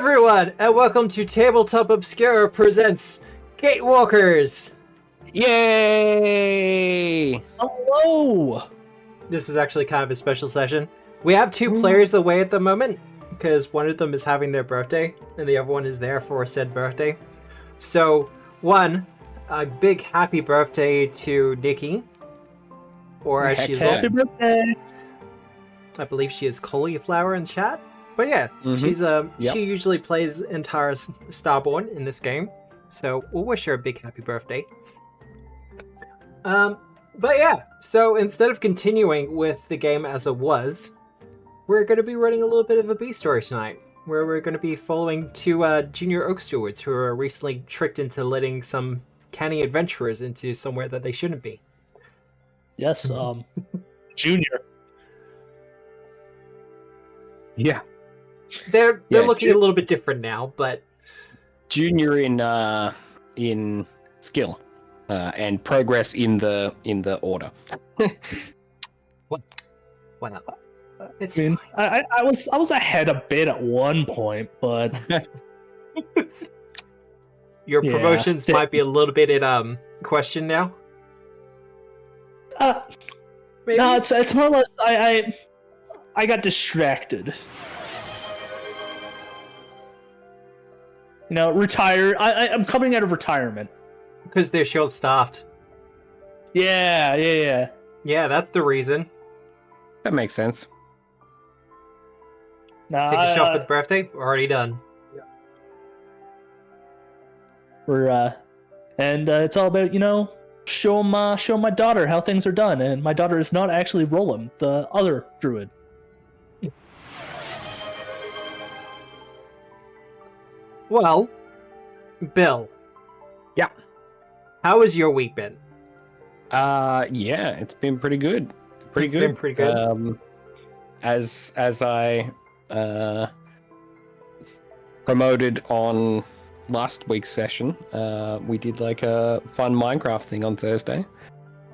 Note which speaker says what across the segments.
Speaker 1: everyone, and welcome to Tabletop Obscura presents Gatewalkers!
Speaker 2: Yay!
Speaker 3: Hello!
Speaker 1: This is actually kind of a special session. We have two players away at the moment, because one of them is having their birthday, and the other one is there for said birthday. So, a big happy birthday to Nikki. Or as she is also...
Speaker 3: Happy birthday!
Speaker 1: I believe she is cauliflower in chat. But yeah, she's she usually plays entire Starborn in this game, so we'll wish her a big happy birthday. But yeah, so instead of continuing with the game as it was, we're going to be running a little bit of a B story tonight, where we're going to be following two junior Oakstewards who were recently tricked into letting some canny adventurers into somewhere that they shouldn't be.
Speaker 3: Yes, Junior.
Speaker 2: Yeah.
Speaker 1: They're looking a little bit different now, but
Speaker 2: Junior in skill and progress in the order.
Speaker 1: Why not? It's
Speaker 3: I mean, I was ahead a bit at one point, but
Speaker 1: your promotions might be a little bit in question now. Maybe?
Speaker 3: No, it's more or less I got distracted. You know, I'm coming out of retirement.
Speaker 1: Because they're short-staffed.
Speaker 3: Yeah.
Speaker 1: Yeah, that's the reason.
Speaker 2: That makes sense.
Speaker 3: Nah,
Speaker 1: Take a shot for the birthday. We're already done.
Speaker 3: And it's all about, show my daughter how things are done. And my daughter is not actually Rolim, the other druid.
Speaker 1: Well, Bill.
Speaker 2: Yeah.
Speaker 1: How has your week been?
Speaker 2: Yeah, it's been pretty good.
Speaker 1: It's been pretty good.
Speaker 2: As I promoted on last week's session, we did like a fun Minecraft thing on Thursday,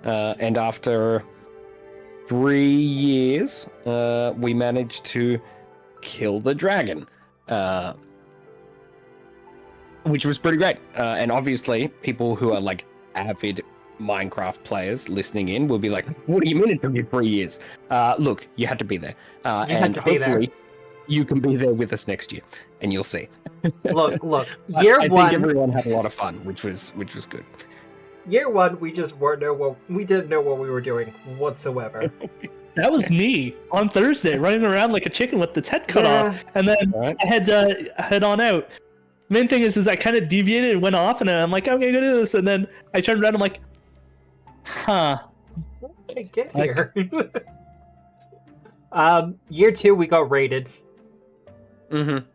Speaker 2: and after 3 years, we managed to kill the dragon. Which was pretty great. And obviously, people who are like avid Minecraft players listening in will be like, what do you mean it took you 3 years? Look, you had to be there. And hopefully you can be there with us next year, and you'll see.
Speaker 1: Look,
Speaker 2: I think everyone had a lot of fun, which was good.
Speaker 1: Year one, we just we didn't know what we were doing whatsoever.
Speaker 3: That was me on Thursday, running around like a chicken with its head cut off, and then I had to head on out. Main thing is I kind of deviated and went off, and I'm like, okay, I'm gonna do this, and then I turned around, I'm like, huh.
Speaker 1: How did I get here? Year two, we got raided.
Speaker 2: Mm-hmm.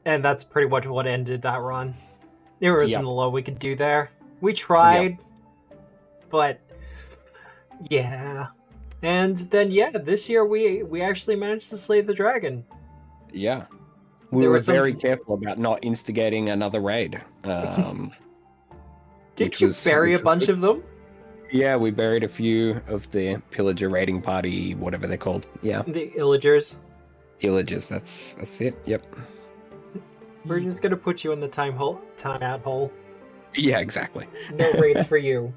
Speaker 1: And that's pretty much what ended that run. There wasn't a lot we could do there. We tried, but yeah. And then this year we actually managed to slay the dragon.
Speaker 2: Yeah. We were very careful about not instigating another raid.
Speaker 1: Did you bury a bunch of them?
Speaker 2: Yeah, we buried a few of the pillager raiding party, whatever they're called. Yeah.
Speaker 1: The illagers.
Speaker 2: Illagers, that's it. Yep.
Speaker 1: We're just gonna put you in the timeout hole.
Speaker 2: Yeah, exactly.
Speaker 1: No raids for you.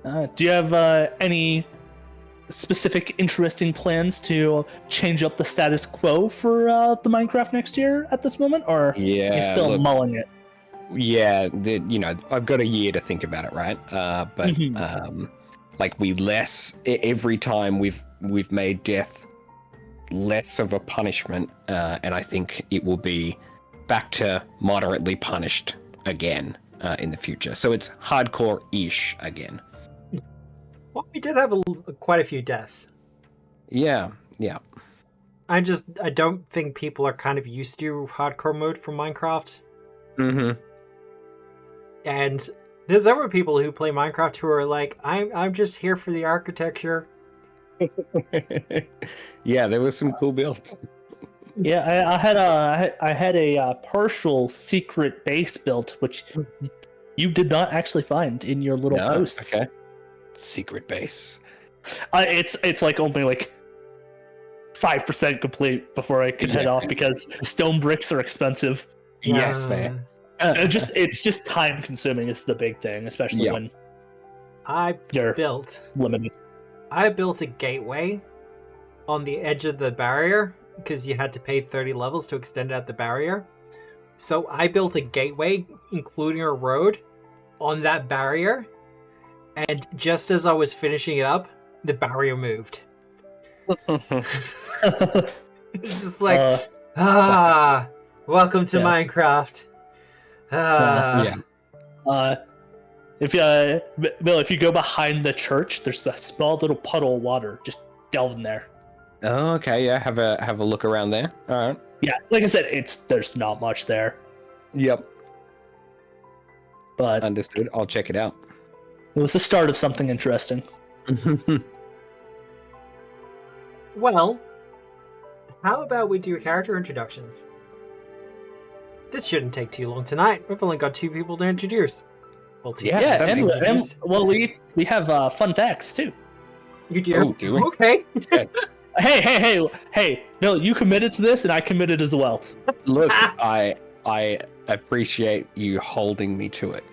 Speaker 3: Do you have any specific interesting plans to change up the status quo for the Minecraft next year at this moment, or are you still mulling it?
Speaker 2: Yeah, I've got a year to think about it, right? But every time we've made death less of a punishment, and I think it will be back to moderately punished again in the future. So it's hardcore-ish again.
Speaker 1: Well, we did have quite a few deaths.
Speaker 2: Yeah.
Speaker 1: I don't think people are kind of used to hardcore mode for Minecraft.
Speaker 2: Mm-hmm.
Speaker 1: And there's other people who play Minecraft who are like, I'm just here for the architecture.
Speaker 2: Yeah, there was some cool builds.
Speaker 3: Yeah, I had a partial secret base built, which you did not actually find in your little house.
Speaker 2: Okay. Secret base.
Speaker 3: It's like only like 5% complete before I could head off because stone bricks are expensive.
Speaker 2: Yes, they.
Speaker 3: It's just time consuming. It's the big thing, especially when you're limited.
Speaker 1: I built a gateway on the edge of the barrier because you had to pay 30 levels to extend out the barrier. So I built a gateway, including a road, on that barrier. And just as I was finishing it up, the barrier moved. It's just like, welcome to Minecraft.
Speaker 3: If Bill, if you go behind the church, there's a small little puddle of water. Just delve in there.
Speaker 2: Oh, okay, yeah. Have a look around there. All right.
Speaker 3: Yeah, like I said, there's not much there.
Speaker 2: Yep.
Speaker 3: But
Speaker 2: understood. I'll check it out.
Speaker 3: It was the start of something interesting.
Speaker 1: Well, how about we do character introductions? This shouldn't take too long tonight. We've only got 2 people to introduce. Well,
Speaker 3: we have fun facts too.
Speaker 1: You do?
Speaker 2: Oh, do we?
Speaker 1: Okay.
Speaker 3: Hey, Bill, you committed to this, and I committed as well.
Speaker 2: Look, I appreciate you holding me to it.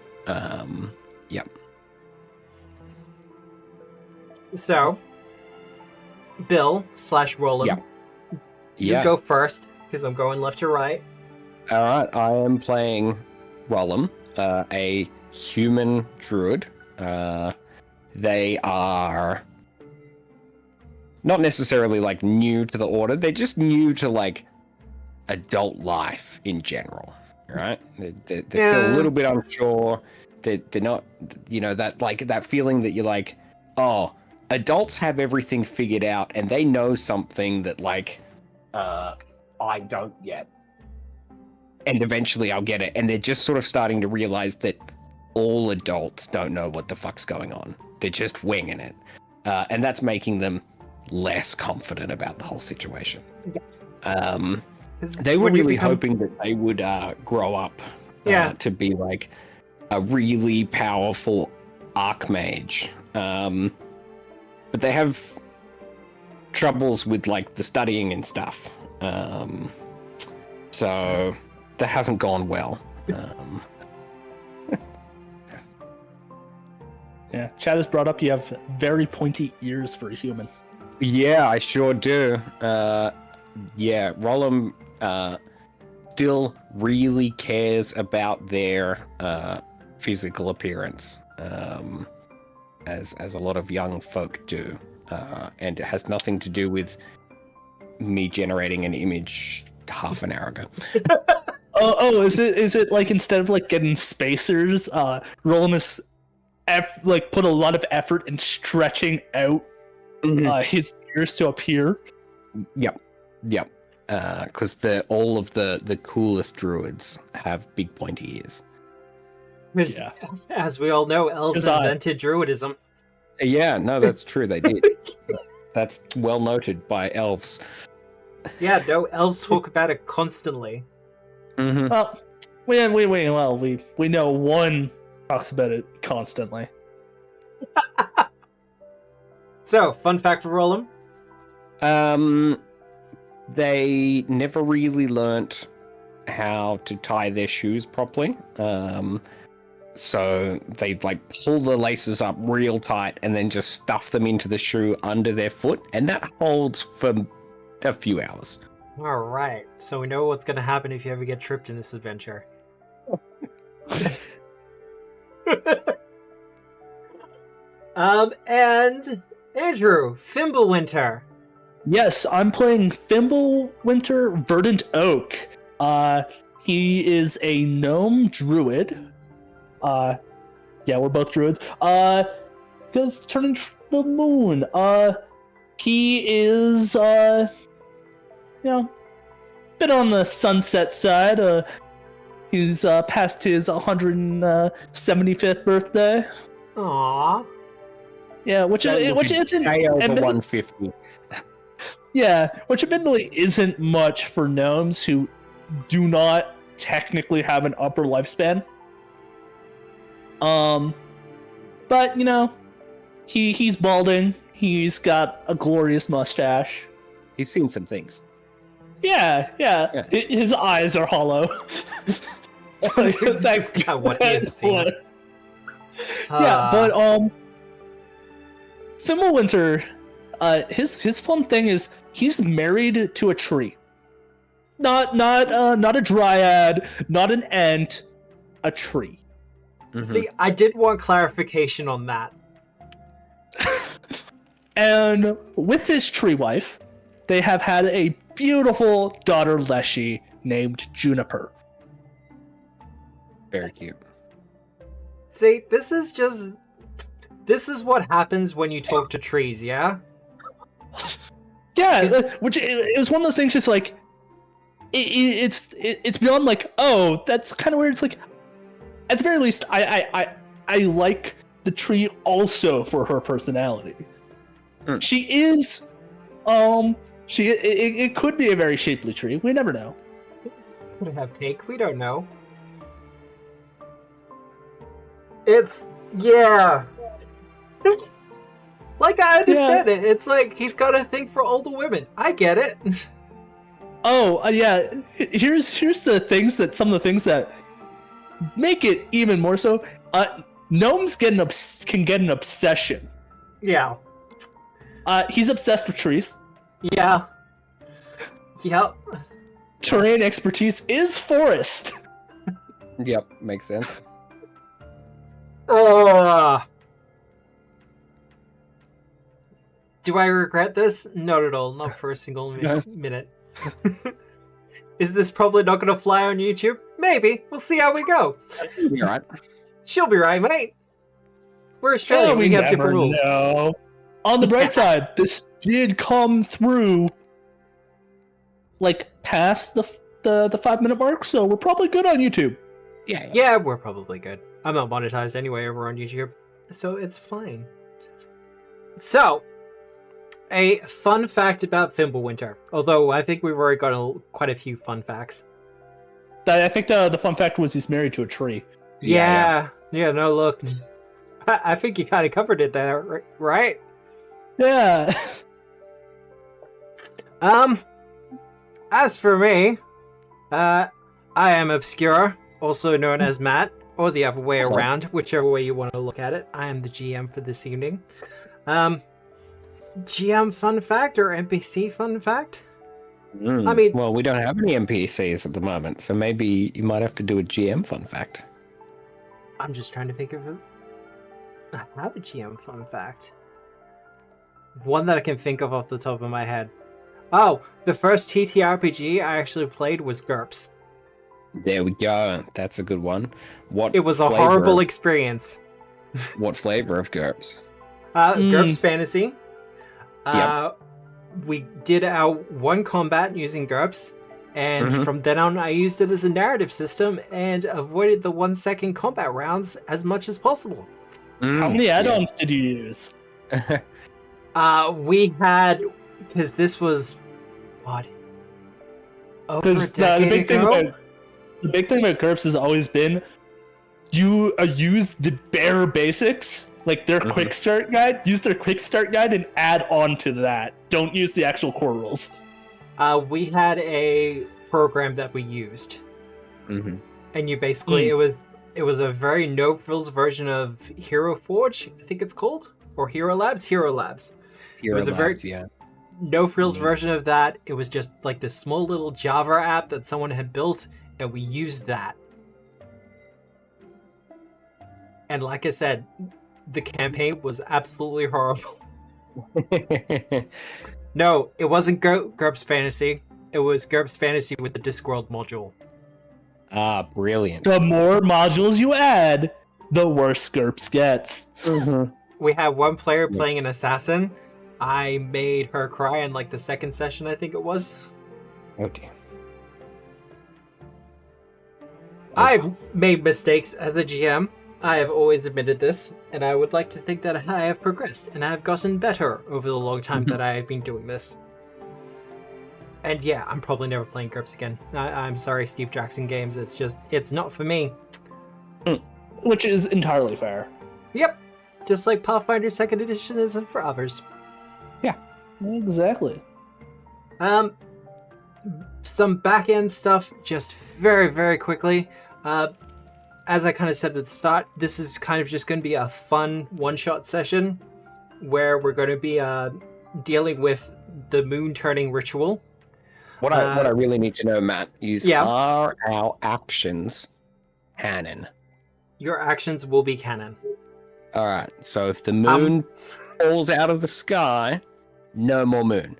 Speaker 2: Yep.
Speaker 1: So, Bill / Rolim, you go first, because I'm going left to right.
Speaker 2: Alright, I am playing Rolim, a human druid. They are not necessarily like new to the order, they're just new to like adult life in general. Right? They're still a little bit unsure. They're not, that feeling that you're like, oh, adults have everything figured out and they know something that I don't yet. And eventually I'll get it. And they're just sort of starting to realize that all adults don't know what the fuck's going on. They're just winging it. And that's making them less confident about the whole situation. They were really hoping that they would grow up to be like a really powerful archmage. But they have troubles with like the studying and stuff. So that hasn't gone well.
Speaker 3: Yeah, Chad has brought up you have very pointy ears for a human.
Speaker 2: Yeah, I sure do. Rolim still really cares about their physical appearance, as a lot of young folk do, and it has nothing to do with me generating an image half an hour ago.
Speaker 3: Is it like instead of like getting spacers, Rolim is put a lot of effort in stretching out his ears to appear.
Speaker 2: Yep. Because all of the coolest druids have big pointy ears.
Speaker 1: As we all know, elves invented druidism.
Speaker 2: Yeah, no, that's true. They did. That's well noted by elves.
Speaker 1: Yeah, no, elves talk about it constantly.
Speaker 2: Mm-hmm.
Speaker 3: Well, we know one talks about it constantly.
Speaker 1: So, fun fact for Rolim.
Speaker 2: They never really learnt how to tie their shoes properly. So they pull the laces up real tight and then just stuff them into the shoe under their foot, and that holds for a few hours.
Speaker 1: All right, so we know what's going to happen if you ever get tripped in this adventure. And Andrew, Fimblewinter.
Speaker 3: Yes, I'm playing Fimblewinter Verdant Oak. He is a gnome druid. We're both druids. Because turning the moon. He is, bit on the sunset side. He's past his 175th birthday.
Speaker 1: Aww.
Speaker 3: Yeah, which isn't
Speaker 2: over 150.
Speaker 3: Yeah, which admittedly isn't much for gnomes who do not technically have an upper lifespan. But he's balding. He's got a glorious mustache.
Speaker 2: He's seen some things.
Speaker 3: Yeah. His eyes are hollow.
Speaker 1: I forgot what he has seen.
Speaker 3: Yeah, but Fimblewinter, his fun thing is he's married to a tree. Not a dryad, not an ant, a tree.
Speaker 2: Mm-hmm.
Speaker 1: See, I did want clarification on that.
Speaker 3: And with his tree wife, they have had a beautiful daughter Leshy named Juniper.
Speaker 2: Very cute.
Speaker 1: See, this is what happens when you talk to trees, yeah?
Speaker 3: Yeah, which it was one of those things. Just like it's beyond like, oh, that's kind of weird. It's like, at the very least, I like the tree also for her personality.
Speaker 2: Mm.
Speaker 3: She is, it could be a very shapely tree. We never know.
Speaker 1: Could have take. We don't know. It's yeah. It's, like I understand it. It's like he's got a thing for older women. I get it.
Speaker 3: Oh yeah. Here's the things that some of the things that make it even more so. Gnomes can get an obsession.
Speaker 1: Yeah.
Speaker 3: He's obsessed with trees.
Speaker 1: Yeah. Yep.
Speaker 3: Terrain expertise is forest.
Speaker 2: Yep, makes sense.
Speaker 1: Do I regret this? Not at all. Not for a single minute. Is this probably not going to fly on YouTube? Maybe. We'll see how we go.
Speaker 2: You're right.
Speaker 1: She'll be right, mate. We're Australian. We have different rules.
Speaker 3: Know. On the bright side, this did come through, like, past the 5-minute mark, so we're probably good on YouTube.
Speaker 1: Yeah, we're probably good. I'm not monetized anyway over on YouTube, so it's fine. So, a fun fact about Fimblewinter. Although I think we've already got quite a few fun facts.
Speaker 3: I think the fun fact was he's married to a tree.
Speaker 1: Yeah, no, look. I think you kind of covered it there, right?
Speaker 3: Yeah.
Speaker 1: As for me, I am Obscura, also known as Matt, or the other way around, whichever way you want to look at it. I am the GM for this evening. GM fun fact or NPC fun fact? I mean,
Speaker 2: well, we don't have any NPCs at the moment, so maybe you might have to do a GM fun fact.
Speaker 1: I'm just trying to think of it. I have a GM fun fact. One that I can think of off the top of my head. Oh, the first TTRPG I actually played was GURPS.
Speaker 2: There we go. That's a good one.
Speaker 1: It was a horrible experience.
Speaker 2: What flavor of GURPS?
Speaker 1: GURPS Fantasy.
Speaker 2: Yep.
Speaker 1: We did our one combat using GURPS, and from then on I used it as a narrative system and avoided the 1-second combat rounds as much as possible.
Speaker 3: How many add-ons did you use?
Speaker 1: We had, because this was, what? Over a decade ago?
Speaker 3: The big thing about GURPS has always been you use the bare basics, like their quick start guide. Use their quick start guide and add on to that. Don't use the actual core rules.
Speaker 1: We had a program that we used, and you basically it was a very no frills version of Hero Forge, I think it's called, or Hero Labs. It was a very no frills version of that. It was just like this small little Java app that someone had built, and we used that. And like I said, the campaign was absolutely horrible. No, it wasn't GURPS Fantasy. It was GURPS Fantasy with the Discworld module.
Speaker 2: Ah, brilliant.
Speaker 3: The more modules you add, the worse GURPS gets.
Speaker 1: We had one player playing an assassin. I made her cry in like the second session, I think it was.
Speaker 2: Oh dear.
Speaker 1: I've made mistakes as a GM. I have always admitted this, and I would like to think that I have progressed and I have gotten better over the long time that I have been doing this. And yeah, I'm probably never playing GURPS again. I'm sorry, Steve Jackson Games. It's not for me.
Speaker 3: Which is entirely fair.
Speaker 1: Yep. Just like Pathfinder 2nd Edition isn't for others.
Speaker 3: Yeah. Exactly.
Speaker 1: Some back-end stuff, just very, very quickly. As I kind of said at the start, this is kind of just going to be a fun one-shot session where we're going to be dealing with the moon turning ritual.
Speaker 2: What I really need to know, Matt, is
Speaker 1: Yeah.
Speaker 2: are our actions canon?
Speaker 1: Your actions will be canon.
Speaker 2: All right. So if the moon falls out of the sky, no more moon.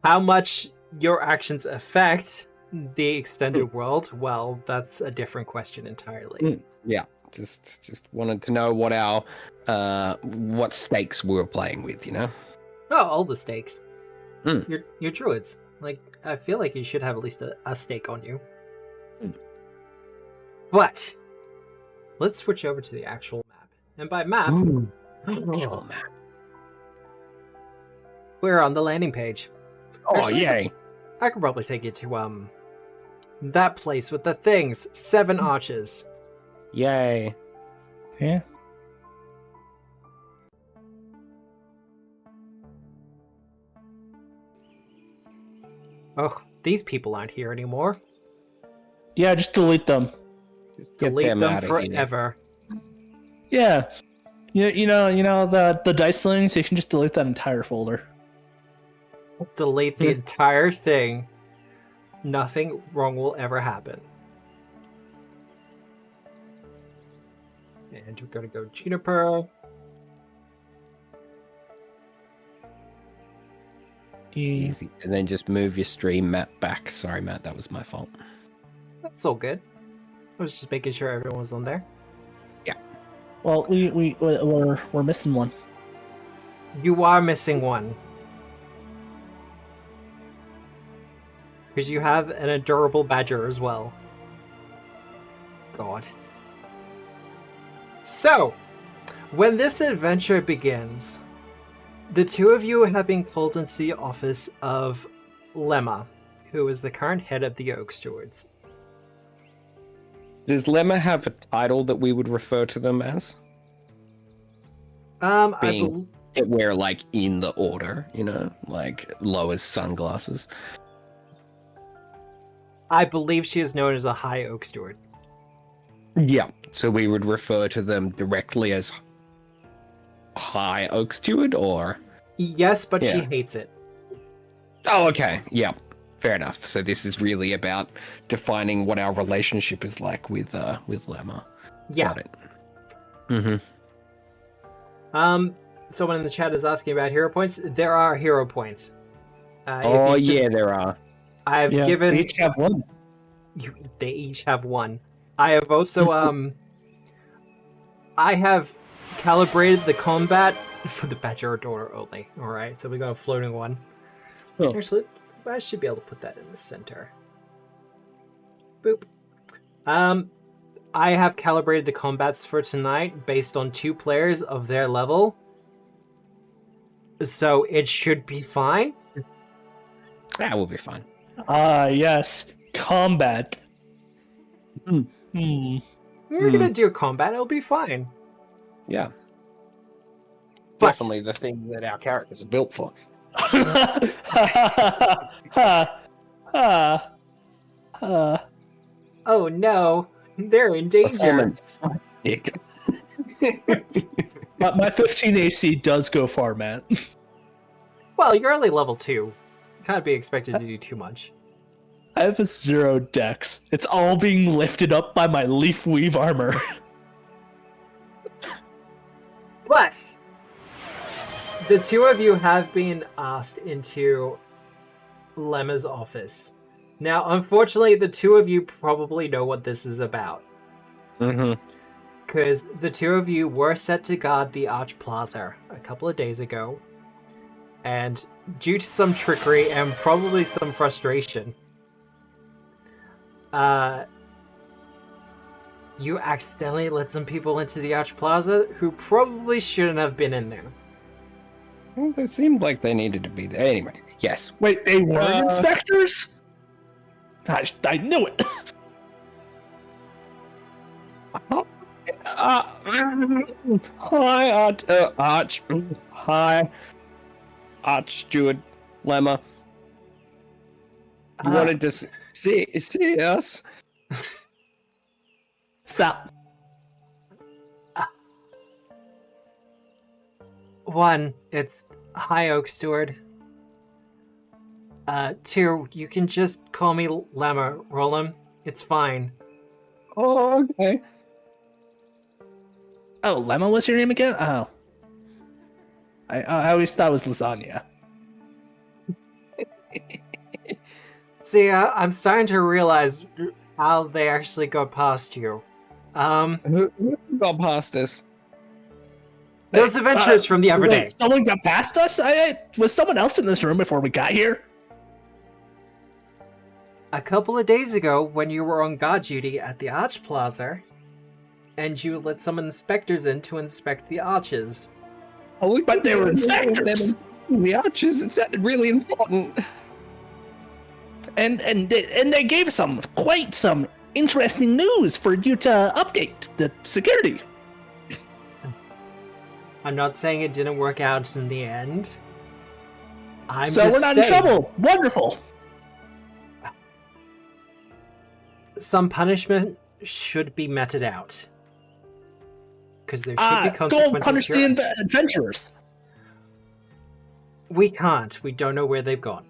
Speaker 1: How much your actions affect the extended world, well, that's a different question entirely.
Speaker 2: Yeah. Just wanted to know what our what stakes we were playing with, you know?
Speaker 1: Oh, all the stakes.
Speaker 2: Mm.
Speaker 1: You're druids. Like, I feel like you should have at least a stake on you. But let's switch over to the actual map. And by map,
Speaker 2: Actual map.
Speaker 1: we're on the landing page.
Speaker 2: Oh,
Speaker 1: Actually,
Speaker 2: yay.
Speaker 1: I could probably take you to that place with the things. 7 arches.
Speaker 2: Yay.
Speaker 3: Yeah.
Speaker 1: Oh, these people aren't here anymore.
Speaker 3: Yeah, just delete them.
Speaker 2: Just get
Speaker 1: Delete them
Speaker 2: outta here.
Speaker 1: forever.
Speaker 3: Yeah. You know the dice slings, you can just delete that entire folder.
Speaker 1: Delete the entire thing. Nothing wrong will ever happen. And we're gonna go Juniper.
Speaker 2: Easy. And then just move your stream map back. Sorry, Matt, that was my fault.
Speaker 1: That's all good. I was just making sure everyone was on there.
Speaker 3: Well, we're missing one.
Speaker 1: You are missing one. Because you have an adorable badger as well. God. So, when this adventure begins, the two of you have been called into the office of Lemma, who is the current head of the Oakstewards.
Speaker 2: Does Lemma have a title that we would refer to them as? We're like in the order, you know, like Loa's sunglasses.
Speaker 1: I believe she is known as a High Oaksteward.
Speaker 2: Yeah, so we would refer to them directly as High Oaksteward, or?
Speaker 1: Yes, but she
Speaker 2: Yeah.
Speaker 1: hates it.
Speaker 2: Oh, okay. Yeah, fair enough. So this is really about defining what our relationship is like with Lemma.
Speaker 1: Yeah.
Speaker 2: Got it. Mm-hmm.
Speaker 1: Someone in the chat is asking about hero points. There are hero points.
Speaker 2: Oh, yeah, there are.
Speaker 1: I've given.
Speaker 3: They each have one.
Speaker 1: They each have one. I have also I have calibrated the combat for the Badger Daughter only. All right, so we got a floating one.
Speaker 2: Oh.
Speaker 1: Actually, I should be able to put that in the center. Boop. I have calibrated the combats for tonight based on 2 players of their level, so it should be fine.
Speaker 2: That will be fine.
Speaker 3: Ah, yes. Combat.
Speaker 1: We're gonna do combat. It'll be fine.
Speaker 2: Yeah.
Speaker 1: But-
Speaker 2: Definitely the thing that our characters are built for.
Speaker 1: Oh no, they're in danger.
Speaker 2: Performance. Dick.
Speaker 3: My 15 AC does go far, Matt.
Speaker 1: Well, you're only level 2. Can't be expected to do too much.
Speaker 3: I have a 0 dex. It's all being lifted up by my leaf weave armor.
Speaker 1: But the 2 of you have been asked into Lemma's office. Now, unfortunately, the 2 of you probably know what this is about.
Speaker 2: Mm-hmm.
Speaker 1: Because the 2 of you were set to guard the Arch Plaza a couple of days ago. And due to some trickery and probably some frustration, you accidentally let some people into the Arch Plaza who probably shouldn't have been in there.
Speaker 2: Well, it seemed like they needed to be there. Anyway, yes.
Speaker 3: Wait, they were inspectors? I knew it.
Speaker 2: Hi, Archsteward Lemma. You wanted to see us?
Speaker 3: Sup?
Speaker 1: One, it's hi, Oaksteward. Two, you can just call me Lemma, Rolim. It's fine.
Speaker 2: Oh, okay.
Speaker 3: Oh, Lemma was your name again? Oh. I always thought it was lasagna.
Speaker 1: See, I'm starting to realize how they actually got past you.
Speaker 2: Who got past us?
Speaker 1: Those adventurers from the other day.
Speaker 3: Wait, someone got past us? Was someone else in this room before we got here?
Speaker 1: A couple of days ago, when you were on guard duty at the Arch Plaza, and you let some inspectors in to inspect the arches.
Speaker 2: Oh,
Speaker 3: But they were inspectors.
Speaker 2: The arches. It sounded really important.
Speaker 3: And they gave quite some interesting news for you to update the security.
Speaker 1: I'm not saying it didn't work out in the end.
Speaker 3: So we're not in trouble. Wonderful.
Speaker 1: Some punishment should be meted out. Because there should be consequences.
Speaker 3: Go and punish the adventurers.
Speaker 1: We can't. We don't know where they've gone.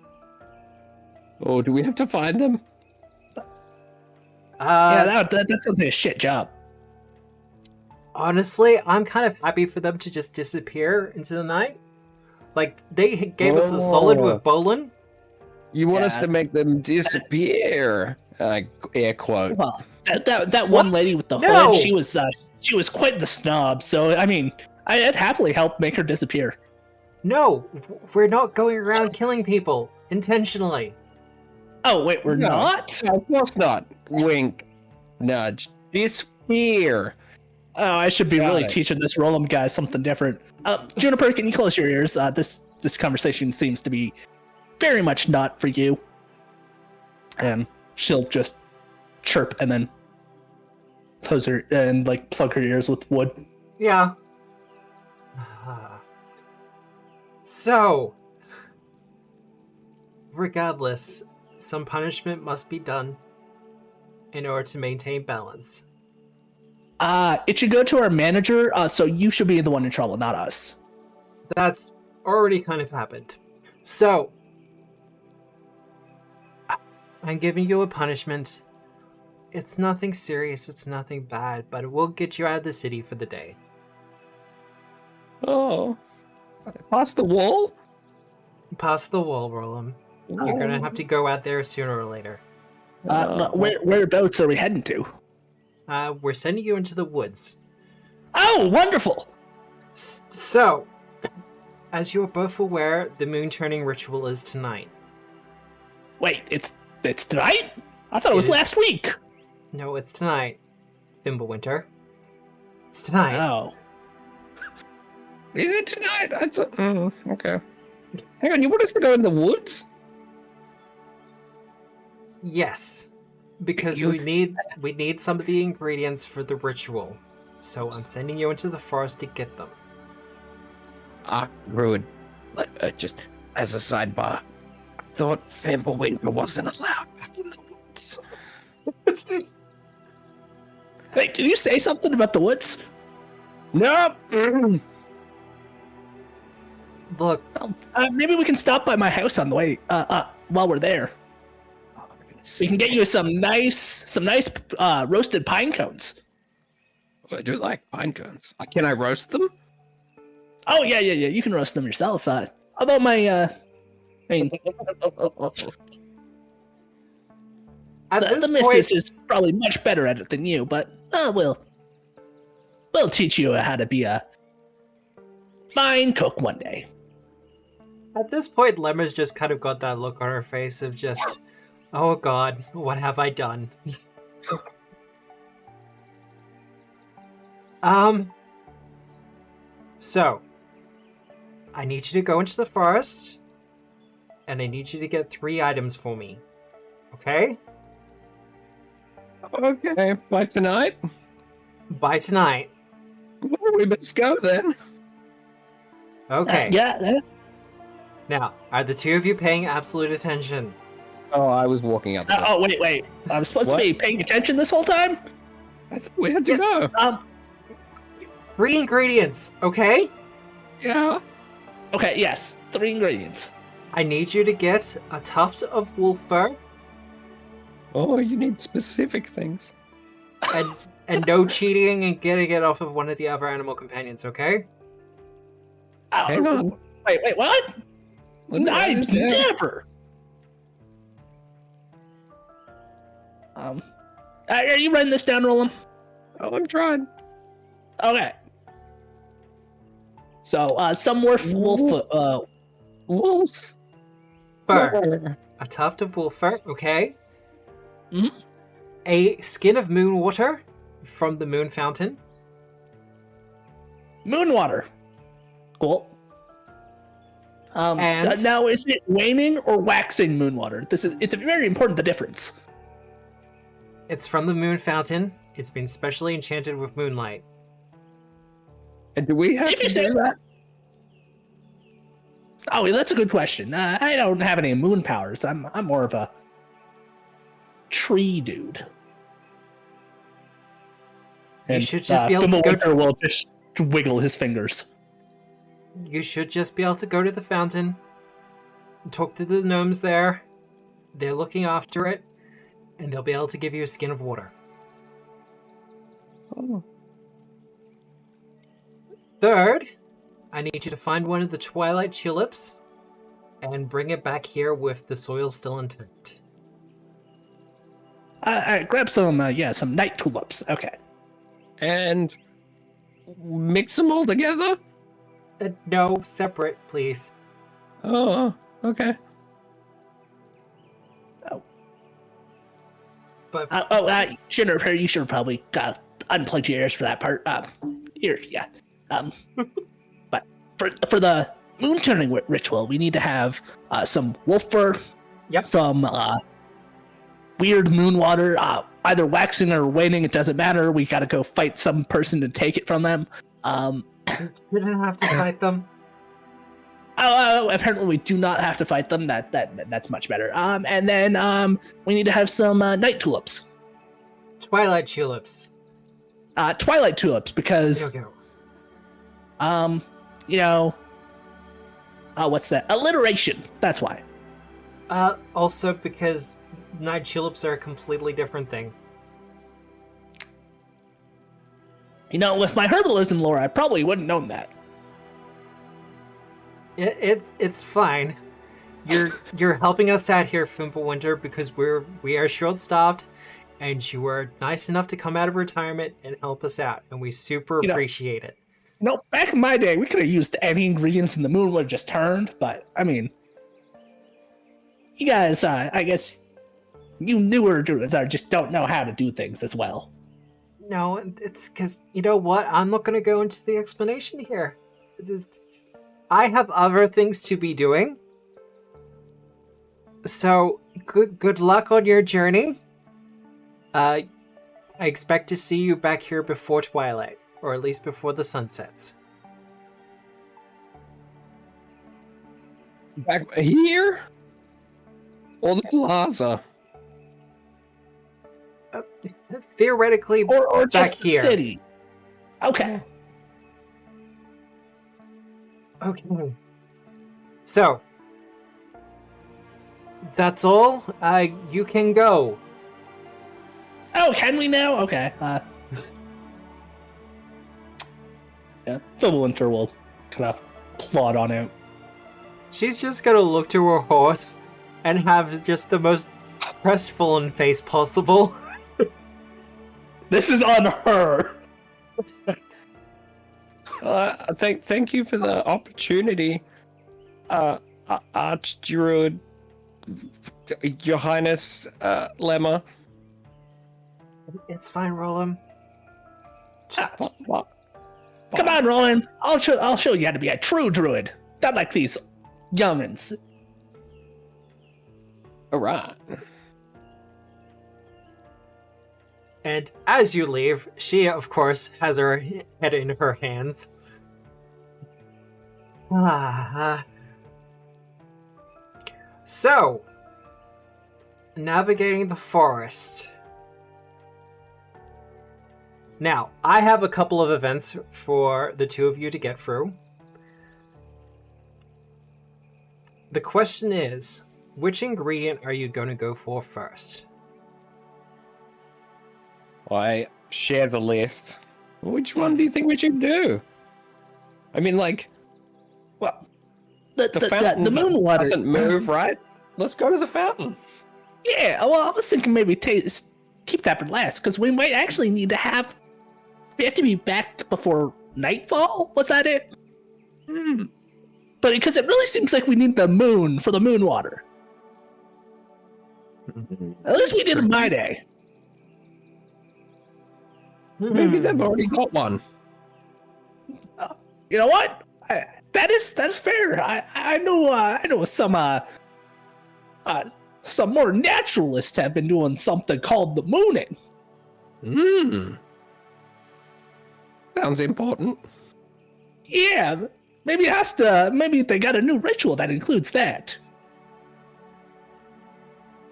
Speaker 2: Oh, do we have to find them?
Speaker 3: Yeah, that sounds like a shit job.
Speaker 1: Honestly, I'm kind of happy for them to just disappear into the night. Like, they gave us a solid with Bolin.
Speaker 2: You want us to make them disappear? Air quote.
Speaker 3: Well, that one lady with the hood, she was quite the snob. So I mean, I'd happily help make her disappear.
Speaker 1: No, we're not going around killing people intentionally.
Speaker 3: Oh wait, we're not?
Speaker 2: No, of course not. Wink, nudge, disappear.
Speaker 3: Oh, I should be really teaching this Rolim guy something different. Juniper, can you close your ears? This conversation seems to be very much not for you. And she'll just chirp and then close her and like plug her ears with wood.
Speaker 1: Yeah. So, regardless, some punishment must be done in order to maintain balance.
Speaker 3: It should go to our manager, so you should be the one in trouble, not us.
Speaker 1: That's already kind of happened. So, I'm giving you a punishment. It's nothing serious, it's nothing bad, but it will get you out of the city for the day.
Speaker 2: Oh. Past the wall?
Speaker 1: Past the wall, Rolim. You're gonna have to go out there sooner or later.
Speaker 3: Whereabouts are we heading to?
Speaker 1: We're sending you into the woods.
Speaker 3: Oh, wonderful!
Speaker 1: So, as you are both aware, the moon turning ritual is tonight.
Speaker 3: Wait, it's tonight? I thought it was last week.
Speaker 1: No, it's tonight. Fimblewinter. It's tonight.
Speaker 3: Oh.
Speaker 2: Is it tonight? Okay. Hang on, you want us to go in the woods?
Speaker 1: Yes. Because we need some of the ingredients for the ritual. So I'm sending you into the forest to get them.
Speaker 2: Druid. Just as a sidebar, I thought Fimblewinter wasn't allowed back in the woods.
Speaker 3: Wait, did you say something about the woods?
Speaker 2: Nope.
Speaker 1: Look,
Speaker 3: maybe we can stop by my house on the way. While we're there, we can get you some nice roasted pine cones.
Speaker 2: Oh, I do like pine cones. Can I roast them?
Speaker 3: Oh yeah. You can roast them yourself. Although the missus is probably much better at it than you, but we'll teach you how to be a fine cook one day.
Speaker 1: At this point, Lemma's just kind of got that look on her face of just, oh god, what have I done? So, I need you to go into the forest, and I need you to get 3 items for me. Okay?
Speaker 2: Okay, by tonight?
Speaker 1: By tonight.
Speaker 2: Well, we must go then.
Speaker 1: Okay.
Speaker 3: Yeah.
Speaker 1: Now, are the 2 of you paying absolute attention?
Speaker 2: Oh, I was walking out the door.
Speaker 3: Wait. I was supposed
Speaker 2: What?
Speaker 3: to be paying attention this whole time?
Speaker 2: I thought we had to go.
Speaker 1: 3 ingredients, okay?
Speaker 2: Yeah.
Speaker 3: Okay, yes. 3 ingredients.
Speaker 1: I need you to get a tuft of wolf fur
Speaker 2: Oh, you need specific things.
Speaker 1: and no cheating and getting it off of one of the other animal companions, okay?
Speaker 2: Hang on.
Speaker 3: Wait, what?
Speaker 2: Let me write
Speaker 3: I've
Speaker 2: this down.
Speaker 3: never. Are you writing this down, Rolim?
Speaker 2: Oh, I'm trying.
Speaker 3: Okay. So, some wolf,
Speaker 2: Wolf
Speaker 1: Fur. A tuft of wolf fur, okay?
Speaker 3: Mhm.
Speaker 1: A skin of moon water from the moon fountain.
Speaker 3: moon water. Cool.
Speaker 1: And-
Speaker 3: now, is it waning or waxing moon water? It's very important, the difference.
Speaker 1: It's from the moon fountain. It's been specially enchanted with moonlight.
Speaker 2: And do we have
Speaker 3: If
Speaker 2: to
Speaker 3: you
Speaker 2: do
Speaker 3: say
Speaker 2: that?
Speaker 3: Oh, that's a good question. I don't have any moon powers. I'm more of a tree dude.
Speaker 1: You should just be able to go
Speaker 3: Fimblewinter will just wiggle his fingers.
Speaker 1: You should just be able to go to the fountain, talk to the gnomes there. They're looking after it, and they'll be able to give you a skin of water.
Speaker 2: Oh.
Speaker 1: Third, I need you to find one of the twilight tulips and bring it back here with the soil still intact.
Speaker 3: Grab some night tulips. Okay.
Speaker 2: And mix them all together?
Speaker 1: No, separate, please.
Speaker 2: Oh, okay.
Speaker 1: But
Speaker 3: Jennifer, you should probably unplug your ears for that part. Here, yeah. But for the moon turning ritual, we need to have some wolf fur.
Speaker 1: Yep.
Speaker 3: Some weird moon water, either waxing or waning. It doesn't matter. We got to go fight some person to take it from them.
Speaker 1: we didn't have to fight them.
Speaker 3: Apparently we do not have to fight them. That's much better. And then we need to have some night tulips.
Speaker 1: Twilight tulips.
Speaker 3: Twilight tulips, because
Speaker 1: Go.
Speaker 3: what's that? Alliteration. That's why.
Speaker 1: Also because night tulips are a completely different thing.
Speaker 3: With my herbalism lore, I probably wouldn't known that.
Speaker 1: It's fine. You're helping us out here, Fimblewinter, because we are short-staffed, and you were nice enough to come out of retirement and help us out, and we super appreciate it.
Speaker 3: Back in my day, we could have used any ingredients and the moon would have just turned, but, I mean, you guys, I guess, you newer druids just don't know how to do things as well.
Speaker 1: No, it's because, you know what? I'm not going to go into the explanation here. I have other things to be doing. So, good luck on your journey. I expect to see you back here before twilight, or at least before the sun sets.
Speaker 2: Back here? Or the plaza?
Speaker 1: Theoretically,
Speaker 3: Or just
Speaker 1: back here.
Speaker 3: the city. Okay.
Speaker 1: Okay. So, that's all. You can go.
Speaker 3: Oh, can we now? Okay. Yeah. Fimblewinter will kind of plod on out.
Speaker 1: She's just gonna look to her horse and have just the most crestfallen face possible.
Speaker 3: This is on her.
Speaker 2: Thank you for the opportunity, Archdruid, Your Highness, Lemma.
Speaker 1: It's fine, Rolim.
Speaker 3: Come on, Roland. I'll show you how to be a true druid. Not like these youngins.
Speaker 2: All right.
Speaker 1: And as you leave, she, of course, has her head in her hands. So, navigating the forest. Now, I have a couple of events for the two of you to get through. The question is, which ingredient are you going to go for first?
Speaker 2: I share the list. Which one do you think we should do? I mean, like,
Speaker 3: Well, the
Speaker 2: fountain
Speaker 3: moon water
Speaker 2: doesn't move, right? Let's go to the fountain.
Speaker 3: Yeah, well, I was thinking maybe keep that for last, because we might actually need to have... We have to be back before nightfall? Was that it? But because it really seems like we need the moon for the moon water. At least we did it my day.
Speaker 2: Maybe they've already got one.
Speaker 3: You know what? That's fair. I know some more naturalists have been doing something called the mooning.
Speaker 2: Sounds important.
Speaker 3: Yeah, maybe they got a new ritual that includes that.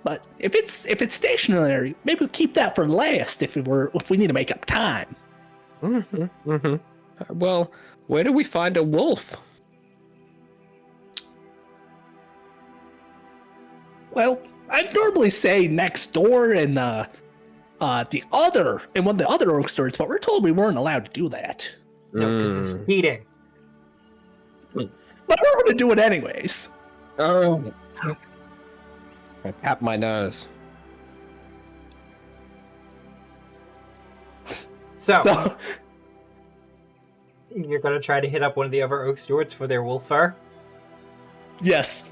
Speaker 3: But if it's stationary, maybe we'll keep that for last if we need to make up time.
Speaker 2: Well, where do we find a wolf?
Speaker 3: Well, I'd normally say next door in one of the other Oakstewards, but we're told we weren't allowed to do that.
Speaker 1: No, because it's cheating.
Speaker 3: But we're going to do it anyways.
Speaker 2: Oh. I tap my nose.
Speaker 1: So you're going to try to hit up one of the other Oakstewards for their wolf fur?
Speaker 3: Yes.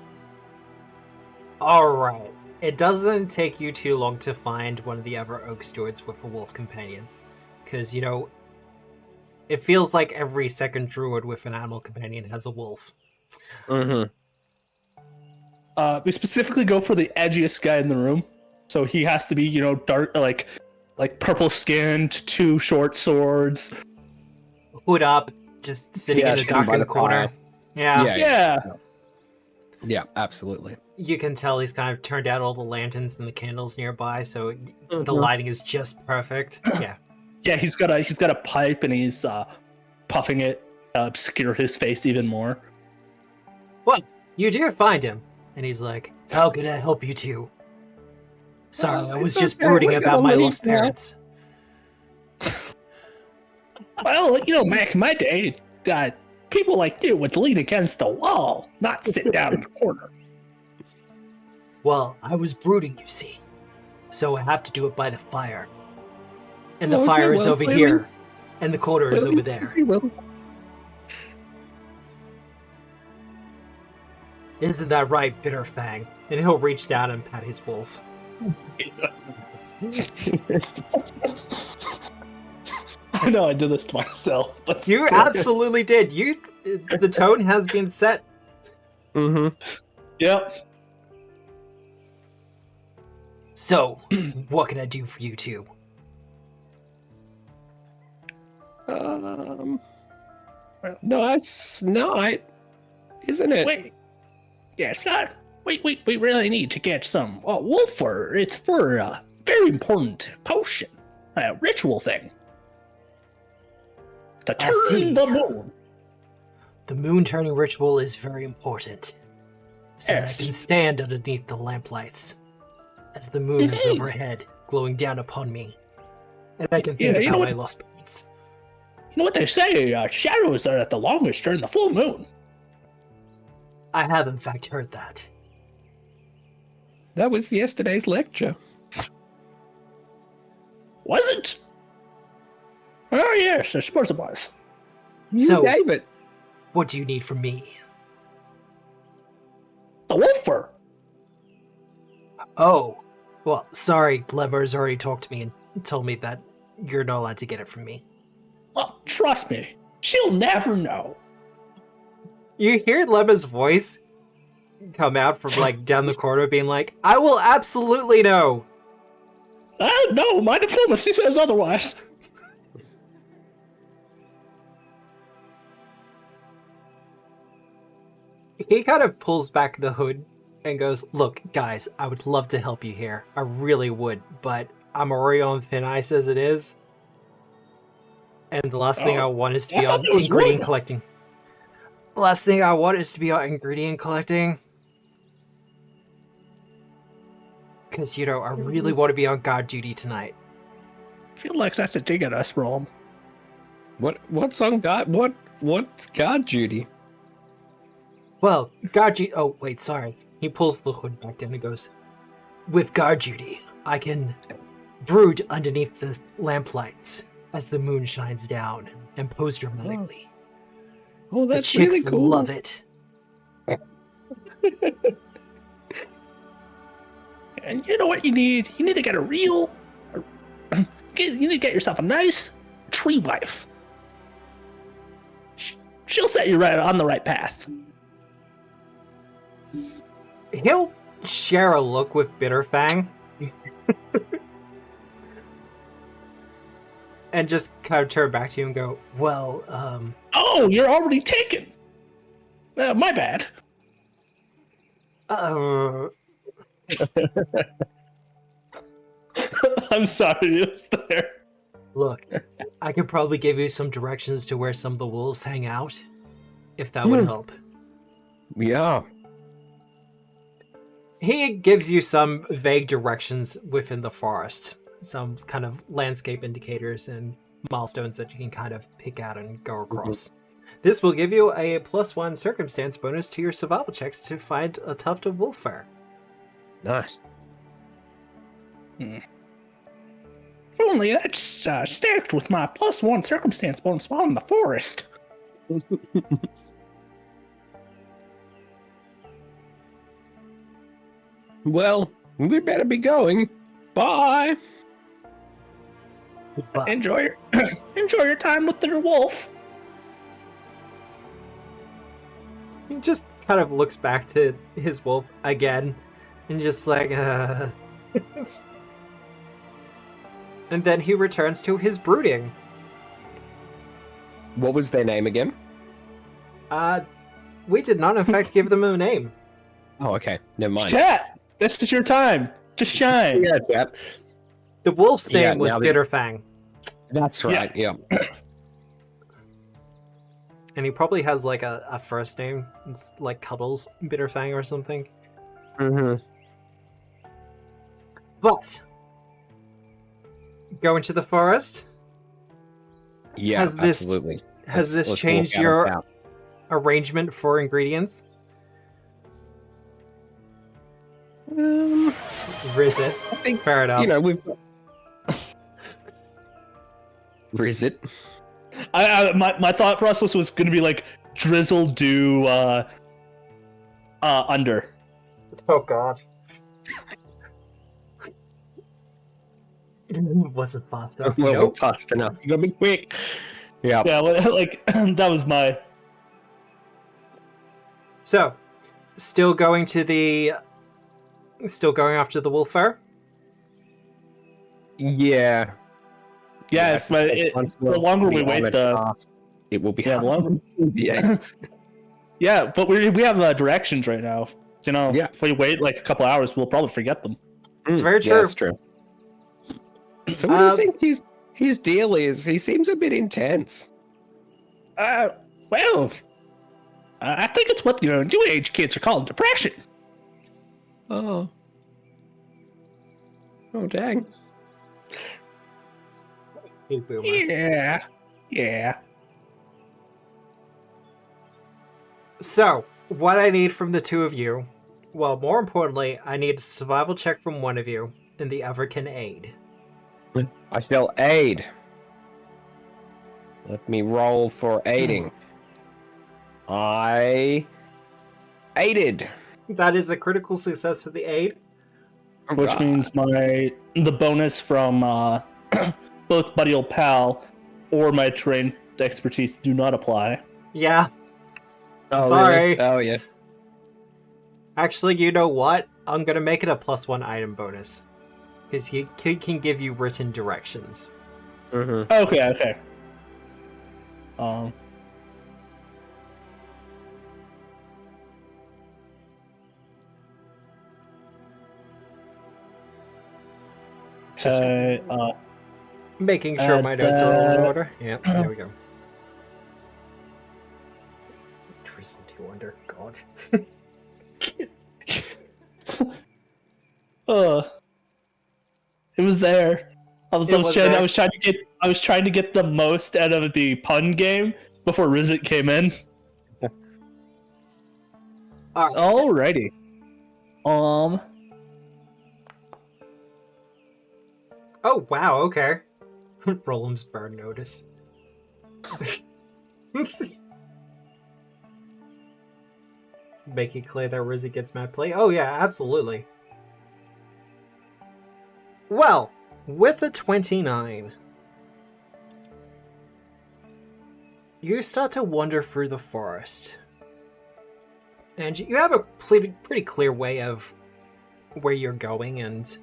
Speaker 1: Alright. It doesn't take you too long to find one of the other Oakstewards with a wolf companion. Because, it feels like every second druid with an animal companion has a wolf.
Speaker 3: We specifically go for the edgiest guy in the room. So he has to be, dark, like purple skinned, 2 short swords.
Speaker 1: Hood up, just sitting in a darkened corner.
Speaker 2: Yeah, absolutely.
Speaker 1: You can tell he's kind of turned out all the lanterns and the candles nearby, so the lighting is just perfect. Yeah.
Speaker 3: Yeah, he's got a pipe and he's puffing it to obscure his face even more.
Speaker 1: Well, you do find him, and he's like, "How can I help you two?" Sorry, I was just brooding about my lost parents.
Speaker 3: Well, back in my day, people like you would lean against the wall, not sit down in the corner.
Speaker 1: Well, I was brooding, you see. So I have to do it by the fire. And the fire is over here, and the corner is over there. Isn't that right, Bitterfang? And he'll reach down and pat his wolf.
Speaker 3: I know I did this to myself. But
Speaker 1: you absolutely did. The tone has been set.
Speaker 3: Yep.
Speaker 1: So, what can I do for you two?
Speaker 2: No, it's night, isn't it?
Speaker 3: Wait. Yes, we really need to get some wolf fur. It's for a very important potion, a ritual thing. To turn the moon.
Speaker 1: The moon turning ritual is very important. So
Speaker 3: Yes.
Speaker 1: I can stand underneath the lamplights as the moon is overhead, glowing down upon me. And I can think about my lost parents.
Speaker 3: You know what they say, shadows are at the longest during the full moon.
Speaker 1: I have in fact heard that.
Speaker 2: That was yesterday's lecture.
Speaker 3: Was it? Oh yes, I suppose it was.
Speaker 2: You gave it.
Speaker 1: What do you need from me?
Speaker 3: The wolf fur.
Speaker 1: Oh, well, sorry, Lemmer's already talked to me and told me that you're not allowed to get it from me.
Speaker 3: Well, trust me, she'll never know.
Speaker 1: You hear Lemmer's voice come out from down the corridor being like, I will absolutely know.
Speaker 3: No, my diplomacy says otherwise.
Speaker 1: He kind of pulls back the hood and goes, "Look, guys, I would love to help you here. I really would, but I'm already on thin ice as it is. And the last thing I want is to be on ingredient collecting. The last thing I want is to be on ingredient collecting. Because, you know, I really want to be on guard duty tonight."
Speaker 3: I feel like that's a dig at us, Rolim.
Speaker 2: What's on guard? What's guard duty?
Speaker 1: Well, guard duty... Oh, wait, sorry. He pulls the hood back down and goes, "With guard duty, I can brood underneath the lamplights as the moon shines down and pose dramatically.
Speaker 2: Oh,
Speaker 1: The
Speaker 2: that's
Speaker 1: chicks
Speaker 2: really cool.
Speaker 1: love it."
Speaker 3: And you know what you need? You need to get a real... You need to get yourself a nice tree wife. She'll set you right on the right path.
Speaker 1: He'll share a look with Bitterfang. And just kind of turn back to you and go, "Well,
Speaker 3: Oh, you're already taken. My bad. I'm sorry, it's there.
Speaker 1: Look, I could probably give you some directions to where some of the wolves hang out, if that would help."
Speaker 2: Yeah.
Speaker 1: He gives you some vague directions within the forest, some kind of landscape indicators and milestones that you can kind of pick out and go across. This will give you a +1 circumstance bonus to your survival checks to find a tuft of wolf fur.
Speaker 2: Nice.
Speaker 3: If only that's stacked with my +1 circumstance bonus while in the forest.
Speaker 2: Well, we better be going. Bye.
Speaker 1: Goodbye.
Speaker 3: Enjoy your time with the wolf.
Speaker 1: He just kind of looks back to his wolf again, and just like, And then he returns to his brooding.
Speaker 2: What was their name again?
Speaker 1: We did not in fact give them a name.
Speaker 2: Oh, okay. Never mind.
Speaker 3: Chat, this is your time. Just shine.
Speaker 2: Yeah, chat.
Speaker 1: The wolf's
Speaker 2: Yeah,
Speaker 1: name was
Speaker 2: now that-
Speaker 1: Bitterfang.
Speaker 2: That's right. Yeah.
Speaker 1: And he probably has like a first name. It's like Cuddles Bitterfang or something.
Speaker 2: Mm-hmm.
Speaker 1: But go into the forest.
Speaker 2: Yeah,
Speaker 1: Has this-
Speaker 2: absolutely.
Speaker 1: Has this
Speaker 2: Let's
Speaker 1: changed
Speaker 2: walk out
Speaker 1: your
Speaker 2: of town.
Speaker 1: arrangement for ingredients? Rizit.
Speaker 2: I think,
Speaker 1: Fair enough.
Speaker 2: you know, we've got... Rizit?
Speaker 3: My thought process was going to be like drizzle, dew, under.
Speaker 1: Oh god. Wasn't fast enough.
Speaker 2: Wasn't fast enough. You gotta be quick. Yeah.
Speaker 3: Yeah, well, like that was my.
Speaker 1: So, still going after the wolf fur?
Speaker 3: Yeah,
Speaker 2: Yes,
Speaker 3: but the longer we wait,
Speaker 2: it will be
Speaker 3: yeah, the
Speaker 2: hard.
Speaker 3: longer.
Speaker 2: Yeah.
Speaker 3: Yeah, but we have directions right now. You know,
Speaker 2: Yeah.
Speaker 3: if we wait like a couple hours, we'll probably forget them.
Speaker 1: It's very
Speaker 2: Yeah,
Speaker 1: true.
Speaker 2: that's true. So what do you think his deal is? He seems a bit intense.
Speaker 3: Well, I think it's what new age kids are calling depression.
Speaker 2: Oh. Oh, dang.
Speaker 1: Hey, boomer.
Speaker 3: Yeah.
Speaker 1: So, what I need from the two of you, well, more importantly, I need a survival check from one of you, and the other can aid.
Speaker 2: I shall aid. Let me roll for aiding. I aided.
Speaker 1: That is a critical success for the aid.
Speaker 3: Which
Speaker 2: Right.
Speaker 3: means the bonus from both Buddy Old Pal or my terrain expertise do not apply.
Speaker 1: Yeah.
Speaker 2: Oh,
Speaker 1: Sorry.
Speaker 2: really? Oh, yeah.
Speaker 1: Actually, you know what? I'm gonna make it a +1 item bonus. Because he can give you written directions.
Speaker 2: Mm-hmm.
Speaker 3: Okay. Okay.
Speaker 1: Making sure my notes are all in order. Yeah, there we go. Electricity wonder, God.
Speaker 3: It was there. I was trying to get the most out of the pun game before Rizit came in. Alrighty. Oh
Speaker 1: wow, okay. Rolim's burn notice. Make it clear that Rizzy gets mad play. Oh yeah, absolutely. Well, with a 29, you start to wander through the forest. And you have a pretty clear way of where you're going, and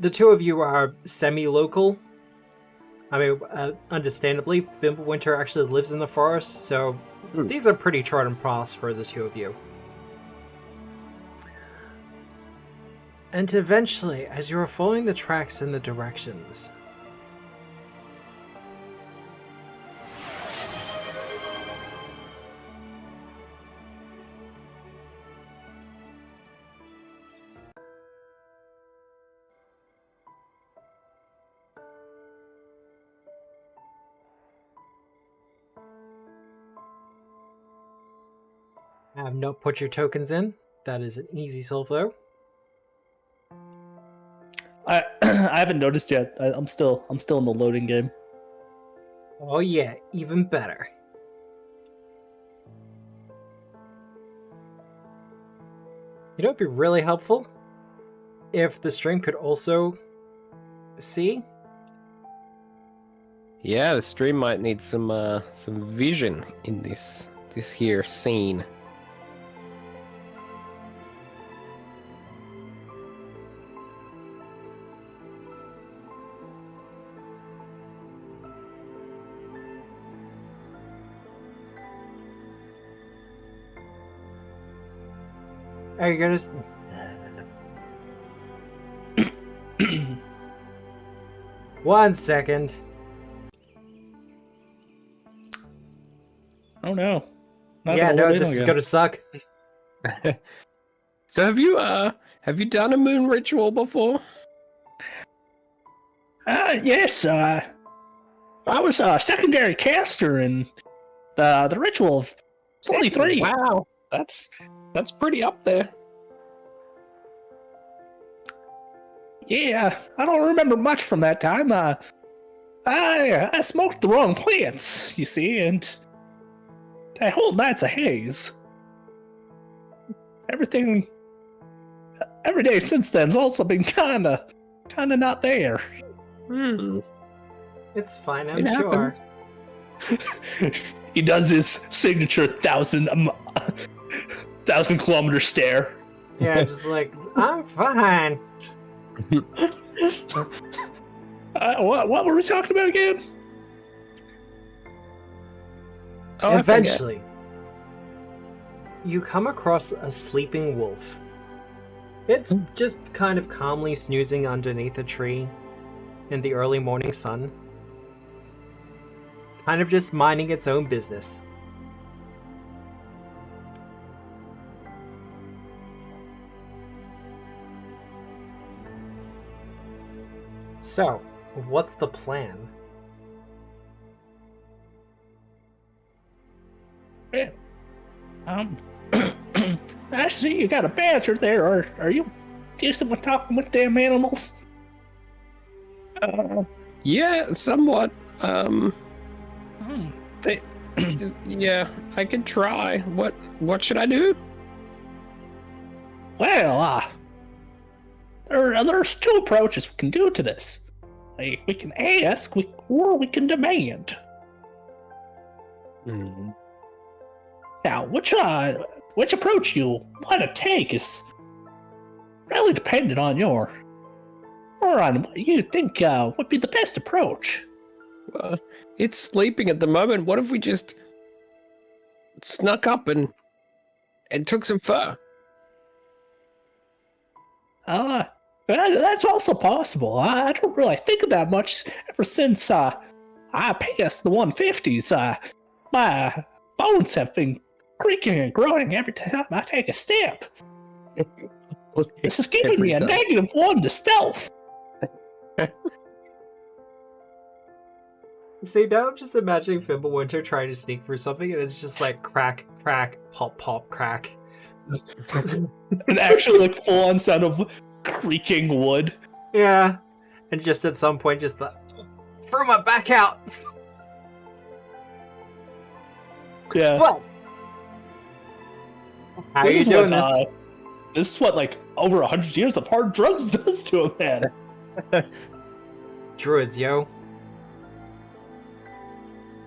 Speaker 1: the two of you are semi-local. I mean, understandably, Fimblewinter actually lives in the forest, so these are pretty trodden paths for the two of you. And eventually, as you are following the tracks in the directions, I have not put your tokens in. That is an easy solve, though.
Speaker 3: I haven't noticed yet. I'm still in the loading game.
Speaker 1: Oh yeah, even better. You know, it'd be really helpful if the stream could also see.
Speaker 2: Yeah, the stream might need some vision in this here scene.
Speaker 1: Are you gonna? One second.
Speaker 3: Oh no.
Speaker 1: Yeah, no, this is gonna suck.
Speaker 2: So have you done a moon ritual before?
Speaker 3: Yes. I was a secondary caster in the ritual of 23.
Speaker 2: Wow, that's pretty up there.
Speaker 3: Yeah, I don't remember much from that time. I smoked the wrong plants, you see, and that whole night's a haze. Every day since then's also been kinda not there.
Speaker 1: It's fine, I'm sure.
Speaker 3: He does his signature 1,000-kilometer stare.
Speaker 1: Yeah, just like, I'm fine.
Speaker 3: What were we talking about again?
Speaker 2: Oh,
Speaker 1: eventually, you come across a sleeping wolf. It's just kind of calmly snoozing underneath a tree in the early morning sun. Kind of just minding its own business. So, what's the plan?
Speaker 3: Yeah. I see you got a badger there. Are you decent with talking with damn animals?
Speaker 2: Yeah, somewhat. Yeah, I could try. What should I do?
Speaker 3: Well, there's two approaches we can do to this. We can ask, or we can demand. Now, which approach you want to take is really dependent on on what you think would be the best approach.
Speaker 2: Well, it's sleeping at the moment. What if we just snuck up and took some fur?
Speaker 3: That's also possible. I don't really think of that much ever since I passed the 150s. My bones have been creaking and groaning every time I take a step. This is giving me a -1 to stealth.
Speaker 1: See, now I'm just imagining Fimblewinter trying to sneak through something, and it's just like crack, crack, pop, pop, crack.
Speaker 3: An actual like full-on sound of creaking wood.
Speaker 1: Yeah, and just at some point, just throw my back out.
Speaker 3: Yeah.
Speaker 1: Well, how are you doing this?
Speaker 3: This is what like over 100 years of hard drugs does to a man.
Speaker 1: Druids, yo.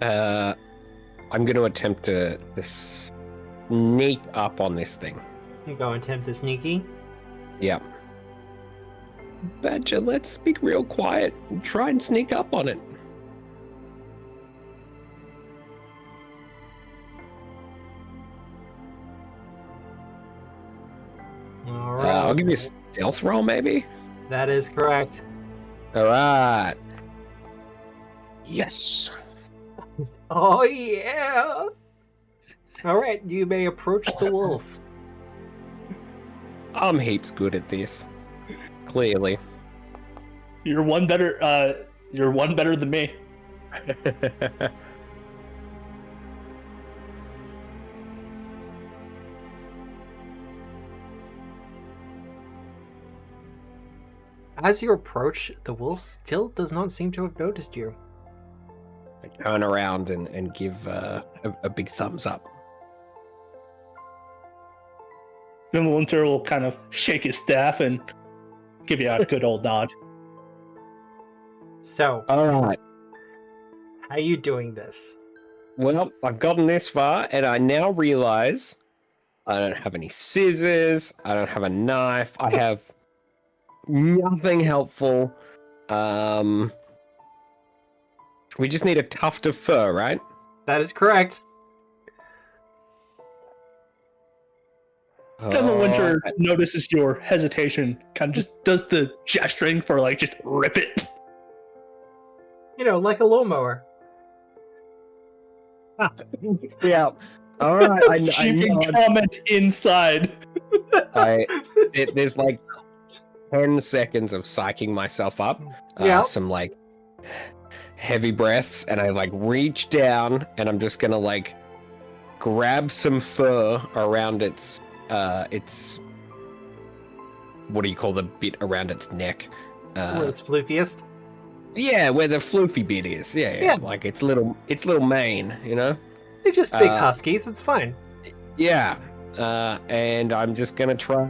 Speaker 2: I'm going to attempt to sneak up on this thing.
Speaker 1: I'm going to attempt to sneaky.
Speaker 2: Yeah. Badger, let's be real quiet and try and sneak up on it.
Speaker 1: All right.
Speaker 2: I'll give you a stealth roll, maybe?
Speaker 1: That is correct.
Speaker 2: All right. Yes.
Speaker 1: Oh, yeah. All right, you may approach the wolf.
Speaker 2: I'm heaps good at this. Clearly.
Speaker 3: You're one better than me.
Speaker 1: As you approach, the wolf still does not seem to have noticed you.
Speaker 2: I turn around and give a big thumbs up.
Speaker 3: Fimblewinter will kind of shake his staff and give you a good old nod.
Speaker 1: So,
Speaker 2: All right.
Speaker 1: how are you doing this?
Speaker 2: Well, I've gotten this far, and I now realize I don't have any scissors. I don't have a knife. I have nothing helpful. We just need a tuft of fur, right?
Speaker 1: That is correct.
Speaker 3: Fimblewinter notices your hesitation, kind of just does the gesturing for like just rip it.
Speaker 1: You know, like a lawnmower.
Speaker 2: Yeah. All right. I
Speaker 3: Keeping
Speaker 2: know.
Speaker 3: comment inside.
Speaker 2: There's like 10 seconds of psyching myself up.
Speaker 1: Yeah.
Speaker 2: Some like heavy breaths, and I like reach down, and I'm just gonna like grab some fur around its what do you call the bit around its neck?
Speaker 1: Where it's floofiest.
Speaker 2: Yeah, where the floofy bit is. Yeah. Like its little mane, you know?
Speaker 1: They're just big huskies, it's fine.
Speaker 2: Yeah. And I'm just gonna try.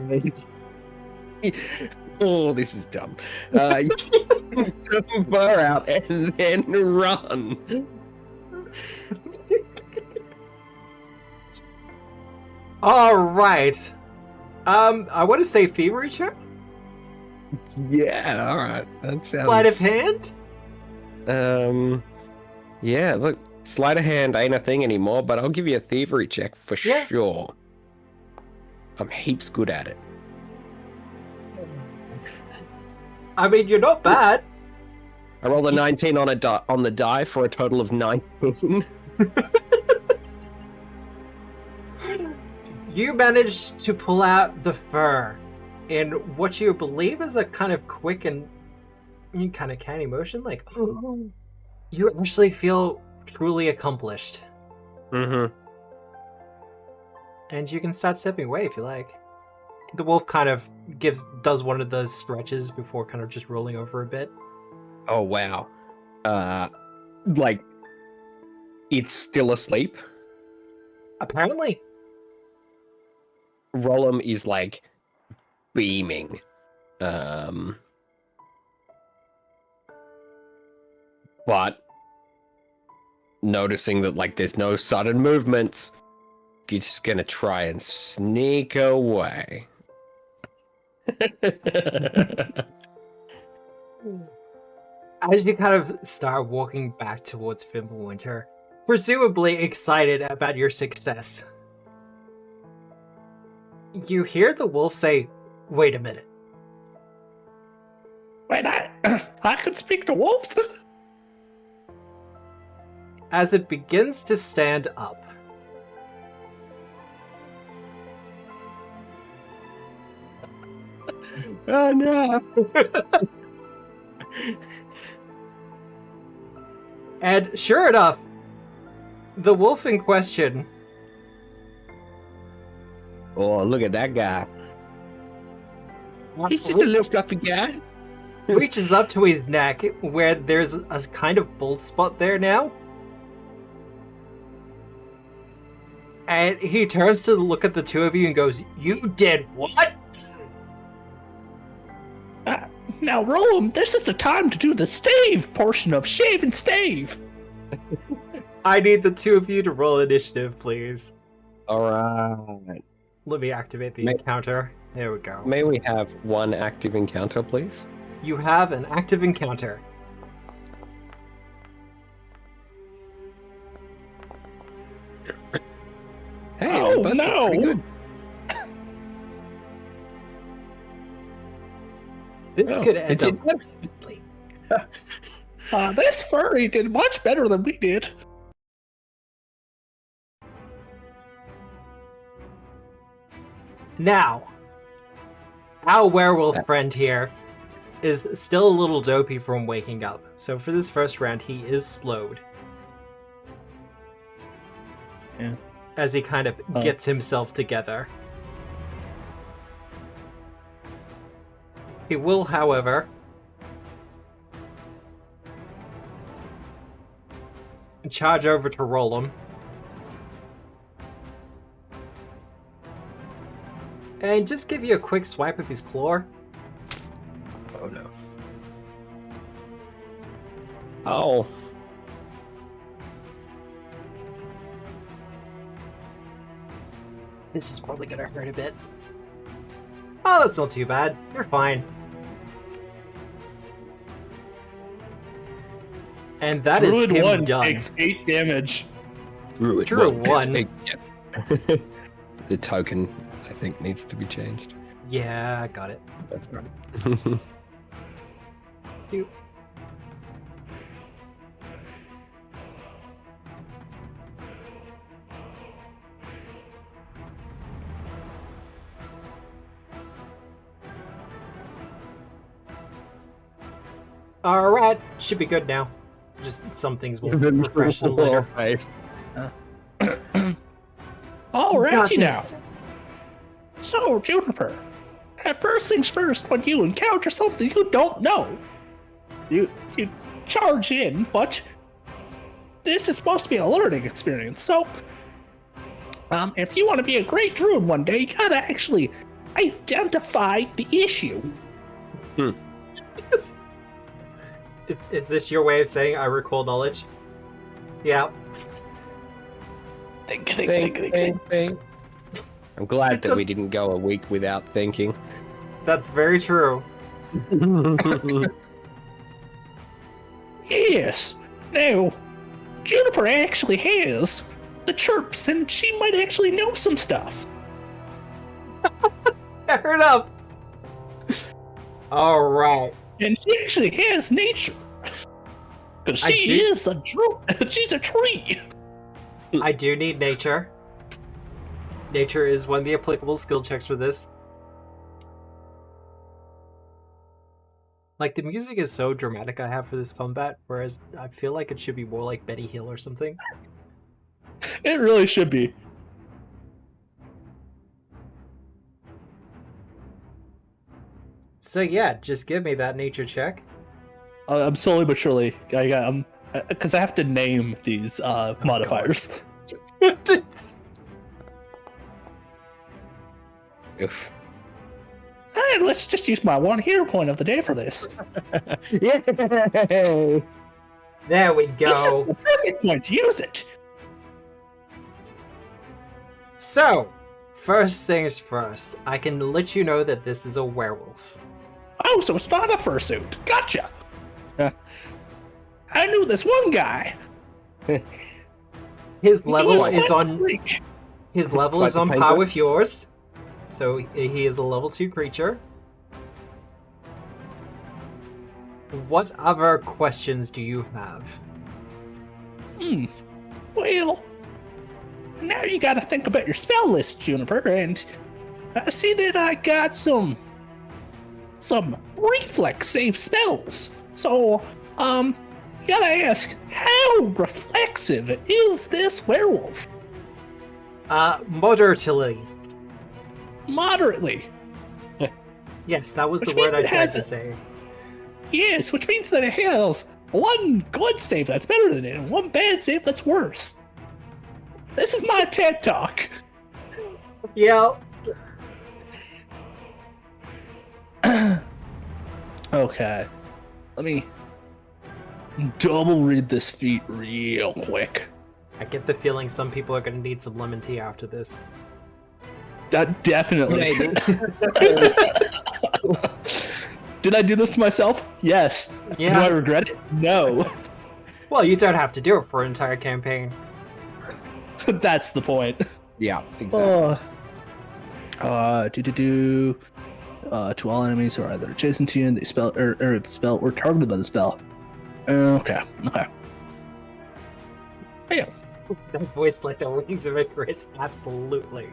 Speaker 2: Oh, this is dumb. Some fur out and then run.
Speaker 1: Alright. I want to say thievery check?
Speaker 2: Yeah, alright. That sounds...
Speaker 1: Sleight of hand?
Speaker 2: Yeah, look, sleight of hand ain't a thing anymore, but I'll give you a thievery check for sure. I'm heaps good at it.
Speaker 1: I mean, you're not bad.
Speaker 2: I rolled a 19 on the die for a total of 19.
Speaker 1: You managed to pull out the fur in what you believe is a kind of quick and kind of canny motion. Like, you actually feel truly accomplished.
Speaker 2: Mm-hmm.
Speaker 1: And you can start stepping away if you like. The wolf kind of does one of those stretches before kind of just rolling over a bit.
Speaker 2: Oh, wow. Like, it's still asleep?
Speaker 1: Apparently.
Speaker 2: Rolim is, like, beaming. But, noticing that, like, there's no sudden movements, you're just gonna try and sneak away.
Speaker 1: As you kind of start walking back towards Fimblewinter, presumably excited about your success, you hear the wolf say, "Wait a minute."
Speaker 3: Wait, I can speak to wolves?
Speaker 1: As it begins to stand up,
Speaker 2: Oh no!
Speaker 1: and sure enough, the wolf in question
Speaker 2: Oh, look at that guy. He's just a little fluffy guy.
Speaker 1: reaches up to his neck where there's a kind of bald spot there now. And he turns to look at the two of you and goes, "You did what?"
Speaker 3: Now, Rolim, this is the time to do the stave portion of shave and stave.
Speaker 1: I need the two of you to roll initiative, please.
Speaker 2: Alright.
Speaker 1: Let me activate the encounter. There we go.
Speaker 2: May we have one active encounter, please?
Speaker 1: You have an active encounter.
Speaker 2: Hey,
Speaker 3: Oh,
Speaker 2: both
Speaker 3: no.
Speaker 2: pretty good.
Speaker 1: This could end up...
Speaker 3: This furry did much better than we did.
Speaker 1: Now, our werewolf friend here is still a little dopey from waking up. So for this first round, he is slowed.
Speaker 3: Yeah.
Speaker 1: As he kind of gets himself together. He will, however, charge over to Rolim. And just give you a quick swipe of his claw.
Speaker 2: Oh no. Oh.
Speaker 1: This is probably gonna hurt a bit. Oh, that's not too bad. You're fine. And that is
Speaker 3: Druid
Speaker 1: him
Speaker 3: 1
Speaker 1: done.
Speaker 3: takes 8 damage.
Speaker 2: Druid
Speaker 1: Druid one.
Speaker 2: The token, I think, needs to be changed.
Speaker 1: Yeah, got it.
Speaker 2: That's right.
Speaker 1: You. Alright, should be good now. Just some things will refresh them later.
Speaker 3: Alrighty now. So, Juniper, first things first, when you encounter something you don't know, you charge in, but this is supposed to be a learning experience, so if you want to be a great druid one day, you gotta actually identify the issue.
Speaker 1: Is this your way of saying I recall knowledge? Yeah.
Speaker 3: Think.
Speaker 2: I'm glad that we didn't go a week without thinking.
Speaker 1: That's very true.
Speaker 3: Yes. Now, Juniper actually has the chirps, and she might actually know some stuff.
Speaker 1: Fair enough. Alright.
Speaker 3: And she actually has nature. Because she is a she's a tree.
Speaker 1: I do need nature. Nature is one of the applicable skill checks for this. Like, the music is so dramatic I have for this combat, whereas I feel like it should be more like Betty Hill or something.
Speaker 3: It really should be.
Speaker 1: So yeah, just give me that nature check.
Speaker 3: I'm slowly but surely. Because I have to name these modifiers.
Speaker 2: Oof.
Speaker 3: And let's just use my one hero point of the day for this.
Speaker 2: Yay!
Speaker 1: There we
Speaker 3: This is
Speaker 1: go.
Speaker 3: the perfect point to use it.
Speaker 1: So, first things first, I can let you know that this is a werewolf.
Speaker 3: Oh, so it's not a fursuit. Gotcha. I knew this one guy.
Speaker 1: His level
Speaker 3: was
Speaker 1: is
Speaker 3: quite
Speaker 1: on
Speaker 3: freak.
Speaker 1: his level
Speaker 2: Quite
Speaker 1: is
Speaker 2: the
Speaker 1: on
Speaker 2: painter.
Speaker 1: par with yours. So he is a level 2 creature. What other questions do you have?
Speaker 3: Well, now you gotta think about your spell list, Juniper, and I see that I got some reflex save spells. So, you gotta ask, how reflexive is this werewolf?
Speaker 1: Moderately.
Speaker 3: Moderately.
Speaker 1: Yes, that was
Speaker 3: Which
Speaker 1: the word I
Speaker 3: means it
Speaker 1: tried
Speaker 3: has
Speaker 1: to
Speaker 3: a-
Speaker 1: say.
Speaker 3: Yes, which means that it has one good save that's better than it, and one bad save that's worse. This is my TED Talk.
Speaker 1: Yeah.
Speaker 3: Okay. Let me double read this feat real quick.
Speaker 1: I get the feeling some people are going to need some lemon tea after this.
Speaker 3: Definitely. Did I do this to myself? Yes.
Speaker 1: Yeah.
Speaker 3: Do I regret it? No.
Speaker 1: Well, you don't have to do it for an entire campaign.
Speaker 3: That's the point.
Speaker 2: Yeah, exactly.
Speaker 3: To all enemies who are either adjacent to you and they spell or the spell or targeted by the spell. Okay. Yeah.
Speaker 1: That voice like the wings of Icarus, absolutely.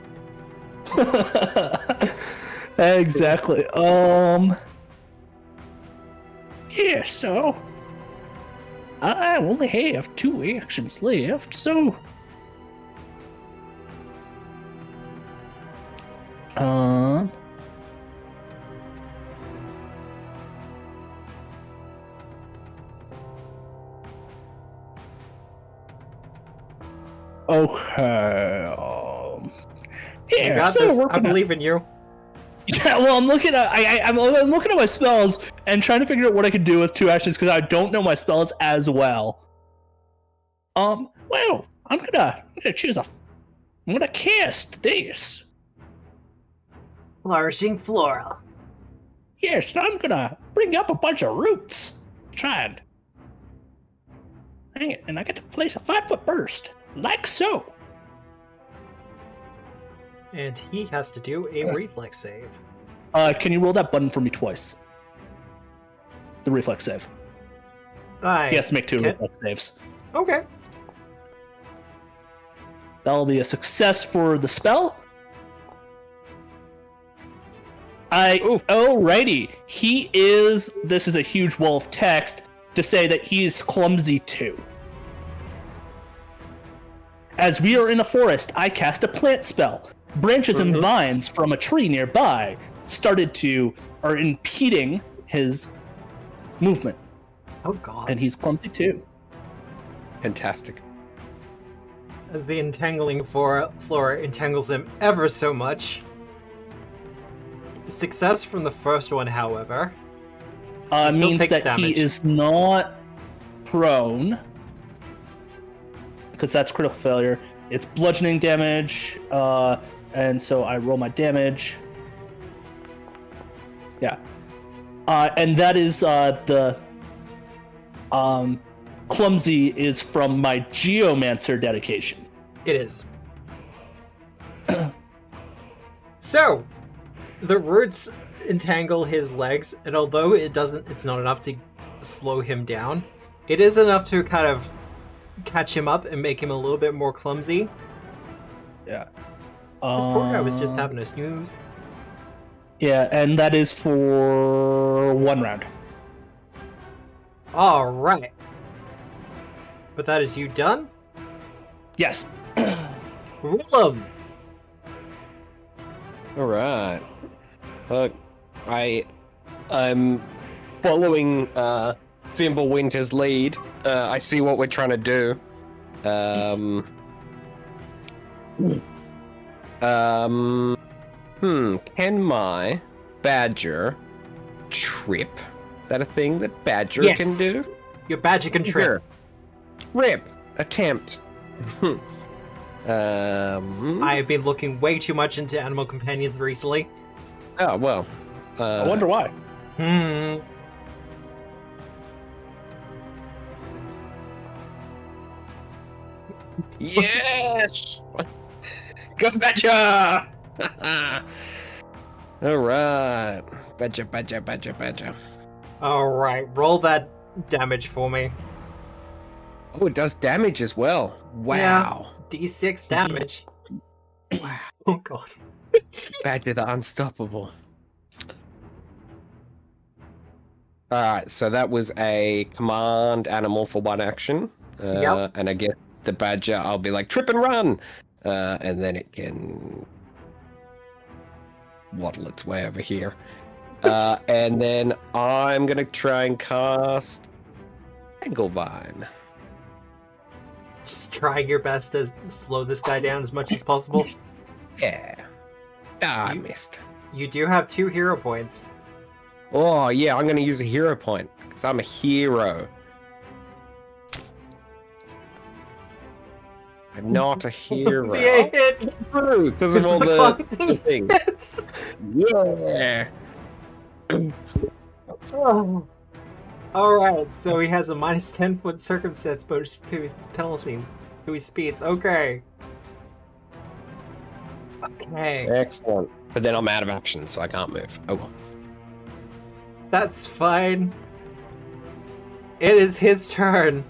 Speaker 3: Exactly. Yeah, so I only have 2 actions left, so okay.
Speaker 1: You
Speaker 3: Yeah,
Speaker 1: got
Speaker 3: so
Speaker 1: this.
Speaker 3: we're
Speaker 1: I
Speaker 3: gonna-
Speaker 1: believe in you.
Speaker 3: Yeah, well, I'm looking at I'm looking at my spells and trying to figure out what I can do with 2 actions because I don't know my spells as well. Well, I'm gonna choose I'm gonna cast this.
Speaker 1: Flourishing Flora.
Speaker 3: Yes, I'm gonna bring up a bunch of roots. Try and hang it, and I get to place a 5-foot burst, like so.
Speaker 1: And he has to do a reflex save.
Speaker 3: Can you roll that button for me twice? The reflex save.
Speaker 1: I
Speaker 3: He has to make 2
Speaker 1: can-
Speaker 3: reflex saves.
Speaker 1: Okay.
Speaker 3: That'll be a success for the spell.
Speaker 2: Oof.
Speaker 3: Alrighty. This is a huge wall of text to say that he is clumsy too. As we are in a forest, I cast a plant spell. Branches and vines from a tree nearby are impeding his movement,
Speaker 1: Oh god.
Speaker 3: and he's clumsy too.
Speaker 2: Fantastic.
Speaker 1: The entangling Flora entangles him ever so much. Success from the first one, however. He still
Speaker 3: Means
Speaker 1: takes
Speaker 3: that
Speaker 1: damage.
Speaker 3: he is not prone, because that's critical failure. It's bludgeoning damage, and so I roll my damage. Yeah, and that is the clumsy is from my Geomancer dedication.
Speaker 1: It is. So, the roots entangle his legs, and although it's not enough to slow him down, it is enough to kind of catch him up and make him a little bit more clumsy.
Speaker 3: Yeah.
Speaker 1: This poor guy was just having a snooze.
Speaker 3: Yeah, and that is for 1 round.
Speaker 1: Alright. But that is you done?
Speaker 3: Yes.
Speaker 1: Rolim!
Speaker 2: All right. I'm following Fimblewinter's lead. I see what we're trying to do. Can my badger trip? Is that a thing that badger
Speaker 1: Yes.
Speaker 2: can do?
Speaker 1: Your badger can trip.
Speaker 2: Trip attempt.
Speaker 1: I have been looking way too much into animal companions recently.
Speaker 2: Oh well.
Speaker 3: I wonder why.
Speaker 2: Yes! Go Badger! Alright. Badger.
Speaker 1: Alright, roll that damage for me.
Speaker 2: Oh, it does damage as well. Wow.
Speaker 1: Yeah, D6 damage.
Speaker 2: Wow.
Speaker 1: Oh god.
Speaker 2: Badger the Unstoppable. Alright, so that was a command animal for one action.
Speaker 1: Yep.
Speaker 2: And I guess the badger, I'll be like, trip and run! And then it can waddle its way over here. And then I'm going to try and cast Anglevine.
Speaker 1: Just trying your best to slow this guy down as much as possible.
Speaker 2: Yeah. I missed.
Speaker 1: You do have 2 hero points.
Speaker 2: Oh, yeah, I'm going to use a hero point, because I'm a hero. I'm not a hero.
Speaker 1: Yeah, hit!
Speaker 2: Because of all the things.
Speaker 1: Hits.
Speaker 2: Yeah.
Speaker 1: Oh. Alright, so he has a minus 10-foot circumstance bonus to his penalties, to his speeds. Okay. Okay.
Speaker 2: Excellent. But then I'm out of action, so I can't move. Oh well.
Speaker 1: That's fine. It is his turn.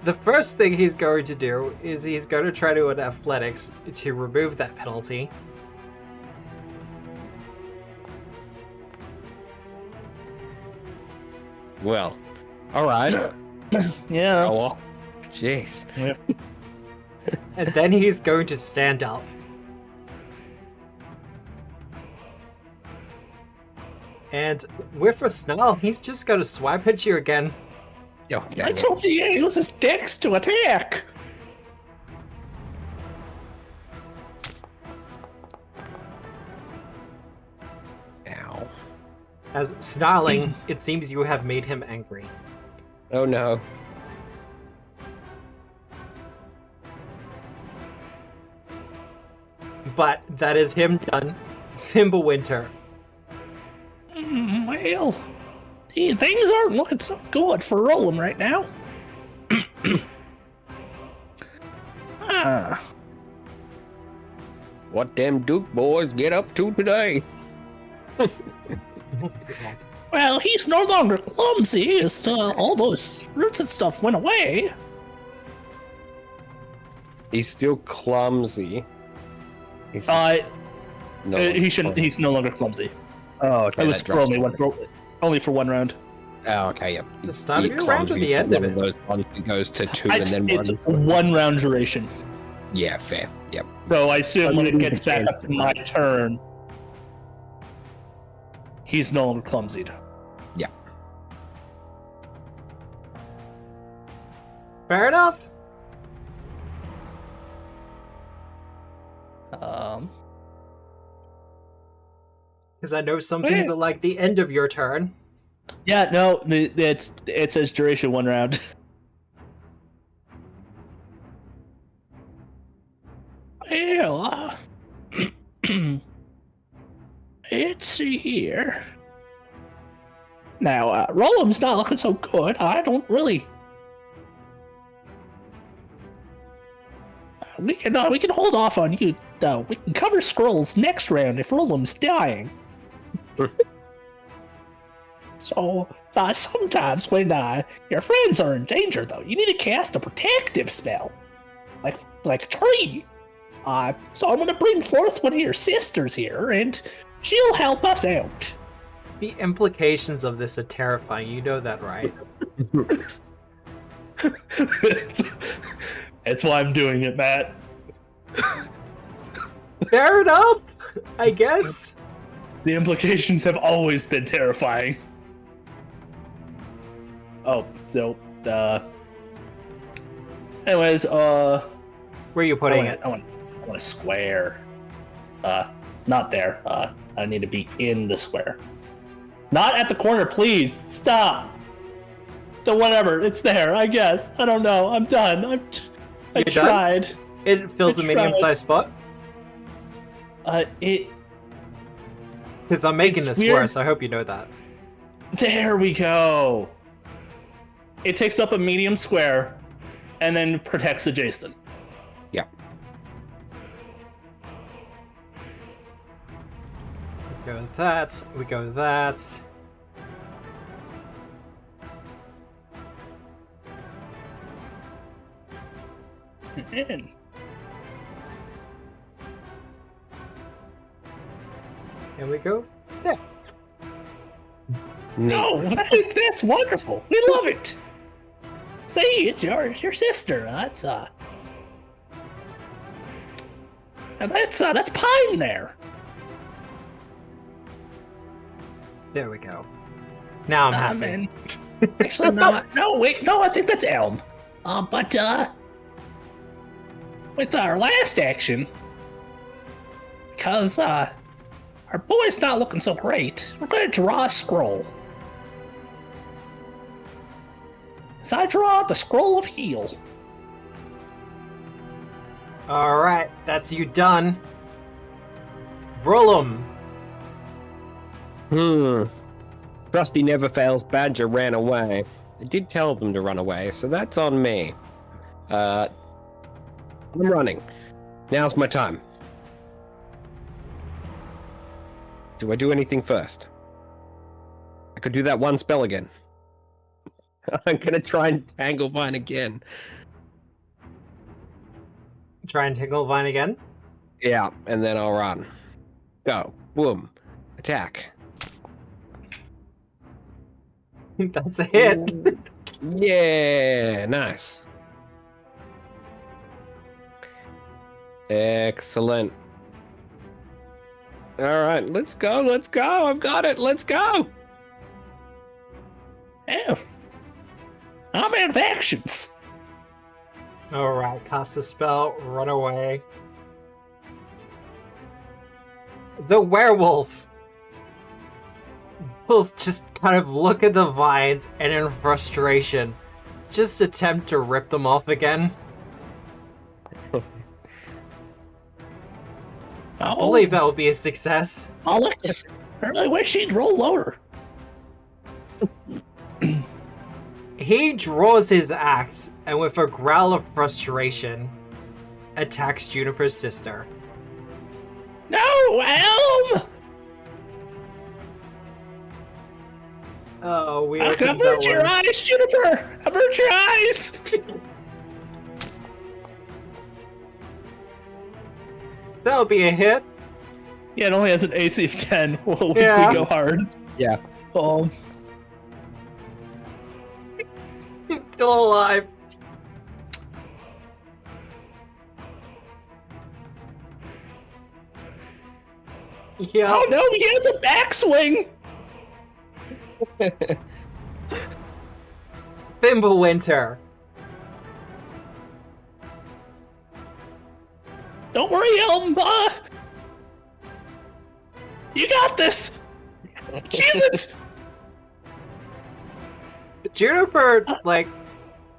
Speaker 1: The first thing he's going to do is he's going to try to an athletics to remove that penalty.
Speaker 2: Well, all right.
Speaker 3: Yeah.
Speaker 2: Oh, well. Jeez.
Speaker 3: Yep.
Speaker 1: And then he's going to stand up. And with a snarl, he's just going to swipe at you again.
Speaker 2: Okay.
Speaker 3: I told you he uses dex to attack.
Speaker 2: Ow.
Speaker 1: As snarling, it seems you have made him angry.
Speaker 2: Oh no.
Speaker 3: But
Speaker 1: That is him done. Fimblewinter.
Speaker 3: well, things aren't looking so good for Rolim right now.
Speaker 2: What them Duke boys get up to today?
Speaker 3: Well, he's no longer clumsy as all those roots and stuff went away.
Speaker 2: He's still clumsy. He's just
Speaker 3: He shouldn't. He's no longer clumsy.
Speaker 2: Oh, okay.
Speaker 3: It was for only for 1 round.
Speaker 2: Oh, okay. Yep.
Speaker 1: The start of your round to the end of it.
Speaker 2: One of those ones that goes to 2 and then
Speaker 3: It's
Speaker 2: 1.
Speaker 3: 1 round duration.
Speaker 2: Yeah, fair. Yep.
Speaker 3: So I assume when it gets back up to my turn, he's no longer clumsied.
Speaker 2: Yeah.
Speaker 1: Fair enough. Because I know some things are like the end of your turn.
Speaker 3: Yeah, no, it says duration 1 round. Well, let's see here. Now, Rolim's not looking so good. I don't really. We can hold off on you though. We can cover scrolls next round if Rolim's dying. So sometimes when your friends are in danger, though, you need to cast a protective spell, like a tree. So I'm gonna bring forth one of your sisters here, and she'll help us out.
Speaker 1: The implications of this are terrifying. You know that, right?
Speaker 3: That's why I'm doing it, Matt.
Speaker 1: Fair enough, I guess.
Speaker 3: The implications have always been terrifying. Oh, so, anyways,
Speaker 1: where are you putting it?
Speaker 3: I want a square. Not there. I need to be in the square. Not at the corner, please. Stop. So whatever, it's there, I guess. I don't know. I'm done. I tried.
Speaker 1: Done? It fills a medium-sized spot. Because I'm making this worse. I hope you know that.
Speaker 3: There we go. It takes up a medium square, and then protects adjacent.
Speaker 2: Yeah.
Speaker 1: We go with that. We go with that.
Speaker 3: Man.
Speaker 1: Here we go. There.
Speaker 3: No, that's wonderful. We love it. See, it's your sister. That's and that's Pine there.
Speaker 1: There we go. Now I'm happy.
Speaker 3: Man. Actually, no, wait, no, I think that's Elm. But with our last action, because our boy's not looking so great, we're gonna draw a scroll. So I draw the Scroll of Heal.
Speaker 1: Alright, that's you done. Rolim.
Speaker 2: Trusty Never Fails Badger ran away. I did tell them to run away, so that's on me. I'm running. Now's my time. Do I do anything first? I could do that one spell again. I'm gonna try and Tangle Vine again.
Speaker 1: Try and Tangle Vine again?
Speaker 2: Yeah, and then I'll run. Go. Boom. Attack.
Speaker 1: That's a hit.
Speaker 2: Yeah, nice. Excellent. Alright, let's go, I've got it, let's go!
Speaker 3: Oh. I'm out of actions.
Speaker 1: Alright, cast a spell, run away. The werewolf will just kind of look at the vines and in frustration, just attempt to rip them off again. I believe that will be a success.
Speaker 3: Alex, I really wish he'd roll lower.
Speaker 1: He draws his axe and with a growl of frustration, attacks Juniper's sister.
Speaker 3: No, Elm!
Speaker 1: Oh, we
Speaker 3: Avert your eyes, Juniper! Avert your eyes!
Speaker 1: That'll be a hit.
Speaker 3: Yeah, it only has an AC of 10. We go hard.
Speaker 2: Yeah.
Speaker 1: He's still alive. Yeah.
Speaker 3: Oh no, he has a backswing!
Speaker 1: Fimblewinter.
Speaker 3: Don't worry, Elm. You got this. Jesus.
Speaker 1: Juniper, like,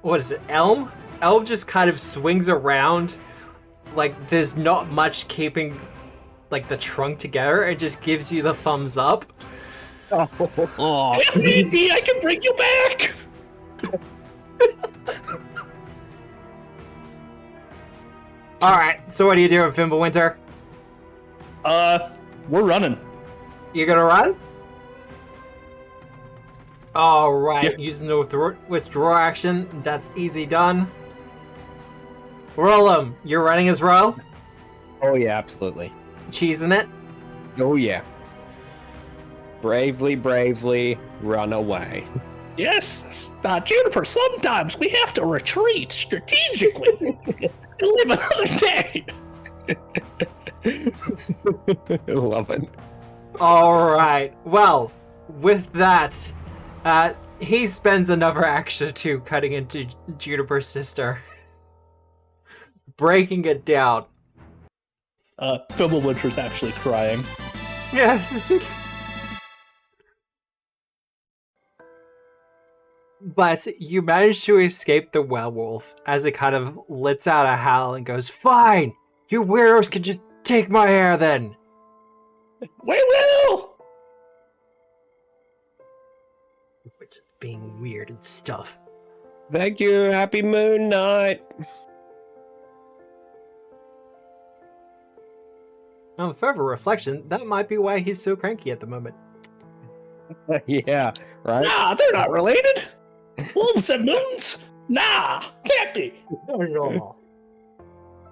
Speaker 1: what is it, Elm? Elm just kind of swings around, like, there's not much keeping, like, the trunk together. It just gives you the thumbs up.
Speaker 3: If need be, I can bring you back.
Speaker 1: Alright, so what do you do with Fimblewinter?
Speaker 3: We're running.
Speaker 1: You gonna run? Alright,
Speaker 3: Yep.
Speaker 1: using the withdraw action, that's easy done. Rolim, you're running as well?
Speaker 2: Oh yeah, absolutely.
Speaker 1: Cheesing it?
Speaker 2: Oh yeah. Bravely run away.
Speaker 3: Yes, Juniper, sometimes we have to retreat strategically to live another day.
Speaker 2: Love it.
Speaker 1: Alright, well, with that, he spends another action or two cutting into Juniper's sister. Breaking it down.
Speaker 3: Fimblewinter's actually crying.
Speaker 1: Yes. But you manage to escape the werewolf as it kind of lets out a howl and goes, "Fine! You weirdos can just take my hair then!"
Speaker 3: We will!
Speaker 1: It's being weird and stuff.
Speaker 2: Thank you, happy moon night.
Speaker 1: On further reflection, that might be why he's so cranky at the moment.
Speaker 2: Yeah, right?
Speaker 3: Nah, they're not related. Wolves and moons? Nah, can't be.
Speaker 1: No.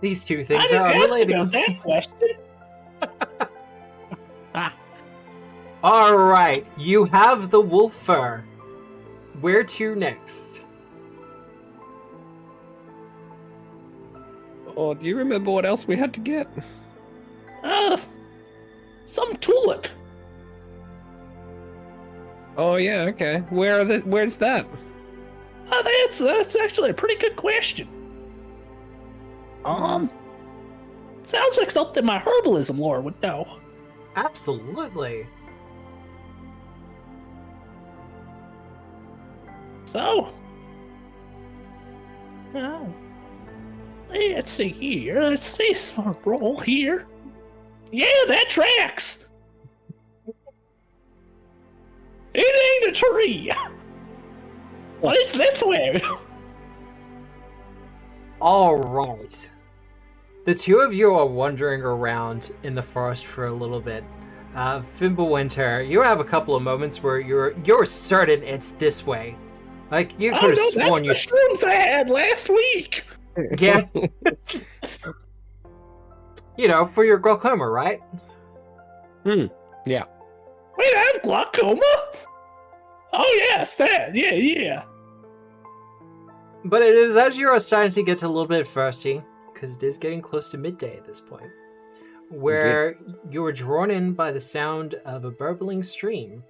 Speaker 1: These two things
Speaker 3: I didn't
Speaker 1: are
Speaker 3: ask
Speaker 1: unrelated.
Speaker 3: about that question.
Speaker 1: All right, you have the wolf fur. Where to next?
Speaker 2: Oh, do you remember what else we had to get?
Speaker 3: Some tulip.
Speaker 2: Oh yeah, okay. Where's that?
Speaker 3: That's actually a pretty good question. Sounds like something my herbalism lore would know.
Speaker 1: Absolutely.
Speaker 3: So, well, let's see here. Let's see some roll here. Yeah, that tracks. It ain't a tree, but it's this way.
Speaker 1: All right. The two of you are wandering around in the forest for a little bit. Fimblewinter, you have a couple of moments where you're certain it's this way. Like, you could have sworn
Speaker 3: that's the shrooms I had last week.
Speaker 1: Yeah. You know, for your glaucoma, right?
Speaker 2: Yeah.
Speaker 3: Wait, I have glaucoma? Oh yes, that. Yeah.
Speaker 1: But it is as you are starting to get a little bit thirsty, because it is getting close to midday at this point, where you are drawn in by the sound of a burbling stream.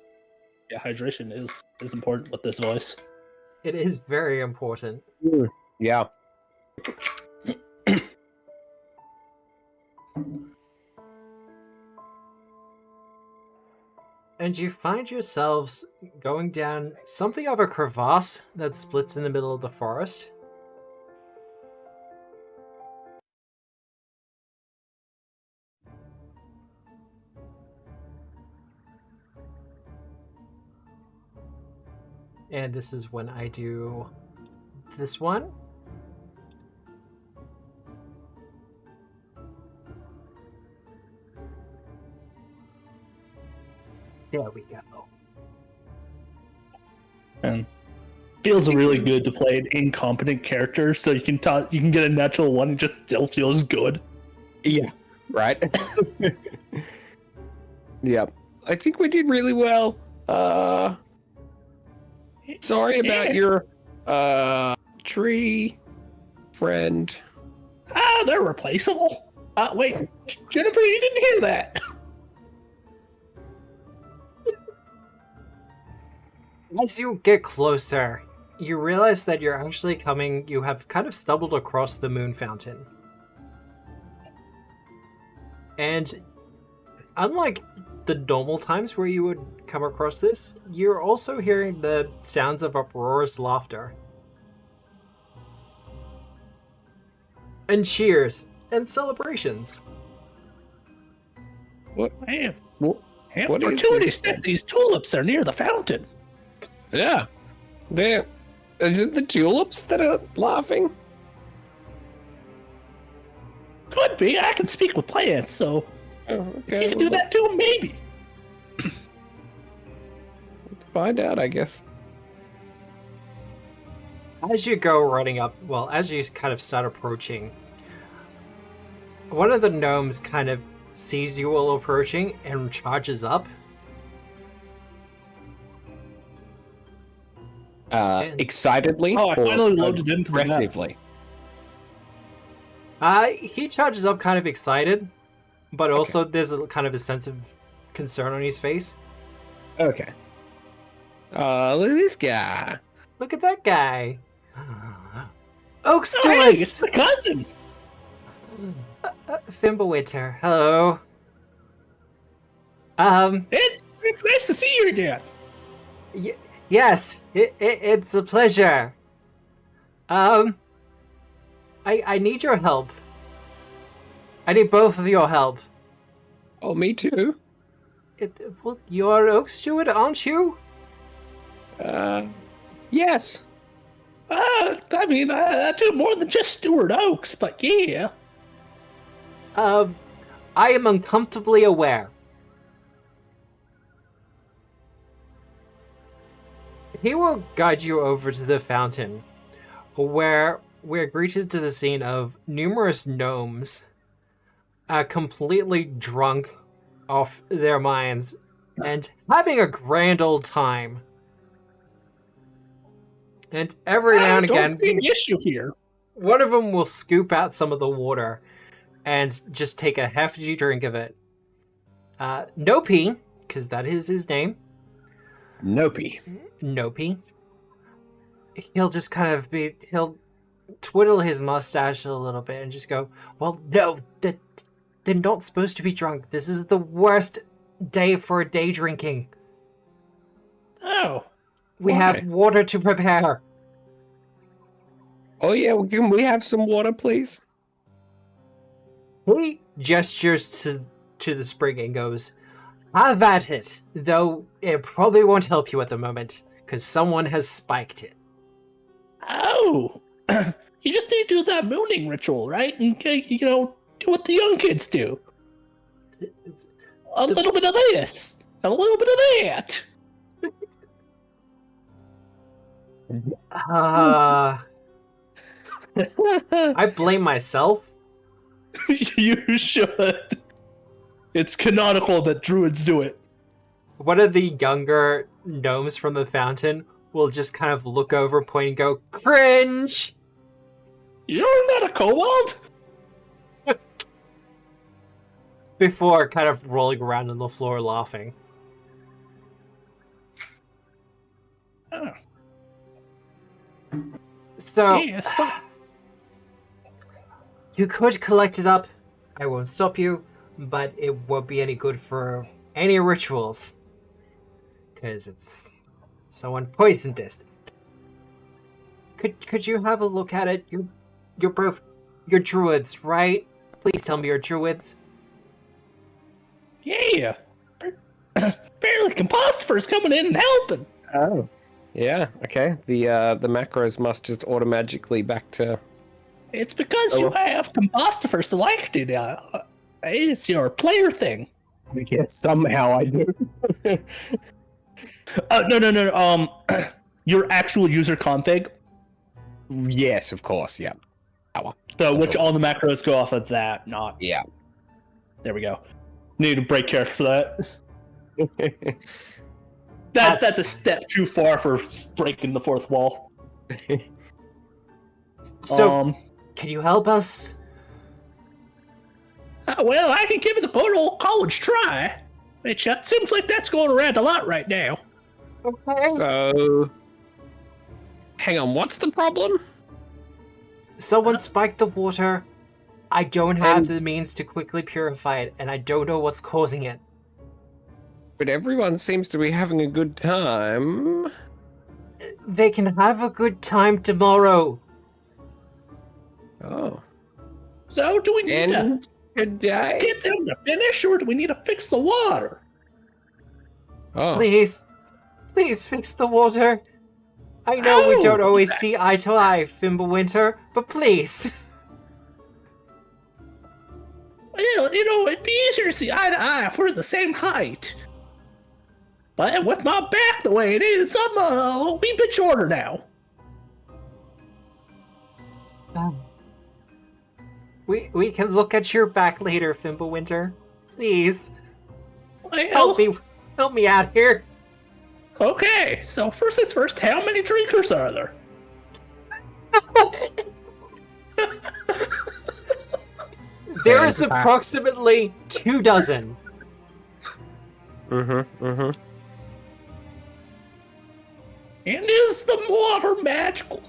Speaker 3: Yeah, hydration is important with this voice.
Speaker 1: It is very important.
Speaker 2: Yeah.
Speaker 1: And you find yourselves going down something of a crevasse that splits in the middle of the forest. And this is when I do this one. There we go.
Speaker 3: And feels really good to play an incompetent character, so you can get a natural one and just still feels good.
Speaker 2: Yeah. Right. Yeah. I think we did really well. Sorry about your tree friend.
Speaker 3: They're replaceable. Wait, Jennifer, you didn't hear that.
Speaker 1: As you get closer, you realize that you're actually you have kind of stumbled across the moon fountain. And unlike the normal times where you would come across this, you're also hearing the sounds of uproarious laughter. And cheers and celebrations.
Speaker 2: What?
Speaker 3: Man,
Speaker 2: What is
Speaker 3: fortuitous
Speaker 2: this?
Speaker 3: that these tulips are near the fountain.
Speaker 2: Yeah. Is it the tulips that are laughing?
Speaker 3: Could be. I can speak with plants, so
Speaker 2: Oh, okay.
Speaker 3: you can do that to them, maybe.
Speaker 2: Let's find out, I guess.
Speaker 1: As you go running up, as you kind of start approaching, one of the gnomes kind of sees you all approaching and charges up.
Speaker 2: Excitedly
Speaker 3: Oh, I
Speaker 2: or
Speaker 3: finally loaded into the map.
Speaker 2: aggressively?
Speaker 1: He charges up kind of excited, but also there's a kind of a sense of concern on his face.
Speaker 2: Okay. Look at this guy.
Speaker 1: Look at that guy.
Speaker 3: Oh, hey, it's
Speaker 1: Oakstewards!
Speaker 3: the cousin.
Speaker 1: Fimblewinter, hello.
Speaker 3: It's nice to see you again.
Speaker 1: Yes, it's a pleasure. I need your help. I need both of your help.
Speaker 2: Oh, me too.
Speaker 1: You're Oaksteward, aren't you?
Speaker 2: Yes.
Speaker 3: I mean, I do more than just Steward Oaks, but yeah.
Speaker 1: I am uncomfortably aware. He will guide you over to the fountain, where we're greeted to the scene of numerous gnomes completely drunk off their minds and having a grand old time. And every now and again,
Speaker 3: see an issue here.
Speaker 1: One of them will scoop out some of the water and just take a hefty drink of it. Nopi, because that is his name. Nopi. He'll just kind of he'll twiddle his mustache a little bit and just go, well, no, they're not supposed to be drunk. This is the worst day for day drinking.
Speaker 3: Oh.
Speaker 1: We have water to prepare.
Speaker 2: Oh yeah, can we have some water, please?
Speaker 1: He gestures to the spring and goes, have at it, though it probably won't help you at the moment, because someone has spiked it.
Speaker 3: Oh! You just need to do that mooning ritual, right? And, do what the young kids do. A little bit of this, a little bit of that.
Speaker 1: I blame myself.
Speaker 3: You should. It's canonical that druids do it.
Speaker 1: One of the younger gnomes from the fountain will just kind of look over, point, and go, cringe!
Speaker 3: You're not a kobold?
Speaker 1: Before kind of rolling around on the floor laughing.
Speaker 3: Oh.
Speaker 1: So,
Speaker 3: yes.
Speaker 1: You could collect it up. I won't stop you, but it won't be any good for any rituals. Because it's someone poisoned it. Could you have a look at it? You're druids, right? Please tell me you're druids.
Speaker 3: Yeah. Barely Compostopher's coming in and helping.
Speaker 2: Oh. Yeah, okay. The macros must just automagically back to...
Speaker 3: It's because you have Compostopher selected. It's your player thing.
Speaker 2: Yes, somehow I do.
Speaker 3: No. Your actual user config.
Speaker 2: Yes, of course, yeah.
Speaker 3: So which all the macros go off of that, not...
Speaker 2: Yeah.
Speaker 3: There we go. Need a break character for that. That's a step too far for breaking the fourth wall.
Speaker 1: So, can you help us?
Speaker 3: Well, I can give it a good old college try. Which seems like that's going around a lot right now.
Speaker 1: Okay.
Speaker 2: So... Hang on, what's the problem?
Speaker 1: Someone spiked the water. I don't have the means to quickly purify it, and I don't know what's causing it.
Speaker 2: But everyone seems to be having a good time.
Speaker 1: They can have a good time tomorrow.
Speaker 2: Oh.
Speaker 3: So do we need to
Speaker 2: today?
Speaker 3: get them to finish, or do we need to fix the water?
Speaker 2: Oh.
Speaker 1: Please fix the water. I know we don't always see eye to eye, Fimblewinter, but please.
Speaker 3: Well, it'd be easier to see eye to eye if we're the same height. But with my back the way it is, I'm a wee bit shorter now.
Speaker 1: We can look at your back later, Fimblewinter. Please.
Speaker 3: Well,
Speaker 1: Help me out here.
Speaker 3: Okay, so first things first, how many drinkers are there?
Speaker 1: There is approximately 24.
Speaker 2: Mm-hmm.
Speaker 3: And is the water magical?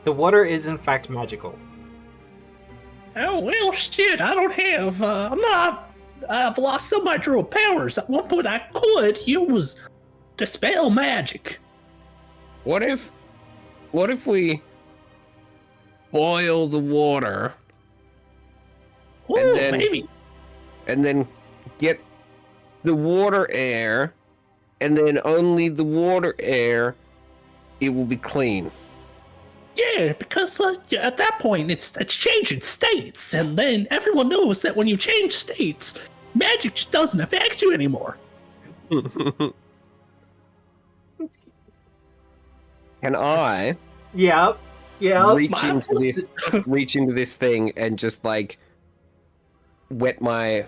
Speaker 1: The water is in fact magical.
Speaker 3: Oh, well, shit, I don't have, I've lost some of my druid powers. At one point I could use dispel magic.
Speaker 2: What if we boil the water?
Speaker 3: Ooh, maybe.
Speaker 2: And then get the water air, and then only the water air, it will be clean.
Speaker 3: Yeah, because at that point it's changing states, and then everyone knows that when you change states, magic just doesn't affect you anymore.
Speaker 2: Can I
Speaker 1: Yep. Yeah.
Speaker 2: reach into this thing and just like wet my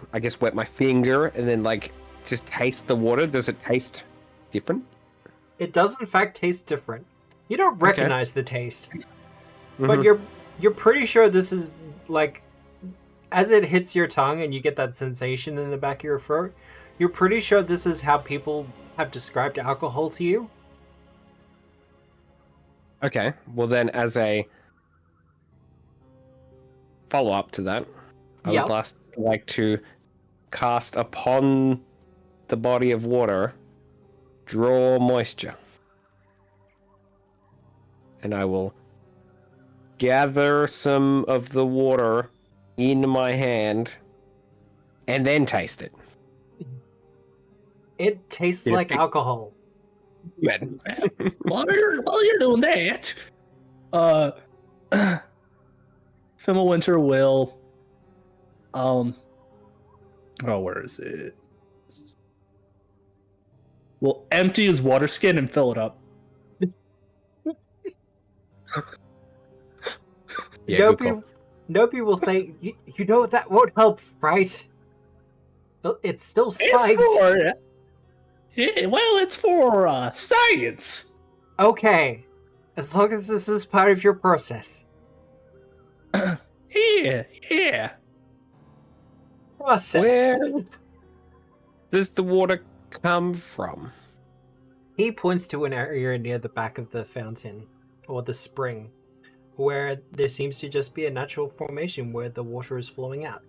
Speaker 2: finger and then like just taste the water. Does it taste different?
Speaker 1: It does in fact taste different. You don't recognize the taste,
Speaker 2: Mm-hmm.
Speaker 1: but you're pretty sure this is like, as it hits your tongue and you get that sensation in the back of your throat, you're pretty sure this is how people have described alcohol to you.
Speaker 2: Okay, well then, as a follow-up to that, I would like to cast upon the body of water, draw moisture. And I will gather some of the water in my hand and then taste it.
Speaker 1: It tastes like alcohol.
Speaker 3: While you're doing that, Fimblewinter will, where is it? Will empty his water skin and fill it up.
Speaker 2: Yeah,
Speaker 1: Nopi will say, you know that won't help, right? It's still spiked.
Speaker 3: It's for science.
Speaker 1: Okay, as long as this is part of your process.
Speaker 3: Yeah.
Speaker 1: Process.
Speaker 2: Where does the water come from?
Speaker 1: He points to an area near the back of the fountain, or the spring, where there seems to just be a natural formation where the water is flowing out.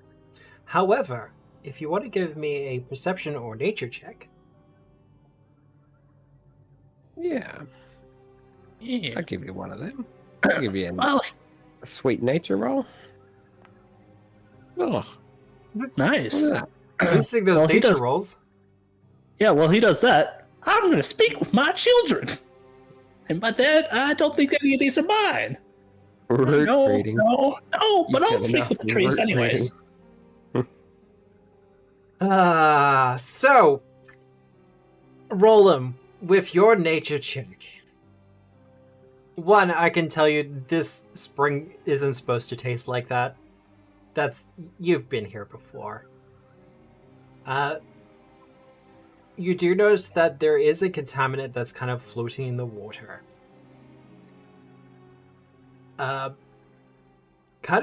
Speaker 1: However, if you want to give me a perception or nature check...
Speaker 2: Yeah. I'll give you one of them. I'll give you a sweet nature roll. Oh,
Speaker 3: nice.
Speaker 1: Using those nature rolls.
Speaker 3: Yeah, well, he does that. I'm going to speak with my children. And by that, I don't think any of these are mine. No, but I'll speak with the trees anyways.
Speaker 1: So, Rolim, with your nature check. One, I can tell you this spring isn't supposed to taste like that. You've been here before. You do notice that there is a contaminant that's kind of floating in the water. Kind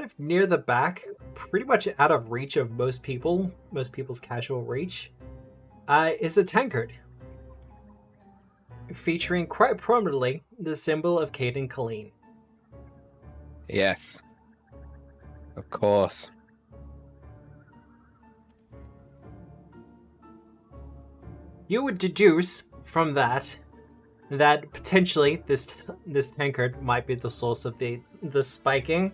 Speaker 1: of near the back, pretty much out of reach of most people's casual reach, is a tankard. Featuring quite prominently the symbol of Caden Colleen.
Speaker 2: Yes. Of course.
Speaker 1: You would deduce from that potentially this tankard might be the source of the spiking.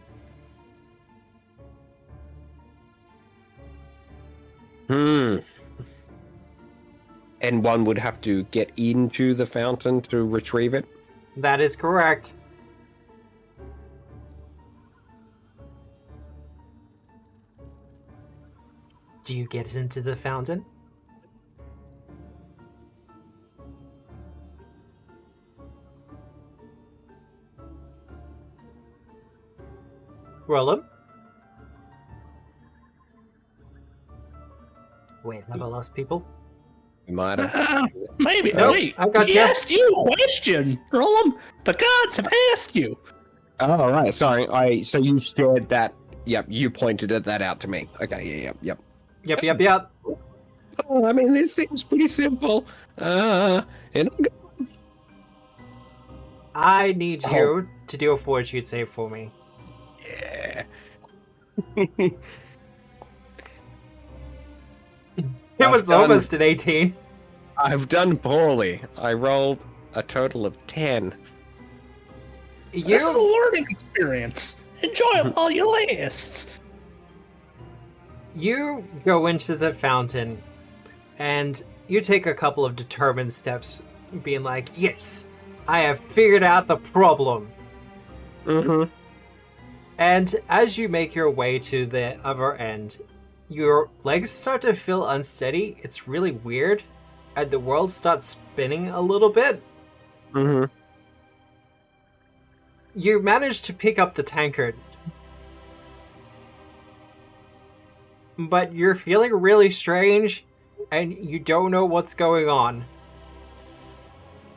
Speaker 2: And one would have to get into the fountain to retrieve it?
Speaker 1: That is correct. Do you get into the fountain? Rolim? Wait, have I lost people?
Speaker 2: You might have.
Speaker 3: Maybe.
Speaker 1: Nope,
Speaker 3: Wait,
Speaker 1: I got
Speaker 3: he
Speaker 1: you.
Speaker 3: asked you a question, Rolim. The gods have asked you.
Speaker 2: Oh, right. Sorry. So you shared that. Yep, you pointed that out to me. Okay, yep.
Speaker 1: Yep.
Speaker 2: Oh, I mean, this seems pretty simple.
Speaker 1: I need you to do a fortitude save for me.
Speaker 2: Yeah.
Speaker 1: It was almost an 18.
Speaker 2: I've done poorly. I rolled a total of 10.
Speaker 3: This is a learning experience. Enjoy it while you last.
Speaker 1: You go into the fountain, and you take a couple of determined steps, being like, yes, I have figured out the problem.
Speaker 2: Mm-hmm.
Speaker 1: And as you make your way to the other end, your legs start to feel unsteady. It's really weird, and the world starts spinning a little bit.
Speaker 2: Mm-hmm.
Speaker 1: you managed to pick up the tankard. But you're feeling really strange, and you don't know what's going on.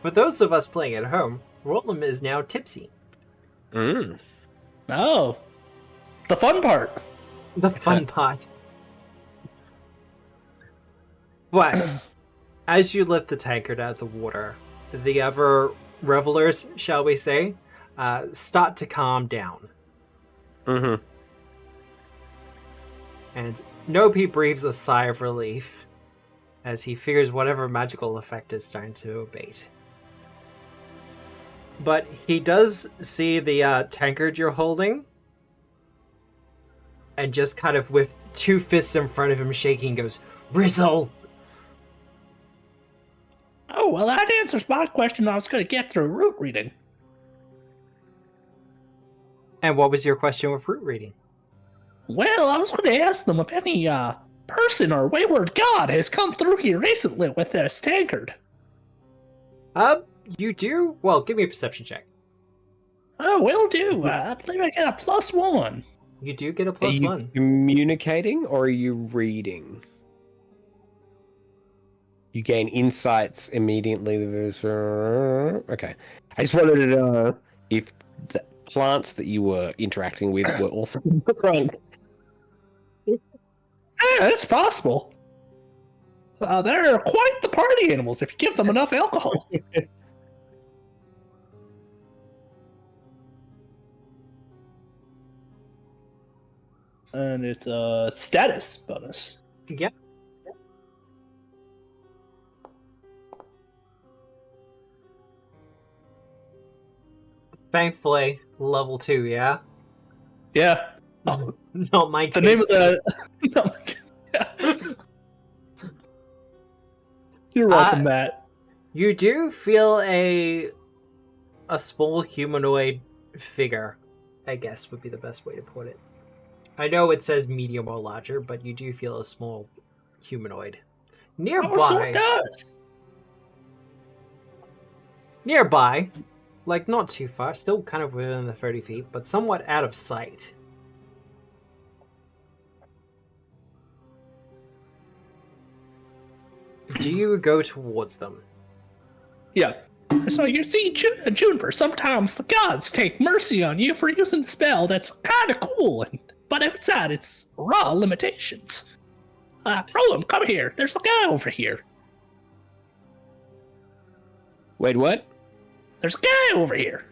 Speaker 1: For those of us playing at home, Rolim is now tipsy.
Speaker 3: Oh. The fun part.
Speaker 1: The fun part. But, as you lift the tankard out of the water, the other revelers, shall we say, start to calm down.
Speaker 2: Mm-hmm.
Speaker 1: And Nopi breathes a sigh of relief as he figures whatever magical effect is starting to abate. But he does see the tankard you're holding, and just kind of with two fists in front of him shaking goes, "Rizzle!"
Speaker 3: Oh, well, that answers my question I was going to get through root reading.
Speaker 1: And what was your question with root reading?
Speaker 3: Well, I was going to ask them if any person or wayward god has come through here recently with their tankard.
Speaker 1: You do? Well, give me a perception check.
Speaker 3: Oh, will do. I believe I get a +1.
Speaker 1: You do get a
Speaker 2: Are you
Speaker 1: +1.
Speaker 2: communicating or are you reading? You gain insights immediately. Okay. I just wanted to know if the plants that you were interacting with were also drunk.
Speaker 3: Yeah, it's possible. They're quite the party animals if you give them enough alcohol. And it's a status bonus.
Speaker 1: Yep. Thankfully, level 2, yeah?
Speaker 3: Yeah. Oh,
Speaker 1: Not my
Speaker 3: the name of the... You're welcome, Matt.
Speaker 1: You do feel a small humanoid figure, I guess would be the best way to put it. I know it says medium or larger, but you do feel a small humanoid. Nearby,
Speaker 3: Oh, so it does.
Speaker 1: nearby, like not too far, still kind of within the 30 feet, but somewhat out of sight. Do you go towards them?
Speaker 3: Yeah. So you see, Juniper, sometimes the gods take mercy on you for using the spell that's kind of cool, but outside its raw limitations. Rolim, come here. There's a guy over here.
Speaker 2: Wait, what?
Speaker 3: There's a guy over here.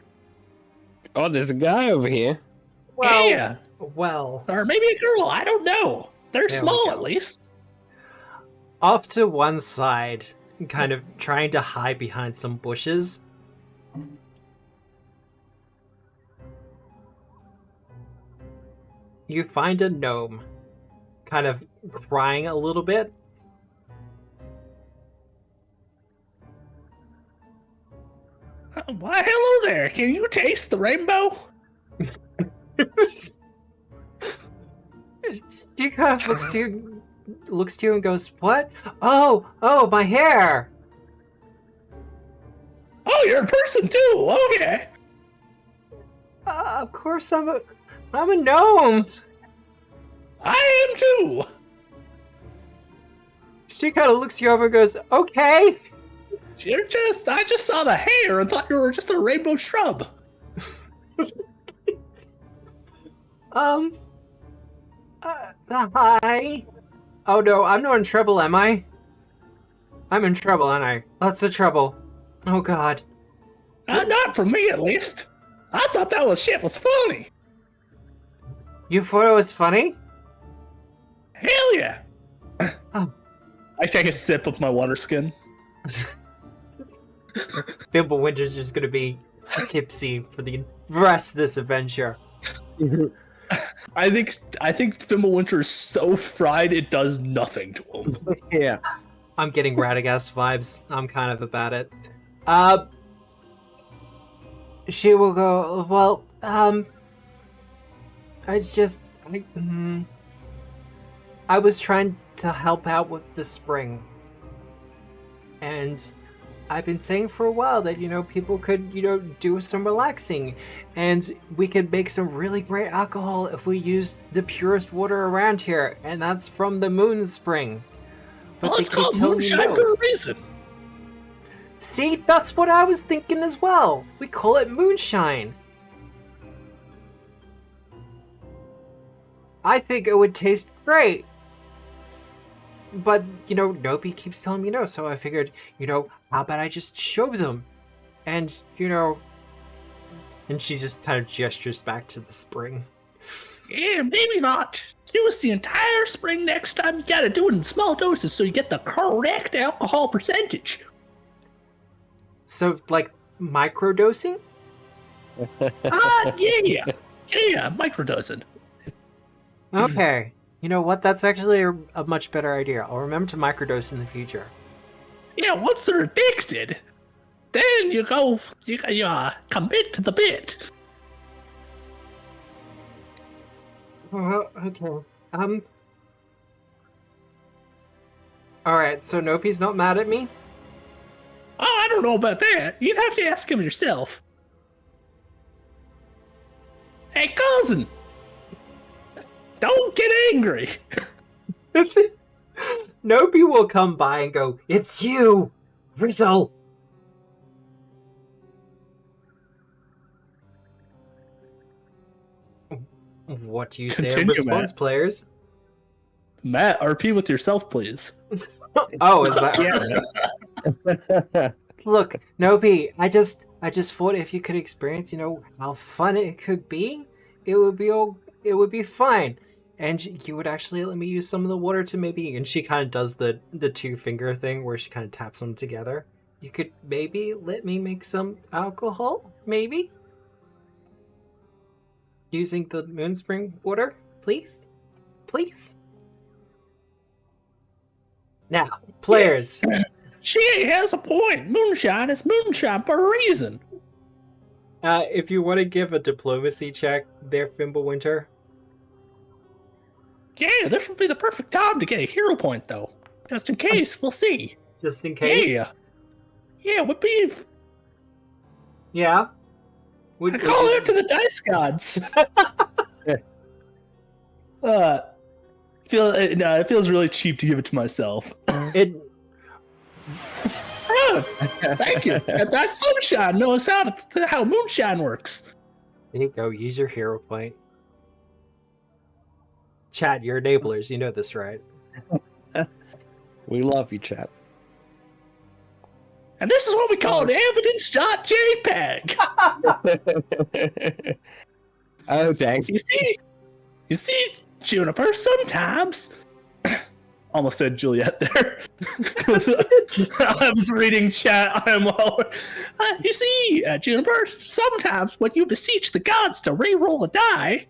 Speaker 2: Oh, there's a guy over here.
Speaker 1: Well,
Speaker 3: Yeah.
Speaker 1: well,
Speaker 3: Or maybe a girl. I don't know. They're
Speaker 1: There we
Speaker 3: small,
Speaker 1: go.
Speaker 3: at least.
Speaker 1: off to one side, kind of trying to hide behind some bushes. You find a gnome, kind of crying a little bit.
Speaker 3: Why, hello there. Can you taste the rainbow?
Speaker 1: She kind of looks to you and goes, "What? Oh, my hair!"
Speaker 3: Oh, you're a person too. Okay.
Speaker 1: Of course, I'm a gnome.
Speaker 3: I am too.
Speaker 1: She kind of looks you over and goes, "Okay."
Speaker 3: I just saw the hair and thought you were just a rainbow shrub.
Speaker 1: Hi. Oh no, I'm not in trouble, am I? I'm in trouble, aren't I? Lots of trouble. Oh god.
Speaker 3: Not for me, at least. I thought that shit was funny.
Speaker 1: You thought it was funny?
Speaker 3: Hell yeah.
Speaker 1: Oh.
Speaker 3: I take a sip of my water skin.
Speaker 1: Fimblewinter's just gonna be tipsy for the rest of this adventure.
Speaker 3: I think Fimblewinter is so fried it does nothing to him.
Speaker 2: Yeah.
Speaker 1: I'm getting Radagast vibes. I'm kind of about it. She will go, well, I was trying to help out with the spring. And I've been saying for a while that, people could, do some relaxing, and we could make some really great alcohol if we used the purest water around here, and that's from the moon spring. But
Speaker 3: it's called moonshine for a reason.
Speaker 1: See, that's what I was thinking as well. We call it moonshine. I think it would taste great. But, Nopi keeps telling me no, so I figured, how about I just show them? And, And she just kind of gestures back to the spring.
Speaker 3: Yeah, maybe not. Use the entire spring next time. You gotta do it in small doses so you get the correct alcohol percentage.
Speaker 1: So, like, microdosing?
Speaker 3: Yeah. Yeah, microdosing.
Speaker 1: Okay. You know what? That's actually a much better idea. I'll remember to microdose in the future.
Speaker 3: Yeah, once they're addicted, then you commit to the bit.
Speaker 1: Okay. Alright, so Nopi's not mad at me?
Speaker 3: Oh, I don't know about that. You'd have to ask him yourself. Hey, cousin! Don't get angry!
Speaker 1: Nopi will come by and go, "It's you, Rizzle!" What do you say in response,
Speaker 3: Matt.
Speaker 1: Players?
Speaker 3: Matt, RP with yourself, please.
Speaker 1: Oh, is that... Look, Nopi, I just thought if you could experience, how fun it could be, it would be fine. And you would actually let me use some of the water to maybe... And she kind of does the two-finger thing where she kind of taps them together. You could maybe let me make some alcohol? Maybe? Using the Moonspring water? Please? Please? Now, players.
Speaker 3: She has a point. Moonshine is moonshine for a reason.
Speaker 1: If you want to give a diplomacy check there, Fimblewinter.
Speaker 3: Yeah, this would be the perfect time to get a hero point, though. Just in case, we'll see.
Speaker 1: Just in case?
Speaker 3: Yeah, would be...
Speaker 1: Yeah?
Speaker 3: I call out to the dice gods! It feels really cheap to give it to myself. Oh, thank you. That sunshine knows how moonshine works.
Speaker 1: There you go, use your hero point. Chat, you're enablers, you know this, right?
Speaker 2: We love you, chat.
Speaker 3: And this is what we call an evidence.jpg.
Speaker 2: Oh, dang.
Speaker 3: You see, Juniper, sometimes... Almost said Juliet there. I was reading chat. You see, Juniper, sometimes when you beseech the gods to re-roll a die,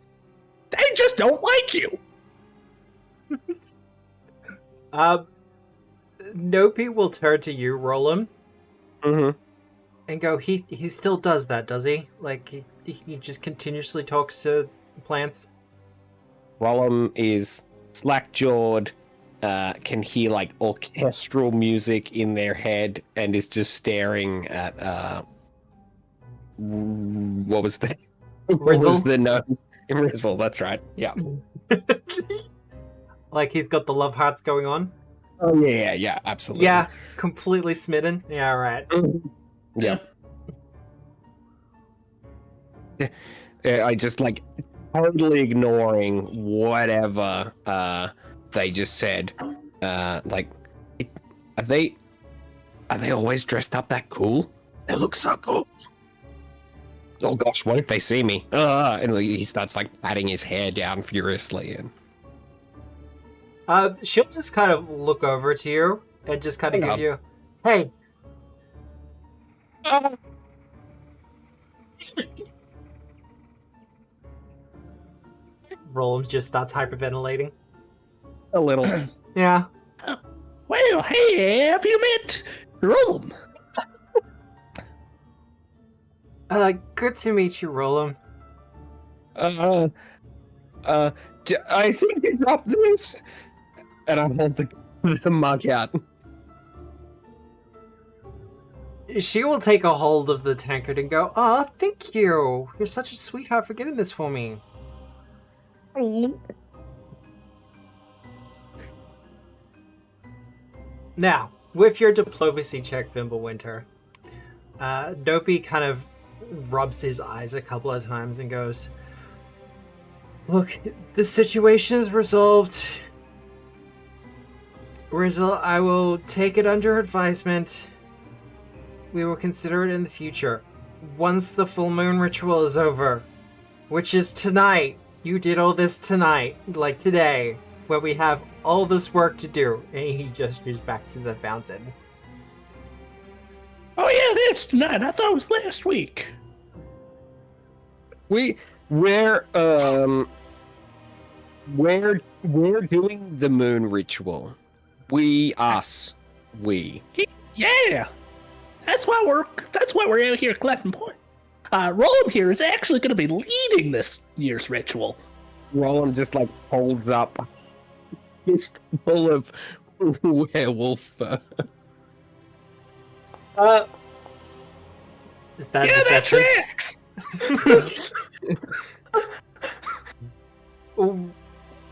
Speaker 3: they just don't like you.
Speaker 1: Nopi will turn to you, Rolim,
Speaker 2: Mm-hmm.
Speaker 1: and go, he still does that, does he? Like, he just continuously talks to plants?
Speaker 2: Rolim is slack-jawed, can hear, like, orchestral music in their head, and is just staring at, what was the...
Speaker 1: Rizzle?
Speaker 2: What was the nose? Rizzle, that's right, yeah.
Speaker 1: Like he's got the love hearts going on?
Speaker 2: Oh, yeah, absolutely.
Speaker 1: Yeah, completely smitten. Yeah, right.
Speaker 2: Yeah. I just, like, totally ignoring whatever they just said. Like, are they always dressed up that cool? They look so cool. Oh gosh, what if they see me? And he starts, like, patting his hair down furiously. And
Speaker 1: she'll just kind of look over to you and just kind of give you, hey. Roland just starts hyperventilating.
Speaker 2: a little.
Speaker 1: Yeah.
Speaker 3: Well, hey, have you met Rolim?
Speaker 1: Good to meet you, Rolim.
Speaker 2: I think you dropped this. And I hold the mug out.
Speaker 1: she will take a hold of the tankard and go, "Oh, thank you. You're such a sweetheart for getting this for me." Now, with your diplomacy check, Fimblewinter, Dopey kind of rubs his eyes a couple of times and goes, "Look, the situation is resolved. I will take it under advisement. We will consider it in the future. Once the full moon ritual is over, which is tonight. You did all this tonight, like today, where we have all this work to do." And he gestures back to the fountain.
Speaker 3: Oh yeah, that's tonight. I thought it was last week.
Speaker 2: We're doing the moon ritual. We.
Speaker 3: Yeah, that's why we're out here collecting points. Rolim here is actually going to be leading this year's ritual.
Speaker 2: Rolim just like holds up a fist full of werewolf fur.
Speaker 1: Is that
Speaker 3: Yeah, that
Speaker 1: deception?
Speaker 3: tracks.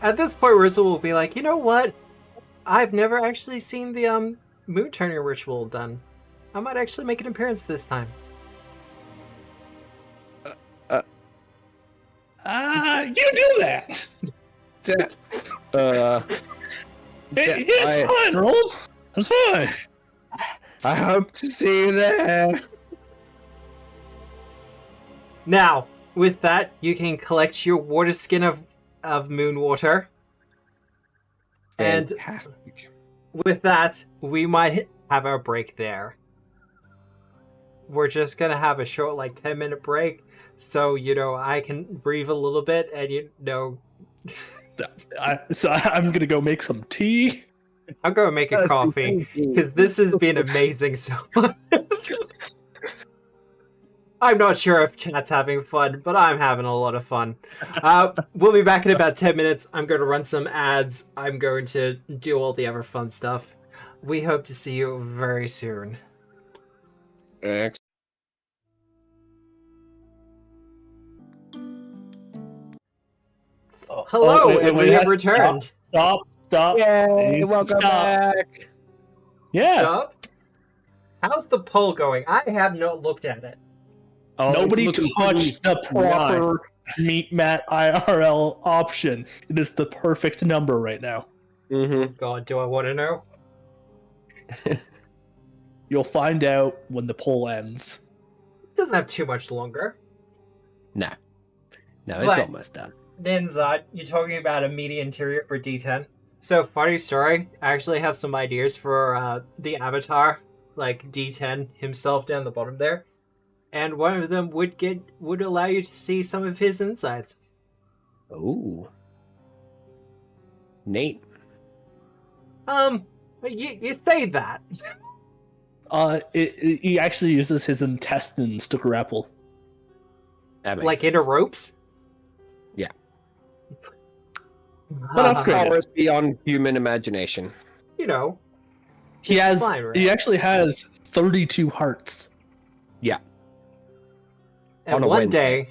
Speaker 1: At this point, Rizzo will be like, "You know what? I've never actually seen the moon turning ritual done. I might actually make an appearance this time."
Speaker 3: You do that. It's fine, Rolim. It's fine.
Speaker 2: I hope to see you there.
Speaker 1: Now, with that, you can collect your water skin of moon water. And
Speaker 2: Fantastic.
Speaker 1: with that, we might have our break there. We're just gonna have a short, 10-minute break, so, I can breathe a little bit, and,
Speaker 3: So I'm gonna go make some tea.
Speaker 1: I'll go make a coffee, because this has been amazing so much. I'm not sure if chat's having fun, but I'm having a lot of fun. We'll be back in about 10 minutes. I'm going to run some ads. I'm going to do all the other fun stuff. We hope to see you very soon. Hello, and we have returned.
Speaker 3: Stop.
Speaker 2: Yay, welcome back.
Speaker 3: Yeah.
Speaker 1: Stop. How's the poll going? I have not looked at it.
Speaker 2: Oh,
Speaker 3: Nobody
Speaker 2: it's looking
Speaker 3: touched the proper
Speaker 2: nice.
Speaker 3: meet Matt IRL option. It is the perfect number right now.
Speaker 2: Mm-hmm.
Speaker 1: God, do I want to know?
Speaker 3: You'll find out when the poll ends.
Speaker 1: It doesn't have too much longer.
Speaker 2: No, it's
Speaker 1: But-
Speaker 2: almost done.
Speaker 1: Then, Zod, you're talking about a media interior for D10. So, funny story, I actually have some ideas for the avatar, like D10 himself down the bottom there. And one of them would allow you to see some of his insides.
Speaker 2: Ooh. Neat.
Speaker 1: You say that.
Speaker 3: He actually uses his intestines to grapple.
Speaker 2: That makes
Speaker 1: Like
Speaker 2: sense.
Speaker 1: inner ropes?
Speaker 2: Yeah.
Speaker 3: But that's great.
Speaker 2: Powers beyond human imagination.
Speaker 1: You know.
Speaker 3: He
Speaker 1: It's
Speaker 3: has.
Speaker 1: fine, right?
Speaker 3: He actually has 32 hearts.
Speaker 1: And
Speaker 2: On a Wednesday.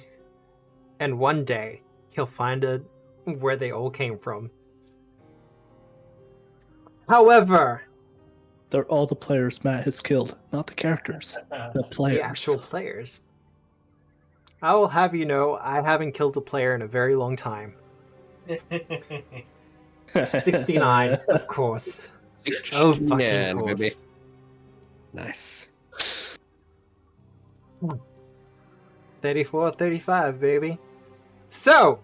Speaker 1: one day, he'll find where they all came from. However,
Speaker 3: They're all the players Matt has killed, not the characters. The players.
Speaker 1: the actual players. I will have you know, I haven't killed a player in a very long time. 69, of course. Oh, fucking
Speaker 2: Yeah,
Speaker 1: course.
Speaker 2: baby. Nice.
Speaker 1: 34, 35, baby. So,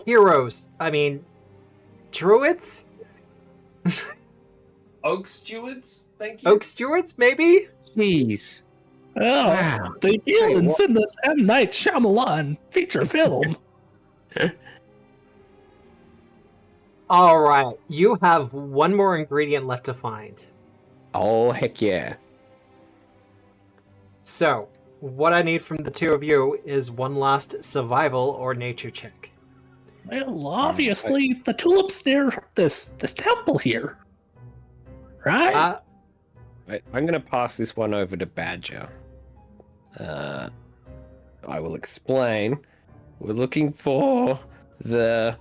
Speaker 1: heroes. I mean, druids?
Speaker 4: Oakstewards, thank you.
Speaker 1: Oakstewards, maybe?
Speaker 2: Jeez.
Speaker 3: Oh,
Speaker 2: Wow.
Speaker 3: the villains in this M. Night Shyamalan feature film.
Speaker 1: Alright, you have one more ingredient left to find.
Speaker 2: Oh, heck yeah.
Speaker 1: So, what I need from the two of you is one last survival or nature check.
Speaker 3: Well, obviously, the tulips near this temple here, right?
Speaker 2: I'm going to pass this one over to Badger. I will explain. We're looking for the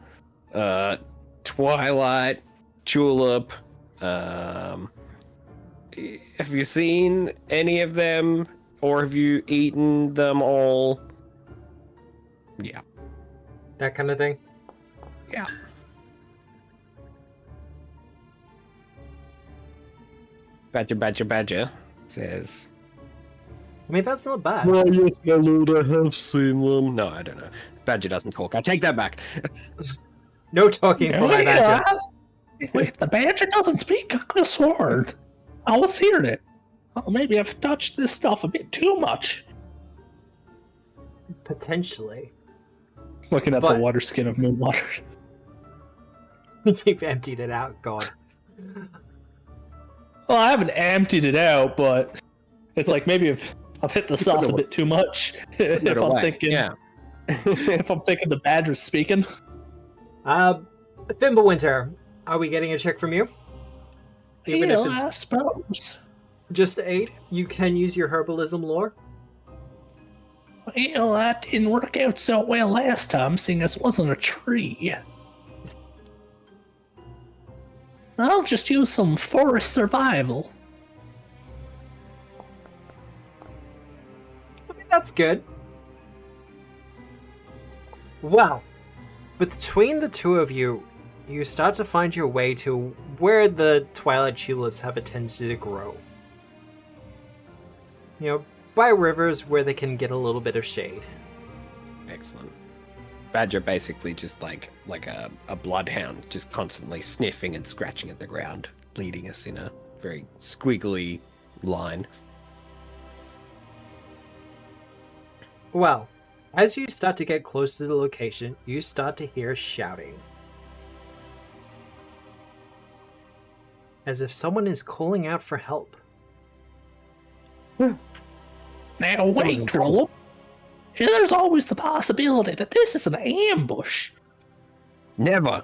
Speaker 2: Twilight Tulip. Have you seen any of them, or have you eaten them all? Yeah.
Speaker 1: That kind of thing?
Speaker 2: Yeah. Badger says...
Speaker 1: I mean, that's not bad.
Speaker 2: Well, yes, my lord, I have seen them. No, I don't know. Badger doesn't talk. I take that back.
Speaker 1: No talking for my Badger.
Speaker 3: Wait, the Badger doesn't speak a sword. I was hearing it. Oh, maybe I've touched this stuff a bit too much.
Speaker 1: Potentially.
Speaker 3: Looking at the water skin of Moonwater.
Speaker 1: You've emptied it out, God.
Speaker 3: Well, I haven't emptied it out, but it's like maybe I've hit the sauce a bit too much. If I'm thinking, if I'm thinking the Badger's speaking.
Speaker 1: Fimblewinter, are we getting a check from you? Even if it's
Speaker 3: I suppose.
Speaker 1: just 8, you can use your herbalism lore.
Speaker 3: Well, that didn't work out so well last time, seeing as it wasn't a tree. I'll just use some forest survival.
Speaker 1: I mean, that's good. Well, between the two of you, you start to find your way to where the Twilight Tulips have a tendency to grow. You know, by rivers where they can get a little bit of shade.
Speaker 2: Excellent. Badger basically just like a bloodhound, just constantly sniffing and scratching at the ground, leading us in a very squiggly line.
Speaker 1: Well, as you start to get close to the location, you start to hear shouting. As if someone is calling out for help.
Speaker 3: Now wait, Rolim. There's always the possibility that this is an ambush.
Speaker 2: Never.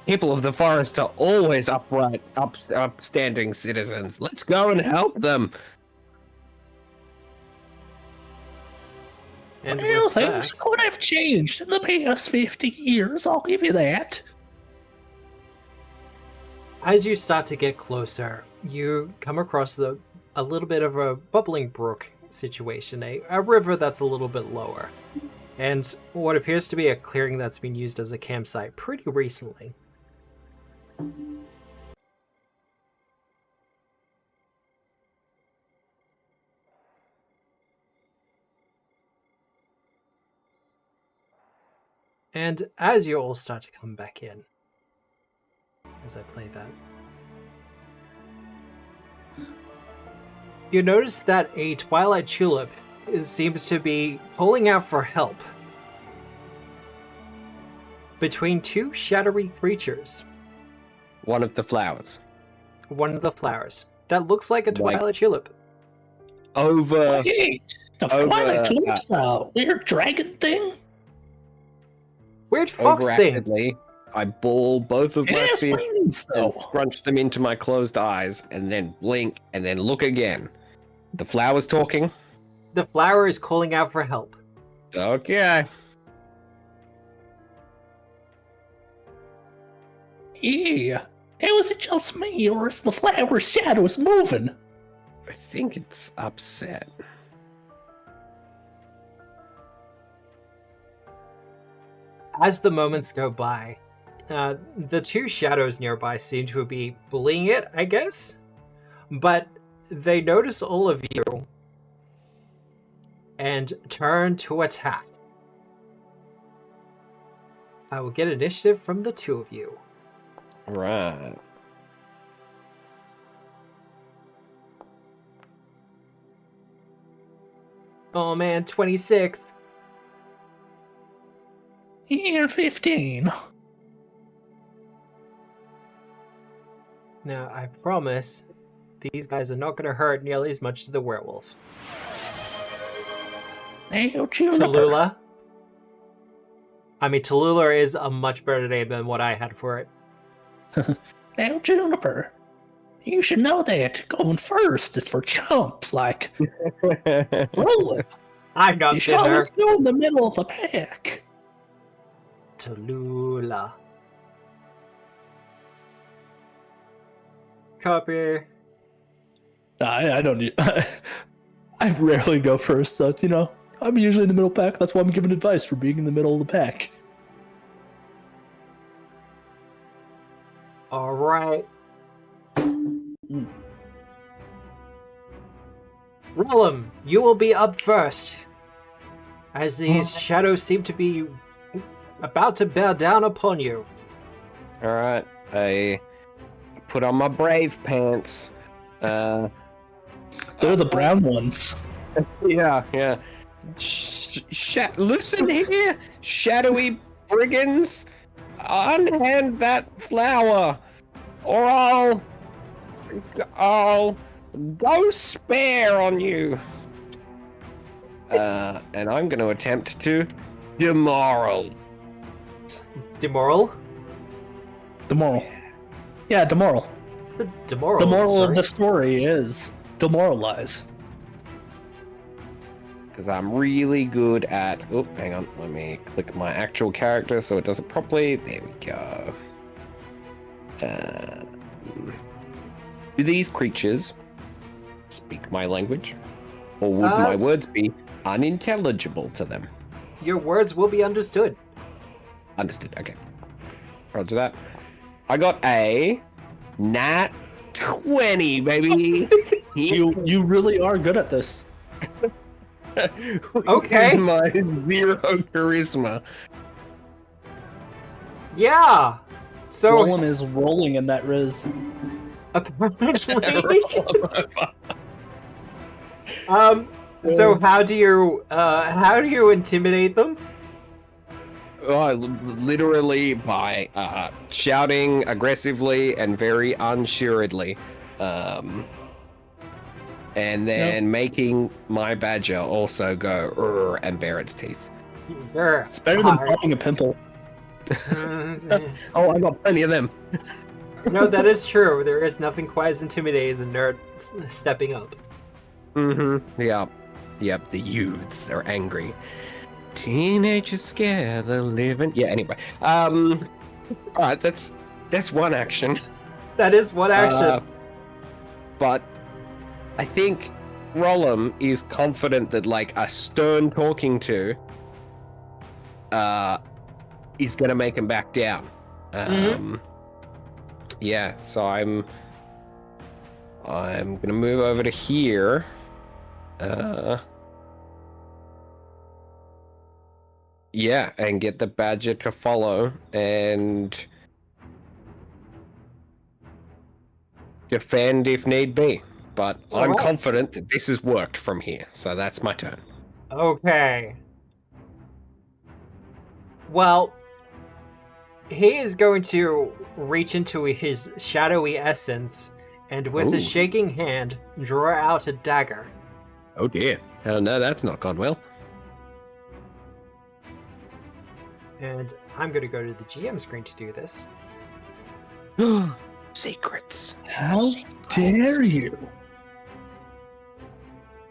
Speaker 2: People of the forest are always upright, upstanding citizens. Let's go and help them.
Speaker 1: And
Speaker 3: Well,
Speaker 1: with
Speaker 3: things
Speaker 1: that,
Speaker 3: could have changed in the past 50 years, I'll give you that.
Speaker 1: as you start to get closer, you come across a little bit of a bubbling brook situation, a river that's a little bit lower, and what appears to be a clearing that's been used as a campsite pretty recently. And as you all start to come back in, as I play that, you notice that a Twilight Tulip seems to be calling out for help between two shadowy creatures.
Speaker 2: One of the flowers.
Speaker 1: One of the flowers. That looks like a Twilight Tulip.
Speaker 2: Over...
Speaker 3: Wait, the Twilight Tulip's the weird dragon thing?
Speaker 1: Weird fox thing.
Speaker 2: Overactively, I ball both of my
Speaker 3: It has
Speaker 2: fists
Speaker 3: wings, though.
Speaker 2: and scrunch them into my closed eyes, and then blink, and then look again. The flower's talking?
Speaker 1: The flower is calling out for help.
Speaker 2: Okay.
Speaker 3: Yeah. How is it just me, or is the flower's shadows moving?
Speaker 2: I think it's upset.
Speaker 1: As the moments go by, the two shadows nearby seem to be bullying it, I guess? But they notice all of you and turn to attack. I will get initiative from the two of you.
Speaker 2: Right.
Speaker 1: Oh man, 26.
Speaker 3: And 15.
Speaker 1: Now, I promise these guys are not going to hurt nearly as much as the werewolf.
Speaker 3: Now, Juniper.
Speaker 1: Tallulah. I mean, Tallulah is a much better name than what I had for it.
Speaker 3: Now, Juniper. You should know that going first is for chumps like Rolim.
Speaker 1: I'm not
Speaker 3: You should
Speaker 1: dinner.
Speaker 3: always go in the middle of the pack.
Speaker 1: Tallulah. Copy.
Speaker 3: I don't need. I rarely go first, so I'm usually in the middle pack. That's why I'm giving advice for being in the middle of the pack.
Speaker 1: All right. Rolim, you will be up first, as these shadows seem to be about to bear down upon you.
Speaker 2: All right, I put on my brave pants.
Speaker 3: They're the brown ones.
Speaker 2: Yeah. Listen here, shadowy brigands, unhand that flower, or I'll go spare on you. And I'm going to attempt to demoral.
Speaker 1: Demoral?
Speaker 3: Demoral. Yeah, demoral.
Speaker 1: The demoral.
Speaker 3: The moral of
Speaker 1: story.
Speaker 3: the story is demoralize.
Speaker 2: Because I'm really good at... Oh, hang on. Let me click my actual character so it does it properly. There we go. Do these creatures speak my language? Or would my words be unintelligible to them?
Speaker 1: Your words will be understood.
Speaker 2: Understood. Okay. Roger that. I got a nat 20, baby.
Speaker 3: You really are good at this.
Speaker 1: Okay.
Speaker 2: My 0 charisma.
Speaker 1: Yeah. So
Speaker 3: Rolim is rolling in that riz.
Speaker 1: apparently. So how do you intimidate them?
Speaker 2: Oh, literally by shouting aggressively and very unsuredly. And then making my badger also go "Urgh," and bare its teeth.
Speaker 3: It's better than popping a pimple.
Speaker 2: Oh, I got plenty of them.
Speaker 1: No, that is true. There is nothing quite as intimidating as a nerd stepping up.
Speaker 2: Mm-hmm. Yep, the youths are angry. Teenagers scare the living... Yeah, anyway. Alright, that's one action.
Speaker 1: That is one action.
Speaker 2: But I think Rolim is confident that, like, a stern talking to is gonna make him back down. Yeah, so I'm gonna move over to here. Yeah, and get the badger to follow and defend if need be. But I'm confident that this has worked from here, so that's my turn.
Speaker 1: Okay. Well, he is going to reach into his shadowy essence and with a shaking hand draw out a dagger.
Speaker 2: Oh dear. Oh no, that's not gone well.
Speaker 1: And I'm going to go to the GM screen to do this.
Speaker 2: Secrets.
Speaker 3: How dare you?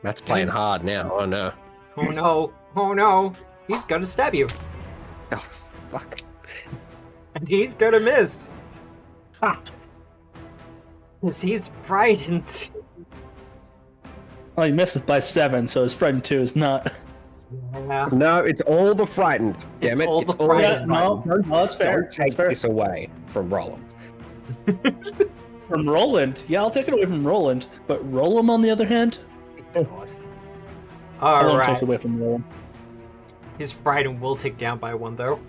Speaker 2: Matt's playing hard now. Oh no.
Speaker 1: Oh no. Oh no. He's going to stab you.
Speaker 2: Oh fuck.
Speaker 1: And he's going to miss. Because he's frightened.
Speaker 3: Well, he misses by 7, so his friend 2 is not.
Speaker 1: Yeah.
Speaker 2: No, it's all the frightened.
Speaker 1: It's
Speaker 2: Damn it.
Speaker 1: all
Speaker 2: It's
Speaker 1: the
Speaker 2: all the
Speaker 1: frightened.
Speaker 3: No, that's fair.
Speaker 2: Don't take this away from Rolim.
Speaker 3: From Roland. Yeah, I'll take it away from Roland. But Rolim, on the other hand, I
Speaker 1: All
Speaker 3: won't take
Speaker 1: right.
Speaker 3: it away from Rolim.
Speaker 1: His frightened will tick down by 1, though.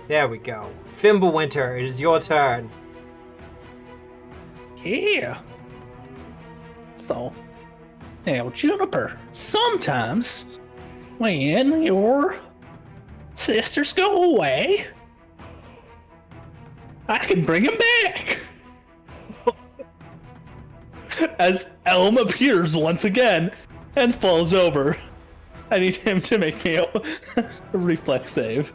Speaker 1: There we go. Fimblewinter, it is your turn.
Speaker 3: Yeah. So, now, Juniper, sometimes when your sisters go away, I can bring them back. As Elm appears once again and falls over. I need him to make me a reflex save.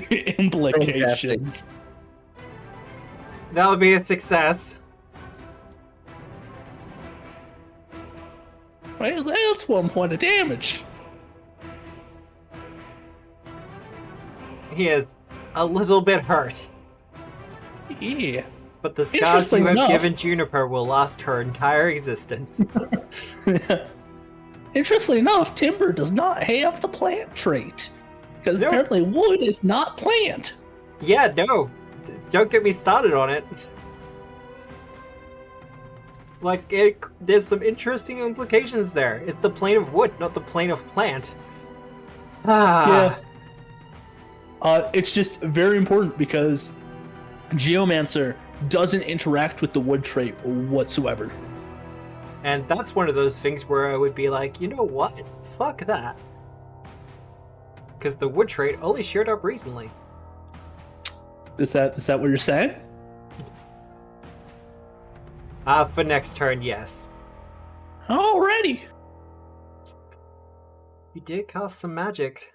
Speaker 3: Implications.
Speaker 1: That'll be a success.
Speaker 3: Well, that's 1 point of damage.
Speaker 1: He is a little bit hurt.
Speaker 3: Yeah.
Speaker 1: But the scars you have
Speaker 3: enough-
Speaker 1: given Juniper will last her entire existence.
Speaker 3: Interestingly enough, timber does not have the plant trait. Because
Speaker 1: No.
Speaker 3: apparently wood is not plant.
Speaker 1: Yeah, no. Don't get me started on it. Like, there's some interesting implications there. It's the plane of wood, not the plane of plant.
Speaker 3: Yeah. It's just very important because Geomancer doesn't interact with the wood trait whatsoever.
Speaker 1: And that's one of those things where I would be like, you know what? Fuck that. Because the wood trait only showed up recently.
Speaker 3: Is that what you're saying?
Speaker 1: For next turn, yes.
Speaker 3: Alrighty.
Speaker 1: You did cast some magic.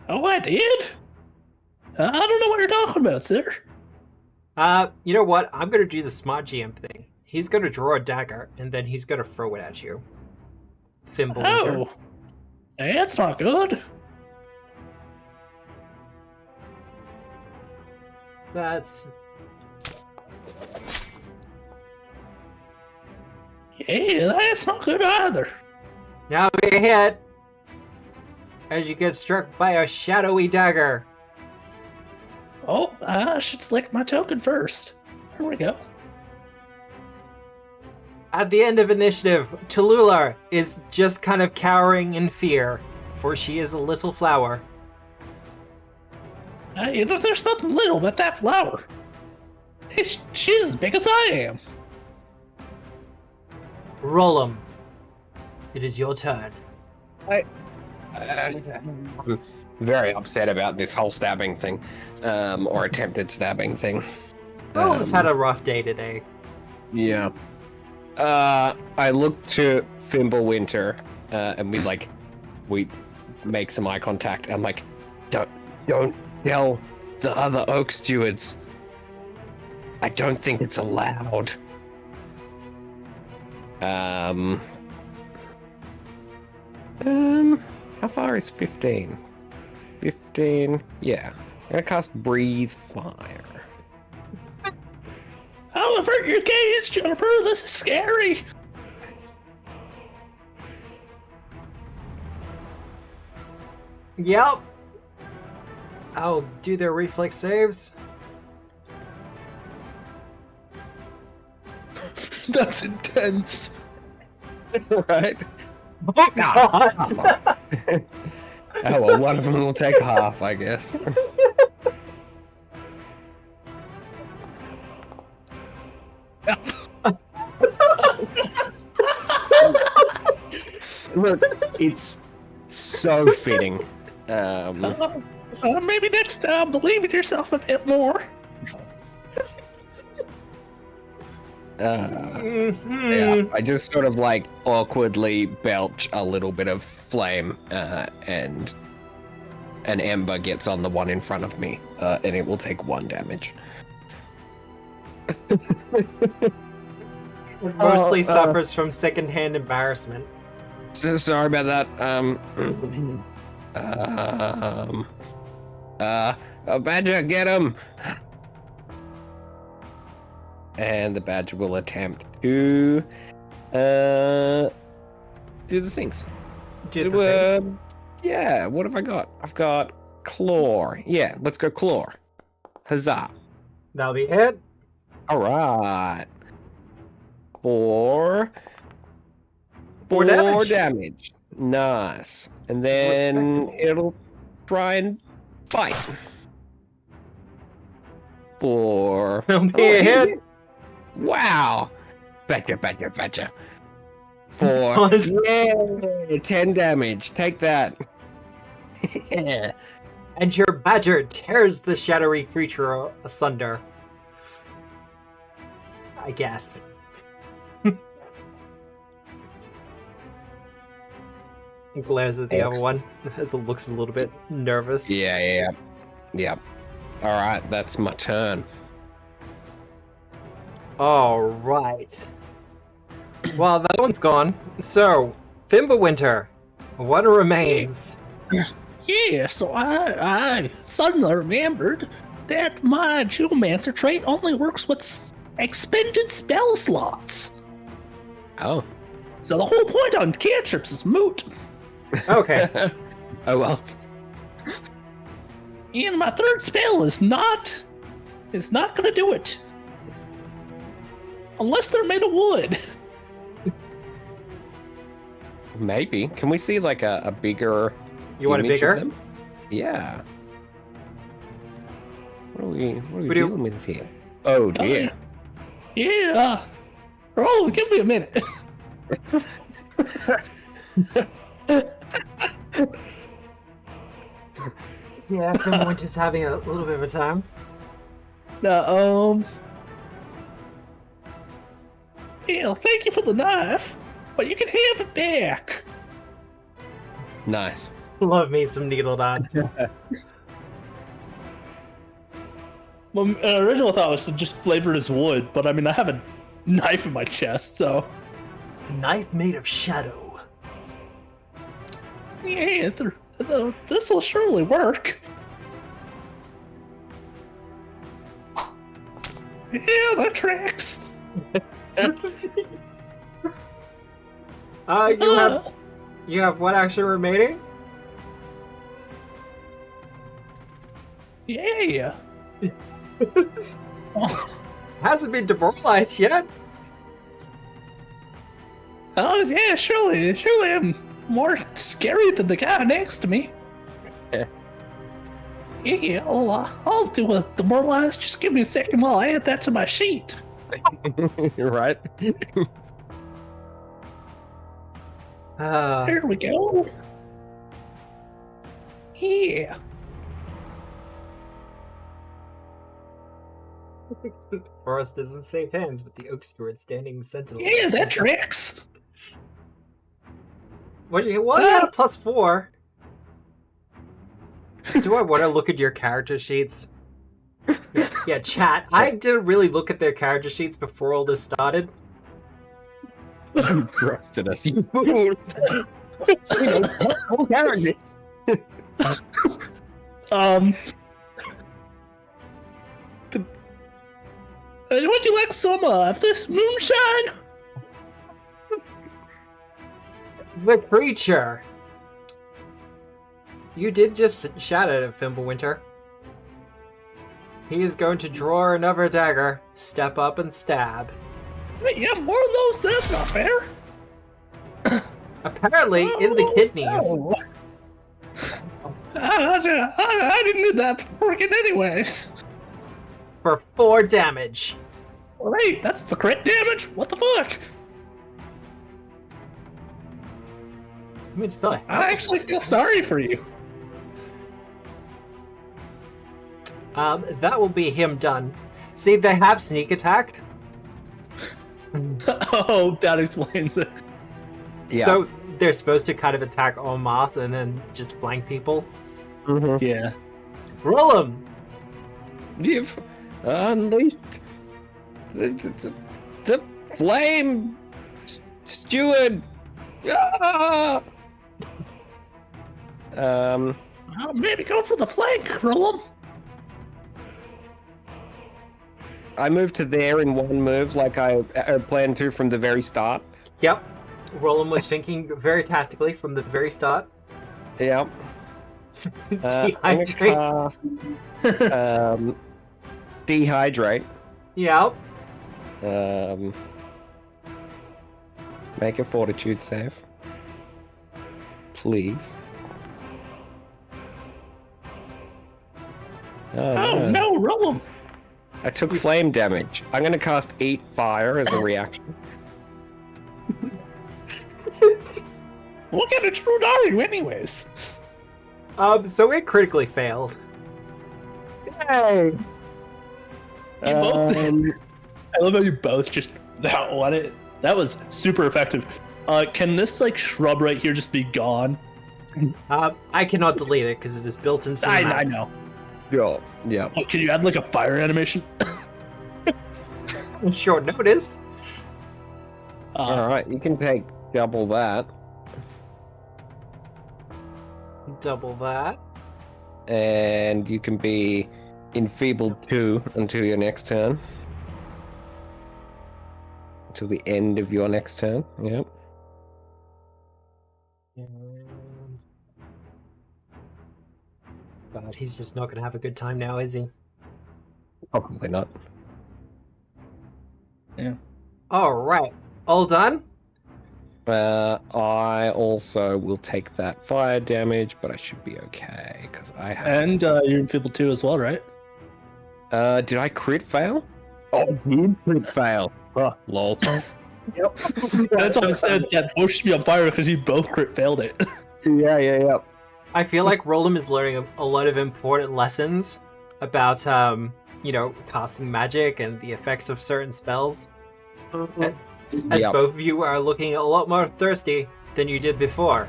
Speaker 3: Oh, I did? I don't know what you're talking about, sir.
Speaker 1: You know what? I'm gonna do the smart GM thing. He's gonna draw a dagger, and then he's gonna throw it at you. Fimblewinter.
Speaker 3: Oh. That's not good.
Speaker 1: That's...
Speaker 3: Yeah, that's not good either.
Speaker 1: Now we hit! As you get struck by a shadowy dagger.
Speaker 3: Oh, I should select my token first. There we go.
Speaker 1: At the end of initiative, Tallulah is just kind of cowering in fear, for she is a little flower.
Speaker 3: There's nothing little about that flower. She's as big as I am.
Speaker 1: Rolim, it is your turn.
Speaker 2: I'm very upset about this whole stabbing thing, or attempted stabbing thing.
Speaker 1: Rolim's had a rough day today.
Speaker 2: Yeah. I look to Fimblewinter, and we make some eye contact. I'm like, don't tell the other Oakstewards. I don't think it's allowed. How far is 15? 15, yeah. I'm gonna cast Breathe Fire.
Speaker 3: I'll avert your gaze, Juniper. This is scary.
Speaker 1: Yep. I'll do their reflex saves.
Speaker 3: That's intense.
Speaker 2: Right?
Speaker 1: Oh god!
Speaker 2: Oh well, one of them will take half, I guess. Look, it's so fitting.
Speaker 3: Maybe next time, believe in yourself a bit more.
Speaker 2: Yeah, I just sort of like awkwardly belch a little bit of flame, and an ember gets on the one in front of me, and it will take 1 damage.
Speaker 1: Mostly suffers from secondhand embarrassment.
Speaker 2: So sorry about that. Badger, get him! And the badger will attempt to do the things.
Speaker 1: Do the things.
Speaker 2: Yeah, what have I got? I've got claw. Yeah, let's go claw. Huzzah.
Speaker 1: That'll be hit.
Speaker 2: Alright. 4 damage. Nice. And then
Speaker 1: Respectable.
Speaker 2: it'll try and fight. 4.
Speaker 1: That'll be a hit.
Speaker 2: Wow. Betcha. 4.
Speaker 1: Honestly.
Speaker 2: Yay, 10 damage. Take that. Yeah.
Speaker 1: And your badger tears the shadowy creature asunder. I guess. and glares at the other one as it looks a little bit nervous.
Speaker 2: Yeah. All right, that's my turn.
Speaker 1: All right. Well, that one's gone. So, Fimblewinter, what remains?
Speaker 3: Yeah, so I suddenly remembered that my Geomancer trait only works with expended spell slots.
Speaker 2: Oh.
Speaker 3: So the whole point on cantrips is moot.
Speaker 1: Okay.
Speaker 2: Oh well.
Speaker 3: And my third spell is not gonna do it. Unless they're made of wood.
Speaker 2: Maybe. Can we see like a bigger?
Speaker 1: You want a
Speaker 2: image of
Speaker 1: bigger?
Speaker 2: them? Yeah. What are we dealing with here? Oh dear.
Speaker 3: Yeah. Oh, give me a minute.
Speaker 1: Yeah, Fimblewinter's having a little bit of a time.
Speaker 3: Yeah, thank you for the knife, but you can have it back.
Speaker 2: Nice.
Speaker 1: Love me some needle dots.
Speaker 3: My original thought was to just flavor it as wood, but I mean, I have a knife in my chest, so.
Speaker 1: A knife made of shadow.
Speaker 3: Yeah, this will surely work. Yeah, that tracks.
Speaker 1: You have what action remaining?
Speaker 3: Yeah.
Speaker 1: Hasn't been demoralized yet.
Speaker 3: Oh yeah, surely I'm more scary than the guy next to me. Yeah, I'll do a demoralize. Just give me a second while I add that to my sheet.
Speaker 2: You're right.
Speaker 3: There we go. Yeah.
Speaker 1: Forest is in safe hands with the Oaksteward standing sentinel.
Speaker 3: Yeah, that tracks.
Speaker 1: What you had a +4. Do I want to look at your character sheets? Yeah, chat. I didn't really look at their character sheets before all this started.
Speaker 2: You thrusted us, you fool! What characters?
Speaker 3: Would you like some of this moonshine?
Speaker 1: The creature! You did just shout at it, Fimblewinter. He is going to draw another dagger, step up and stab.
Speaker 3: Wait, you have more of those? That's not fair.
Speaker 1: Apparently, in the kidneys.
Speaker 3: Oh. I didn't need that freaking anyways.
Speaker 1: For 4 damage.
Speaker 3: Wait, that's the crit damage? What the fuck?
Speaker 1: I mean, still.
Speaker 3: I actually feel sorry for you.
Speaker 1: That will be him done. See, they have sneak attack.
Speaker 3: Oh, that explains it.
Speaker 2: Yeah.
Speaker 1: So they're supposed to kind of attack en masse and then just flank people.
Speaker 2: Mm-hmm.
Speaker 3: Yeah.
Speaker 1: Rolim!
Speaker 2: You've unleashed the flame steward. Ah!
Speaker 3: Maybe go for the flank, Rolim.
Speaker 2: I moved to there in one move, like I planned to from the very start.
Speaker 1: Yep. Rolim was thinking very tactically from the very start.
Speaker 2: Yep.
Speaker 1: Dehydrate.
Speaker 2: Dehydrate.
Speaker 1: Yep.
Speaker 2: Make a fortitude save. Please.
Speaker 3: Oh no, Rolim.
Speaker 2: I took flame damage. I'm gonna cast Eat Fire as a reaction.
Speaker 3: What kind of druid are you, anyways?
Speaker 1: So it critically failed.
Speaker 2: Yay!
Speaker 3: You both. I love how you both just let it. That was super effective. Can this like shrub right here just be gone?
Speaker 1: I cannot delete it because it is built into the map.
Speaker 3: I know.
Speaker 2: Sure. Yeah.
Speaker 3: Can you add like a fire animation?
Speaker 1: Short notice.
Speaker 2: All right, you can take double that,
Speaker 1: Double that.
Speaker 2: and you can be enfeebled 2 until your next turn. Until the end of your next turn. Yep.
Speaker 1: God, he's just not going to have a good time now, is he?
Speaker 2: Probably not.
Speaker 3: Yeah.
Speaker 1: All right. All done?
Speaker 2: I also will take that fire damage, but I should be okay because I have.
Speaker 3: And you're in people too as well, right?
Speaker 2: Did I crit fail? Oh, you crit fail. Oh, lol.
Speaker 3: That's why I said that bush should be on fire because you both crit failed it.
Speaker 2: Yeah.
Speaker 1: I feel like Rolim is learning a lot of important lessons about, casting magic and the effects of certain spells. As
Speaker 2: Yep.
Speaker 1: both of you are looking a lot more thirsty than you did before.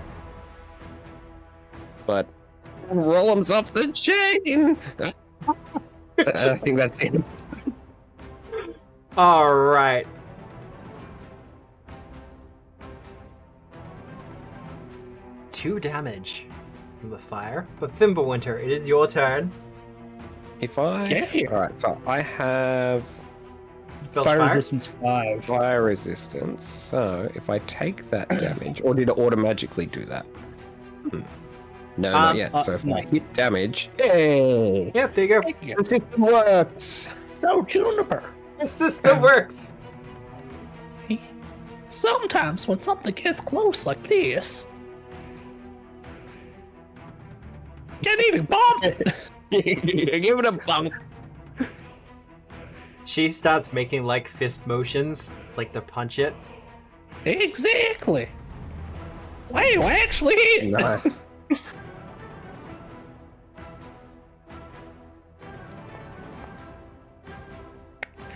Speaker 2: But Rolim's off the chain. I think that's it.
Speaker 1: All right. Two damage from the fire. But Fimblewinter, it is your turn.
Speaker 2: If I
Speaker 3: Okay.
Speaker 2: all right, so I have
Speaker 1: Build
Speaker 3: Fire
Speaker 1: fire.
Speaker 3: resistance 5.
Speaker 2: fire resistance. So if I take that damage, or did it automatically do that? No, not yet. So if
Speaker 3: no.
Speaker 2: I hit damage, hey,
Speaker 1: Yeah, there you go.
Speaker 2: the system works.
Speaker 3: So, Juniper,
Speaker 1: The system works.
Speaker 3: sometimes when something gets close like this, you need to bomb it.
Speaker 2: Give it a bump.
Speaker 1: She starts making like fist motions, like to punch it.
Speaker 3: Exactly. Wait, actually,
Speaker 2: No.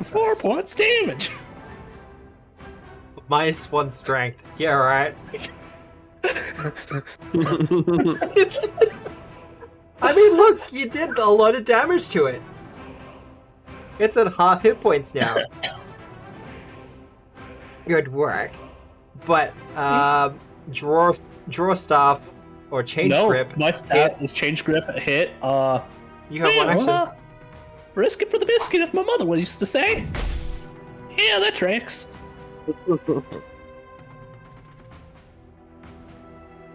Speaker 3: 4 points damage.
Speaker 1: -1 strength. Yeah, right. I mean, look, you did a lot of damage to it. It's at half hit points now. Good work. But, draw staff or change grip.
Speaker 3: My stat is change grip, hit.
Speaker 1: You have one action.
Speaker 3: Risk it for the biscuit, as my mother used to say. Yeah, that tracks.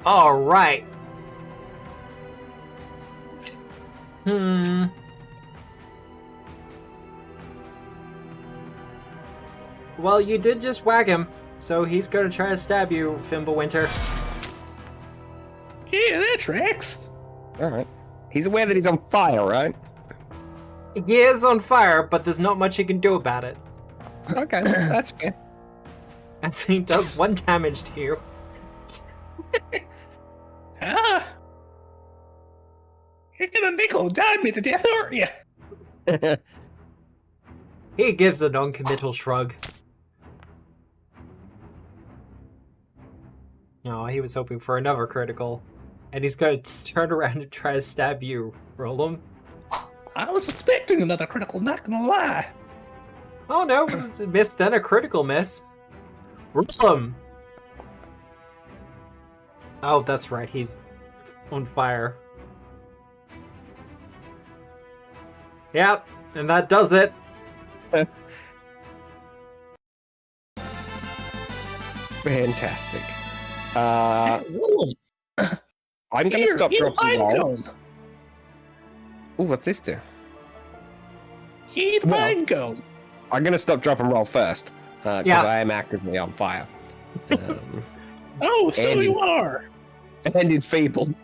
Speaker 1: All right. Well, you did just whack him, so he's gonna try to stab you, Fimblewinter.
Speaker 3: Yeah, that tracks.
Speaker 2: All right. He's aware that he's on fire, right?
Speaker 1: He is on fire, but there's not much he can do about it.
Speaker 2: Okay, that's fair.
Speaker 1: As he does 1 damage to you.
Speaker 3: Ah. You're gonna nickel and dime me to death, aren't you?
Speaker 1: He gives a non-committal shrug. No, he was hoping for another critical. And he's gonna turn around and try to stab you, Rolim.
Speaker 3: I was expecting another critical, not gonna lie.
Speaker 1: Oh no, it's a miss, then a critical miss. Rolim! Oh, that's right, he's on fire. Yep, and that does it.
Speaker 2: Fantastic.
Speaker 3: Rolim,
Speaker 2: I'm going to stop, drop, and roll.
Speaker 3: Go.
Speaker 2: Ooh, what's this do?
Speaker 3: He the
Speaker 2: Well.
Speaker 3: mind go.
Speaker 2: I'm going to stop, drop, and roll first, because
Speaker 1: Yeah.
Speaker 2: I am actively on fire.
Speaker 3: Oh, so
Speaker 2: Andy.
Speaker 3: you are.
Speaker 2: And enfeebled.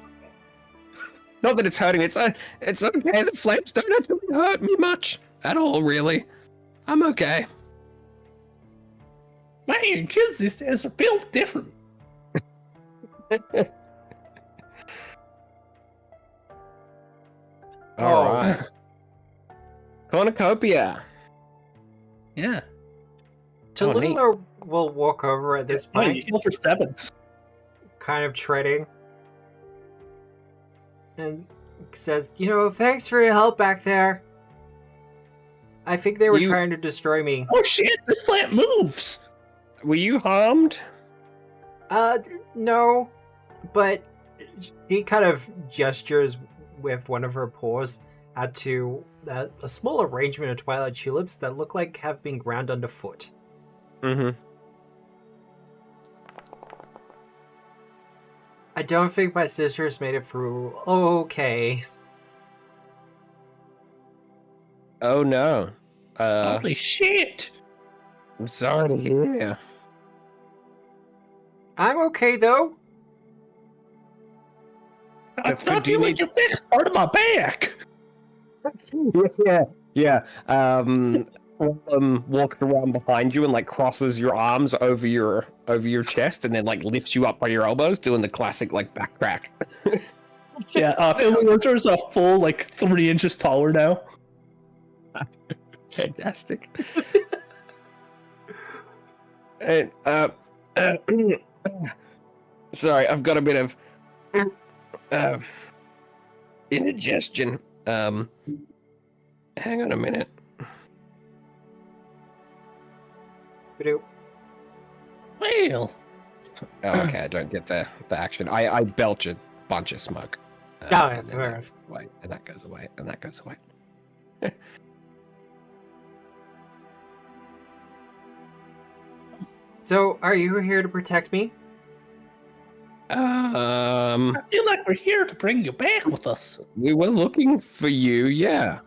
Speaker 2: Not that it's hurting, it's okay, the flames don't actually hurt me much. At all, really. I'm okay.
Speaker 3: Man, kids these days are built different.
Speaker 2: Alright. Cornucopia.
Speaker 3: Yeah.
Speaker 1: To
Speaker 2: Oh, neat.
Speaker 1: will walk over at this
Speaker 3: Oh,
Speaker 1: point,
Speaker 3: you heal for 7.
Speaker 1: kind of treading, and says, thanks for your help back there. I think they were trying to destroy me.
Speaker 3: Oh shit, this plant moves!
Speaker 2: Were you harmed?
Speaker 1: No, but she kind of gestures with one of her paws to a small arrangement of twilight tulips that look like have been ground underfoot.
Speaker 2: Mm-hmm.
Speaker 1: I don't think my sisters made it through. Okay.
Speaker 2: Oh no.
Speaker 3: Holy shit!
Speaker 2: I'm sorry to hear.
Speaker 1: I'm okay though.
Speaker 3: I feel like you fixed part of my back!
Speaker 2: Yeah. Walks around behind you and like crosses your arms over your chest and then like lifts you up by your elbows, doing the classic like back crack.
Speaker 3: Yeah, Fimblewinter's a full like 3 inches taller now.
Speaker 2: Fantastic. And sorry, I've got a bit of indigestion. Hang on a minute.
Speaker 3: Well,
Speaker 2: Oh, okay, I don't get the action. I belch a bunch of smoke.
Speaker 1: Yeah,
Speaker 2: and then
Speaker 1: fair
Speaker 2: that
Speaker 1: enough.
Speaker 2: goes away, and that goes away, and that goes away.
Speaker 1: So, are you here to protect me?
Speaker 2: Um,
Speaker 3: I feel like we're here to bring you back with us.
Speaker 2: we were looking for you, yeah.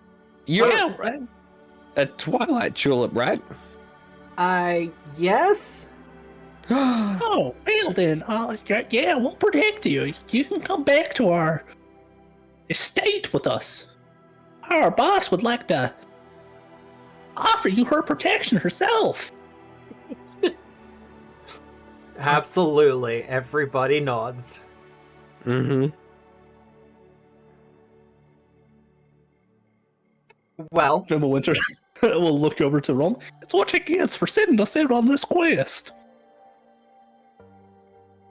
Speaker 2: You're
Speaker 3: Well, right?
Speaker 2: a twilight tulip, right?
Speaker 1: Yes?
Speaker 3: Oh, well then, yeah, we'll protect you. You can come back to our estate with us. Our boss would like to offer you her protection herself.
Speaker 1: Absolutely. Everybody nods.
Speaker 2: Mm-hmm.
Speaker 1: Well,
Speaker 3: Fimblewinter will look over to Rolim. It's what she gets for sending us out on this quest.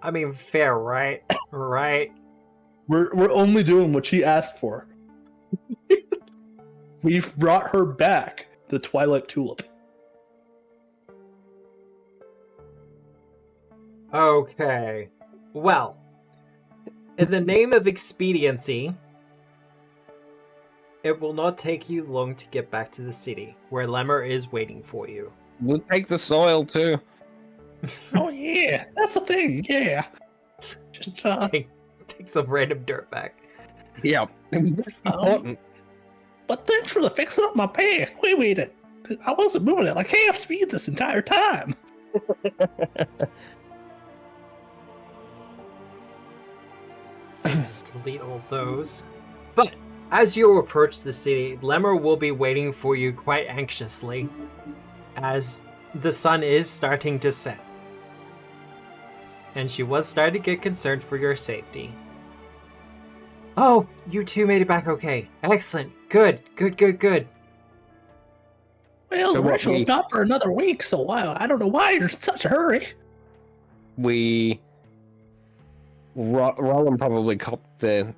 Speaker 1: I mean, fair, right? Right?
Speaker 3: We're only doing what she asked for. We've brought her back the Twilight Tulip.
Speaker 1: Okay. Well, in the name of expediency, it will not take you long to get back to the city, where Lemmer is waiting for you.
Speaker 2: We'll take the soil too.
Speaker 3: Oh yeah, that's the thing. Yeah, just
Speaker 1: take some random dirt back.
Speaker 2: Yeah, it was important.
Speaker 3: But thanks for the fixing up my back. Wait a minute, I wasn't moving at like half speed this entire time.
Speaker 1: Delete all those. But as you approach the city, Lemmer will be waiting for you quite anxiously, as the sun is starting to set. And she was starting to get concerned for your safety. Oh, you two made it back okay. Excellent. Good.
Speaker 3: Well,
Speaker 2: So
Speaker 3: the
Speaker 2: what
Speaker 3: ritual's
Speaker 2: we-
Speaker 3: not for another week, so I don't know why you're in such a hurry.
Speaker 2: Roland probably copped the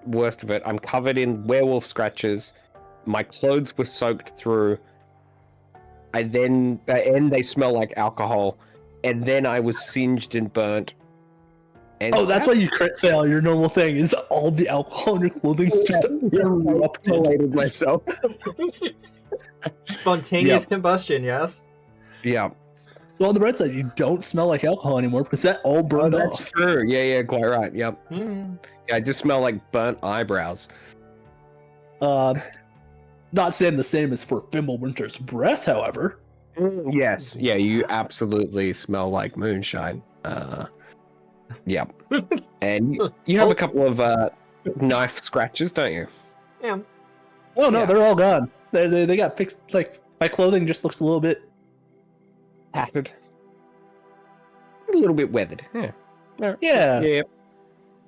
Speaker 2: worst of it. I'm covered in werewolf scratches. My clothes were soaked through. And they smell like alcohol. And then I was singed and burnt. And
Speaker 3: Oh, that's why you crit fail. Your normal thing is all the alcohol in your clothing is just erupted.
Speaker 2: Isolated myself.
Speaker 1: Spontaneous combustion, yes?
Speaker 2: Yeah.
Speaker 3: Well, on the bright side, you don't smell like alcohol anymore because that all burned
Speaker 2: That's
Speaker 3: off.
Speaker 2: true. Yeah, quite right. Yep.
Speaker 1: Hmm.
Speaker 2: Yeah, I just smell like burnt eyebrows.
Speaker 3: Not saying the same as for Fimblewinter's breath, however.
Speaker 2: Yes. Yeah, you absolutely smell like moonshine. Yeah. And you have a couple of knife scratches, don't you?
Speaker 1: Yeah.
Speaker 3: Oh no,
Speaker 2: Yeah.
Speaker 3: they're all gone. They got fixed. Like my clothing just looks a little bit
Speaker 2: Tattered. A little bit weathered. Yeah.
Speaker 3: yeah.
Speaker 2: Yeah.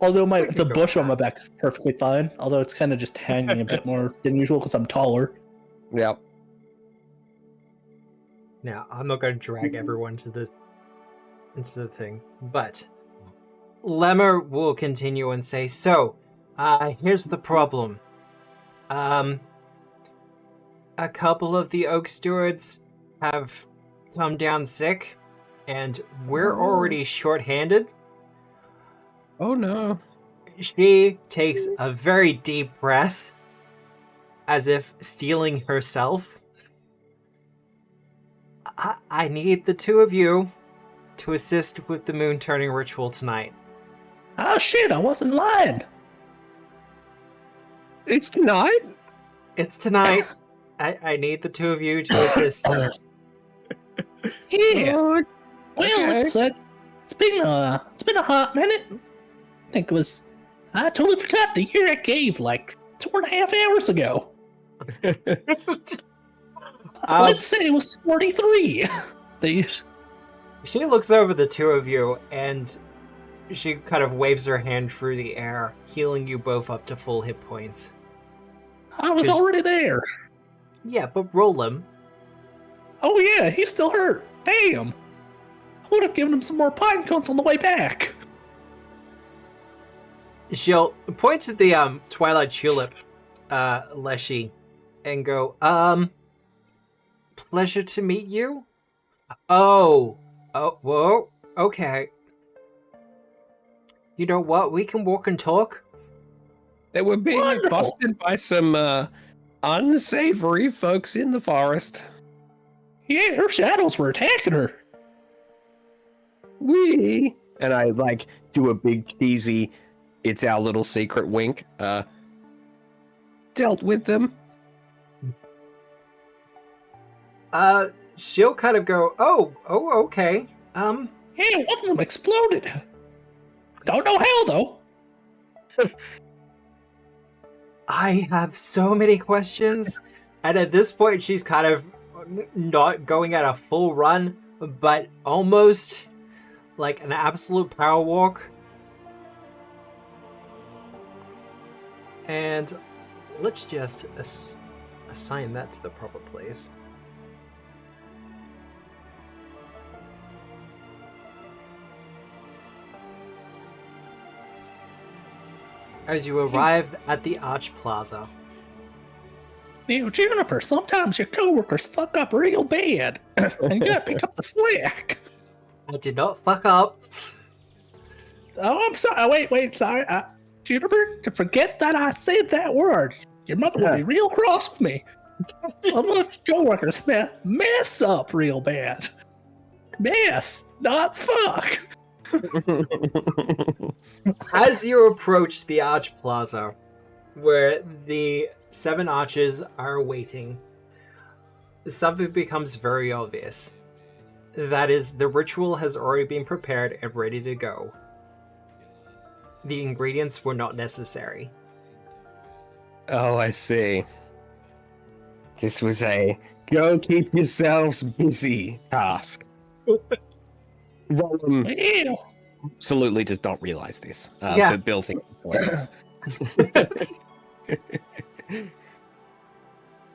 Speaker 3: Although
Speaker 1: We can
Speaker 3: the
Speaker 1: go
Speaker 3: bush on my
Speaker 1: with
Speaker 3: back is perfectly fine. Although it's kind of just hanging a bit more than usual because I'm taller.
Speaker 2: Yeah.
Speaker 1: Now, I'm not going to drag everyone into the thing, but Lemmer will continue and say, so, here's the problem. A couple of the Oakstewards have come down sick, and we're already short-handed.
Speaker 2: Oh no.
Speaker 1: She takes a very deep breath, as if steeling herself. I need the two of you to assist with the moon turning ritual tonight.
Speaker 3: Oh shit, I wasn't lying.
Speaker 2: It's tonight?
Speaker 1: It's tonight. I need the two of you to assist.
Speaker 3: Yeah.
Speaker 2: Oh,
Speaker 3: Well,
Speaker 2: okay.
Speaker 3: it's been a hot minute. I think it was. I totally forgot the year I gave like 2.5 hours ago. Let's say it was 43.
Speaker 1: She looks over the two of you and she kind of waves her hand through the air, healing you both up to full hit points.
Speaker 3: I was already there.
Speaker 1: Yeah, but Rolim.
Speaker 3: Oh yeah, he's still hurt. Damn. I would have given him some more pine cones on the way back.
Speaker 1: She'll point to the Twilight Tulip, Leshy, and go, pleasure to meet you? Oh, whoa, okay. You know what, we can walk and talk?
Speaker 2: They were being
Speaker 3: Wonderful.
Speaker 2: accosted by some unsavory folks in the forest.
Speaker 3: Yeah, her shadows were attacking her.
Speaker 2: And I like do a big cheesy, it's our little secret wink. Dealt with them.
Speaker 1: She'll kind of go, oh, okay.
Speaker 3: Yeah, one of them exploded. Don't know how though.
Speaker 1: I have so many questions. And at this point, she's kind of not going at a full run, but almost like an absolute power walk. And let's just assign that to the proper place. As you arrive at the Arch Plaza.
Speaker 3: Now, Juniper, sometimes your coworkers fuck up real bad, and you gotta pick up the slack.
Speaker 1: I did not fuck up.
Speaker 3: Oh, I'm sorry. Wait, sorry. Juniper, to forget that I said that word. Your mother will be real cross with me. Some of your coworkers mess up real bad. Mess, not fuck.
Speaker 1: As you approach the Arch Plaza, where the 7 archers are waiting, something becomes very obvious. That is, the ritual has already been prepared and ready to go. The ingredients were not necessary.
Speaker 2: Oh, I see. This was a go keep yourselves busy task. Rolim
Speaker 3: Ew.
Speaker 2: absolutely does not realize this.
Speaker 1: Yeah.
Speaker 2: But Bill thinks it's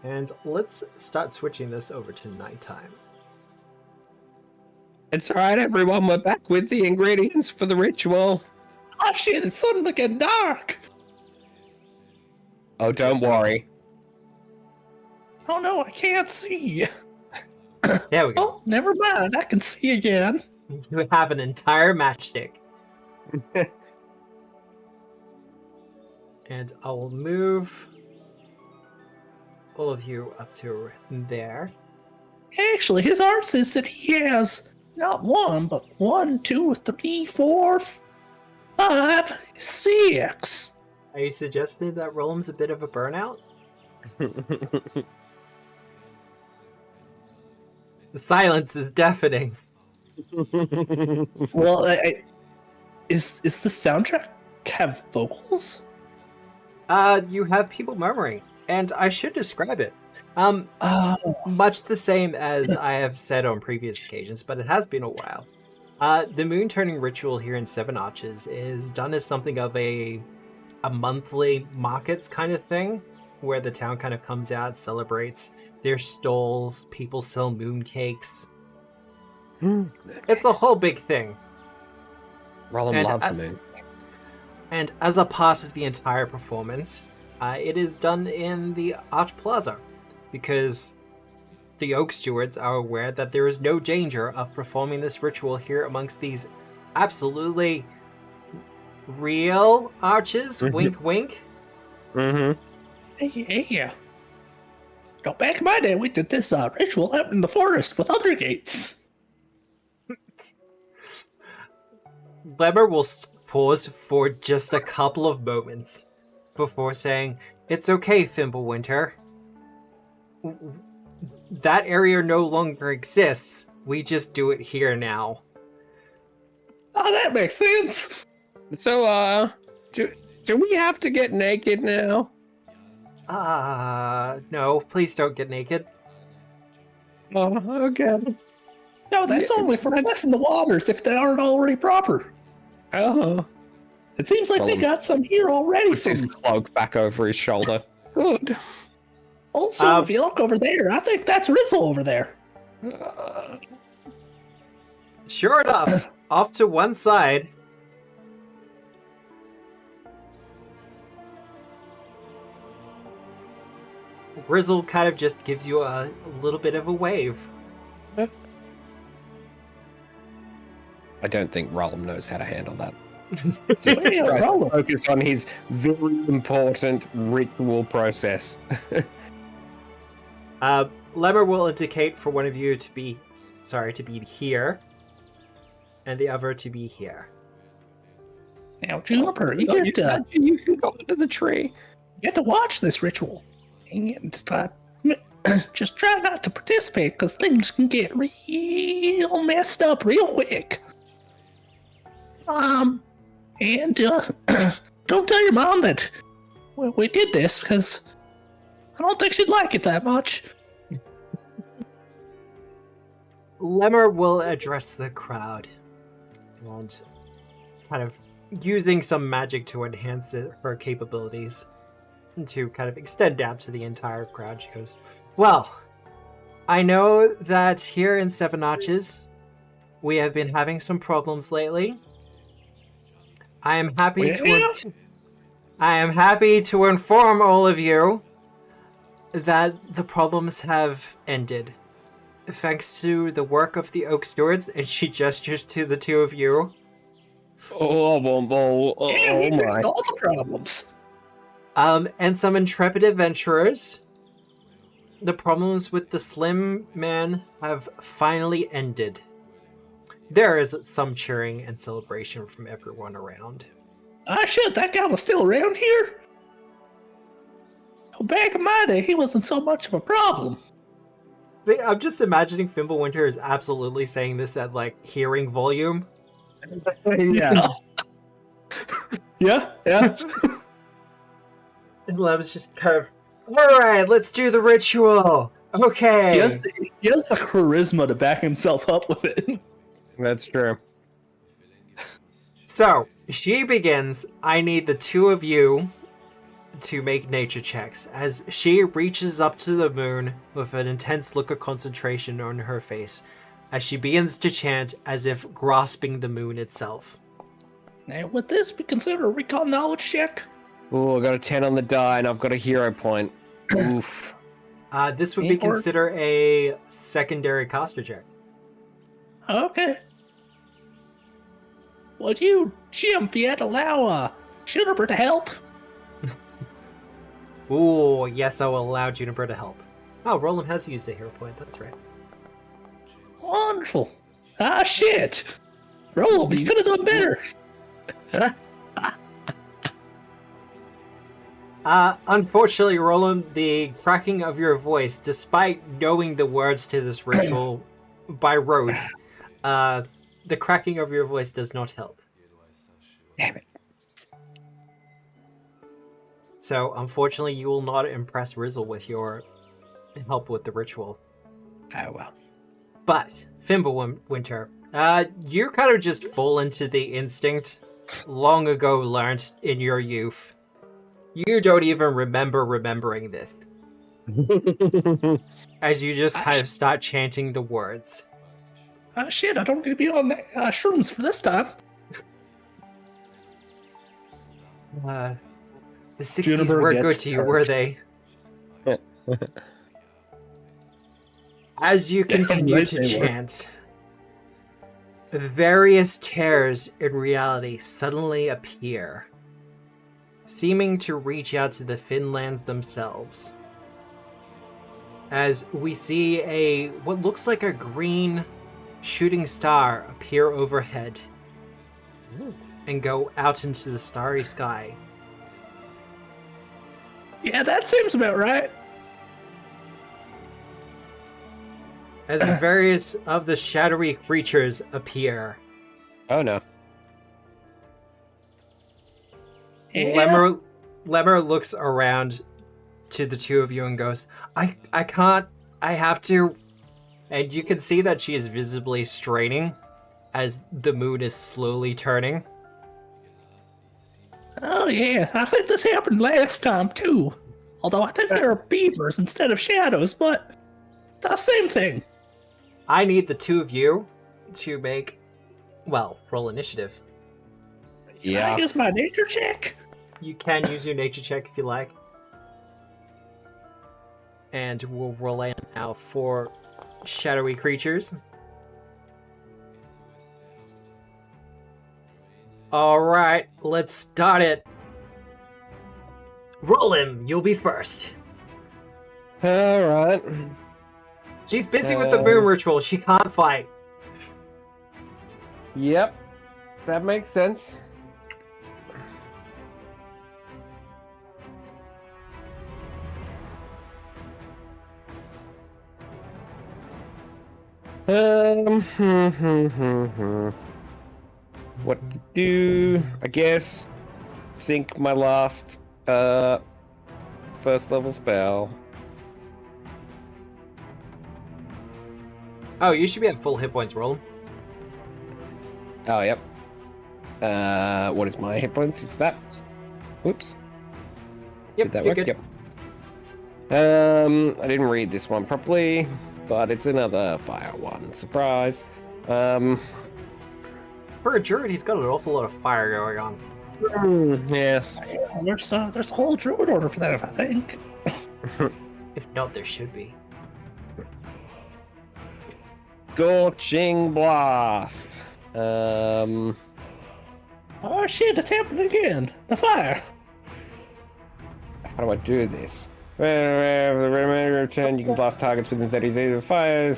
Speaker 1: And let's start switching this over to nighttime.
Speaker 2: It's alright, everyone. We're back with the ingredients for the ritual.
Speaker 3: Oh shit, it's suddenly getting dark.
Speaker 2: Oh, don't worry.
Speaker 3: Oh no, I can't see.
Speaker 1: There we go.
Speaker 3: Oh, never mind. I can see again.
Speaker 1: You have an entire matchstick. And I will move all of you up to there.
Speaker 3: Actually, his art says that he has not 1, but 1, 2, 3, 4, 5, 6.
Speaker 1: Are you suggesting that Rolim's a bit of a burnout? The silence is deafening.
Speaker 3: Well, is the soundtrack have vocals?
Speaker 1: You have people murmuring, and I should describe it.
Speaker 3: Oh,
Speaker 1: Much the same as I have said on previous occasions, but it has been a while. The moon turning ritual here in Seven Arches is done as something of a monthly markets kind of thing, where the town kind of comes out, celebrates. There's stalls, people sell mooncakes. It's a whole big thing.
Speaker 2: Rolim loves the moon.
Speaker 1: And as a part of the entire performance, it is done in the Arch Plaza, because the Oakstewards are aware that there is no danger of performing this ritual here amongst these absolutely real arches. Wink, wink.
Speaker 3: Yeah. Now, back in my day, we did this ritual out in the forest with other gates.
Speaker 1: Lemmer will pause for just a couple of moments before saying, "It's okay, Fimblewinter. That area no longer exists. We just do it here now."
Speaker 3: Oh, that makes sense.
Speaker 2: So, do we have to get naked now?
Speaker 1: No, please don't get naked.
Speaker 2: Oh, okay.
Speaker 3: No, that's only for blessing the waters if they aren't already proper.
Speaker 2: Oh.
Speaker 3: It seems like they got some here already.
Speaker 2: Puts his cloak back over his shoulder. Good.
Speaker 3: Also, if you look over there, I think that's Rizzle over there.
Speaker 1: Sure enough, off to one side. Rizzle kind of just gives you a little bit of a wave.
Speaker 2: I don't think Rolim knows how to handle that.
Speaker 3: Rolim.
Speaker 2: Focus on his very important ritual process.
Speaker 1: Lemmer will indicate for one of you to be here, and the other to be here.
Speaker 3: Now, Juniper, you
Speaker 2: can go into the tree.
Speaker 3: You get to watch this ritual. And just try not to participate, because things can get real messed up real quick. And don't tell your mom that we did this, because I don't think she'd like it that much.
Speaker 1: Lemmer will address the crowd and kind of using some magic to enhance her capabilities to kind of extend out to the entire crowd. She goes, "Well, I know that here in Seven Arches, we have been having some problems lately. I am happy to inform all of you that the problems have ended. Thanks to the work of the Oakstewards," and she gestures to the two of you.
Speaker 3: We fixed all the problems.
Speaker 1: And some intrepid adventurers. The problems with the Slim Man have finally ended. There is some cheering and celebration from everyone around.
Speaker 3: Ah, shit, that guy was still around here? Back in my day, he wasn't so much of a problem.
Speaker 1: See, I'm just imagining Fimblewinter is absolutely saying this at, like, hearing volume.
Speaker 3: Yeah. Yeah.
Speaker 1: And Lem's just kind of, "Alright, let's do the ritual. Okay."
Speaker 3: He has the charisma to back himself up with it.
Speaker 2: That's true.
Speaker 1: So, she begins. I need the two of you to make nature checks as she reaches up to the moon with an intense look of concentration on her face as she begins to chant as if grasping the moon itself.
Speaker 3: Now, would this be considered a recon knowledge check?
Speaker 2: Oh, I got a 10 on the die and I've got a hero point. Oof.
Speaker 1: This would be considered a secondary caster check.
Speaker 3: Okay. Would you, Jim, if you had to allow Juniper to help?
Speaker 1: Ooh, yes, I will allow Juniper to help. Oh, Rolim has used a hero point, that's right.
Speaker 3: Wonderful. Ah, shit. Rolim, you could have done better.
Speaker 1: Unfortunately, Rolim, the cracking of your voice, despite knowing the words to this ritual by rote, the cracking of your voice does not help.
Speaker 2: Damn it.
Speaker 1: So, unfortunately, you will not impress Rizzle with your help with the ritual.
Speaker 2: Oh, well.
Speaker 1: But, Fimblewinter, you kind of just fall into the instinct long ago learned in your youth. You don't even remember remembering this. As you just kind of start chanting the words.
Speaker 3: Shit, I don't need to be on shrooms for this time.
Speaker 1: The 60s
Speaker 3: Juniper
Speaker 1: were
Speaker 3: gets
Speaker 1: good to you,
Speaker 3: hurt.
Speaker 1: were they? As you continue
Speaker 3: right,
Speaker 1: to
Speaker 3: they were.
Speaker 1: chant, various tears in reality suddenly appear, seeming to reach out to the Finlands themselves. As we see what looks like a green shooting star appear overhead and go out into the starry sky.
Speaker 3: Yeah, that seems about right.
Speaker 1: As various of the shadowy creatures appear.
Speaker 2: Oh no.
Speaker 3: Yeah.
Speaker 1: Lemmer looks around to the two of you and goes, I can't, I have to. And you can see that she is visibly straining as the moon is slowly turning.
Speaker 3: Oh yeah, I think this happened last time too. Although I think there are beavers instead of shadows, but the same thing.
Speaker 1: I need the two of you to make, roll initiative.
Speaker 3: Can
Speaker 2: Yeah.
Speaker 3: I use my nature check?
Speaker 1: You can use your nature check if you like. And we'll roll in now for shadowy creatures. Alright, let's start it. Rolim, you'll be first.
Speaker 2: All right.
Speaker 1: She's busy with the moon ritual, she can't fight.
Speaker 2: Yep. That makes sense. What to do? I guess sink my last first level spell.
Speaker 1: Oh, you should be at full hit points, Rolim.
Speaker 2: Oh, yep. What is my hit points? Is that? Whoops.
Speaker 1: Yep,
Speaker 2: Did that
Speaker 1: you're
Speaker 2: work?
Speaker 1: good.
Speaker 2: Yep. I didn't read this one properly, but it's another fire one. Surprise.
Speaker 1: For a druid, he's got an awful lot of fire going on.
Speaker 2: Yes.
Speaker 3: There's a whole druid order for that, I think.
Speaker 1: If not, there should be.
Speaker 2: Scorching blast. How
Speaker 3: Oh shit, it's happening again. The fire.
Speaker 2: do I do this? For the remainder of turn, you can blast targets within 30 feet of fire.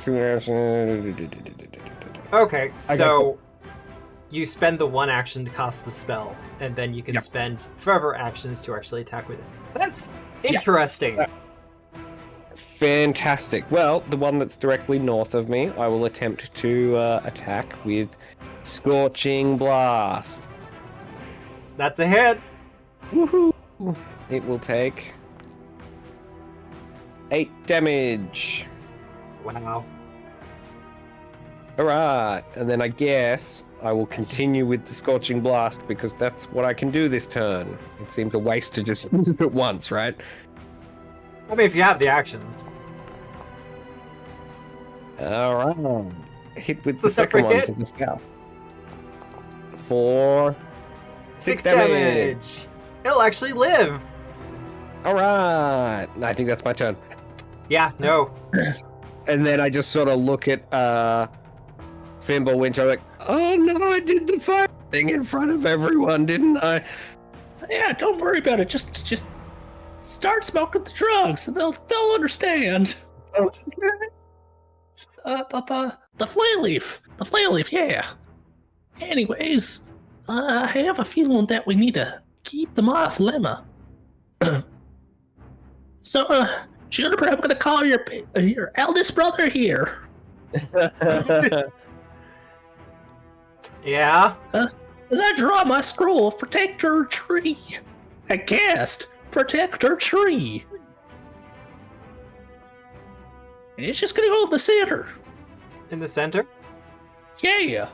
Speaker 1: Okay, so you spend the one action to cast the spell, and then you can spend further actions to actually attack with it. That's interesting.
Speaker 2: Fantastic. Well, the one that's directly north of me, I will attempt to attack with Scorching Blast.
Speaker 1: That's a hit.
Speaker 2: Woohoo! It will take 8 damage.
Speaker 1: Wow.
Speaker 2: Alright, and then I guess I will continue with the Scorching Blast because that's what I can do this turn. It seemed a waste to just do it once, right?
Speaker 1: I mean, if you have the actions.
Speaker 2: Alright. Hit with
Speaker 1: It's
Speaker 2: the
Speaker 1: a separate
Speaker 2: second one
Speaker 1: hit.
Speaker 2: to the south. For
Speaker 1: 6 damage. It'll actually live.
Speaker 2: Alright. I think that's my turn.
Speaker 1: Yeah, no.
Speaker 2: And then I just sort of look at Fimblewinter like, oh no, I did the fire thing in front of everyone, didn't I?
Speaker 3: Yeah, don't worry about it. Just start smoking the drugs, and they'll understand. The flay leaf. The flay leaf, yeah. Anyways, I have a feeling that we need to keep them off Lemma. So, Juniper, I'm gonna call your eldest brother here.
Speaker 1: Yeah?
Speaker 3: As I draw my scroll of Protector Tree, I cast Protector Tree. And it's just gonna go in the center.
Speaker 1: In the center?
Speaker 3: Yeah.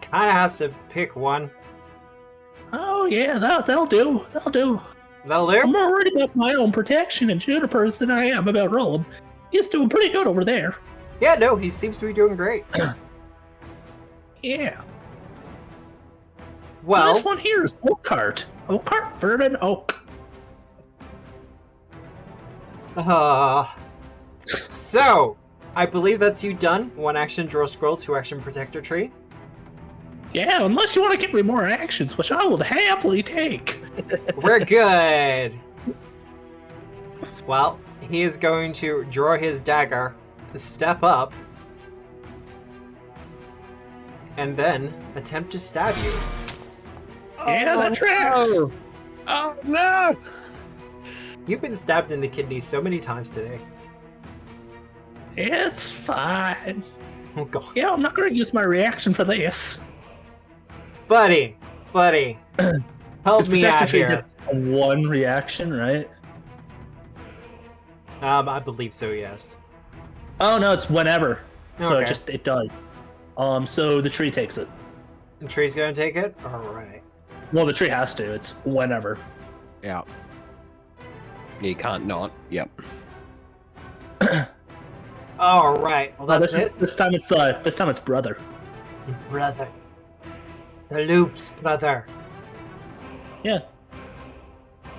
Speaker 1: Kinda has to pick one.
Speaker 3: Oh yeah, that'll do. That'll do.
Speaker 1: That'll do.
Speaker 3: I'm more worried about my own protection and Juniper's than I am about Rolim. He's doing pretty good over there.
Speaker 1: Yeah, no, he seems to be doing great.
Speaker 3: Yeah.
Speaker 1: Well,
Speaker 3: this one here is Oakcart. Oakcart, Verdant Oak.
Speaker 1: So, I believe that's you done. 1 action, draw scroll, 2 action, protector tree.
Speaker 3: Yeah, unless you want to give me more actions, which I will happily take.
Speaker 1: We're good. Well, he is going to draw his dagger, step up, and then attempt to stab you.
Speaker 3: Yeah, that tracks.
Speaker 2: No. Oh no!
Speaker 1: You've been stabbed in the kidneys so many times today.
Speaker 3: It's fine.
Speaker 1: Oh god.
Speaker 3: Yeah, I'm not going to use my reaction for this.
Speaker 1: Buddy, help me out here.
Speaker 3: One reaction, right?
Speaker 1: I believe so, yes.
Speaker 3: Oh no, it's whenever. So
Speaker 1: Okay.
Speaker 3: it does. So the tree takes it.
Speaker 1: The tree's gonna take it? Alright.
Speaker 3: Well, the tree has to. It's whenever.
Speaker 2: Yeah. You can't not. Yep.
Speaker 1: Alright, well that's it.
Speaker 3: This time it's brother.
Speaker 1: Brother. The Loop's brother.
Speaker 3: Yeah.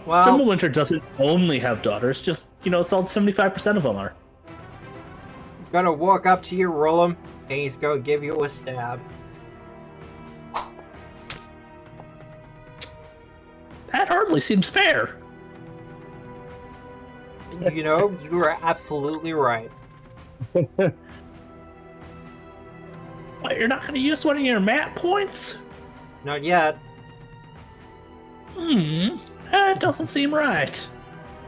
Speaker 1: Well,
Speaker 3: Fimblewinter doesn't only have daughters. Just it's all 75% of them are.
Speaker 1: gonna walk up to you, roll him, and he's gonna give you a stab.
Speaker 3: That hardly seems fair.
Speaker 1: You know, you are absolutely right.
Speaker 3: What, you're not going to use one of your map points?
Speaker 1: Not yet.
Speaker 3: That doesn't seem right.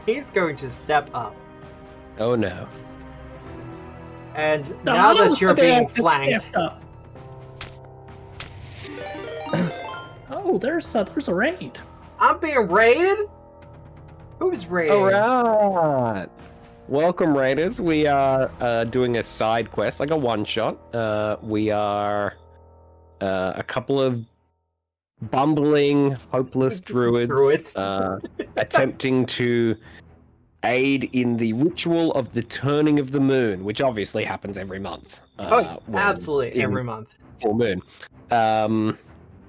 Speaker 1: He's going to step up.
Speaker 2: Oh no.
Speaker 1: And
Speaker 3: No,
Speaker 1: now
Speaker 3: I
Speaker 1: that
Speaker 3: was
Speaker 1: you're
Speaker 3: the guy
Speaker 1: being
Speaker 3: that
Speaker 1: flanked,
Speaker 3: stepped up. Oh, there's a raid.
Speaker 1: I'm being raided? Who's raiding?
Speaker 2: Alright. Welcome, Raiders. We are doing a side quest, like a one-shot. We are a couple of bumbling, hopeless druids, attempting to aid in the ritual of the turning of the moon, which obviously happens every month.
Speaker 1: Absolutely, every month.
Speaker 2: Full moon.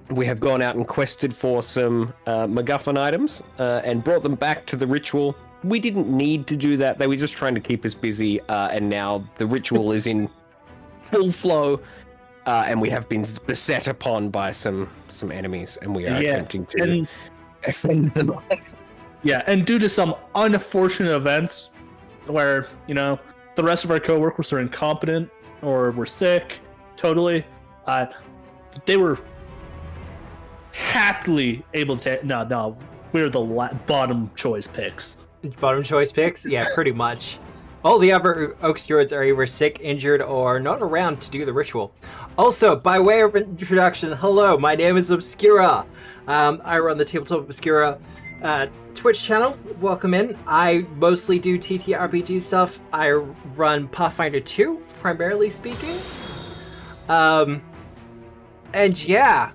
Speaker 2: We have gone out and quested for some MacGuffin items and brought them back to the ritual. We didn't need to do that. They were just trying to keep us busy, and now the ritual is in full flow, and we have been beset upon by some enemies, and we are attempting to fend them off.
Speaker 3: Yeah, and due to some unfortunate events where, the rest of our coworkers are incompetent or were sick, totally, they were happily able to. No, we're the bottom choice picks.
Speaker 1: Bottom choice picks? Yeah, pretty much. All the other Oakstewards are either sick, injured, or not around to do the ritual. Also, by way of introduction, hello, my name is Obscura. I run the Tabletop Obscura Twitch channel. Welcome in. I mostly do TTRPG stuff. I run Pathfinder 2, primarily speaking. And yeah,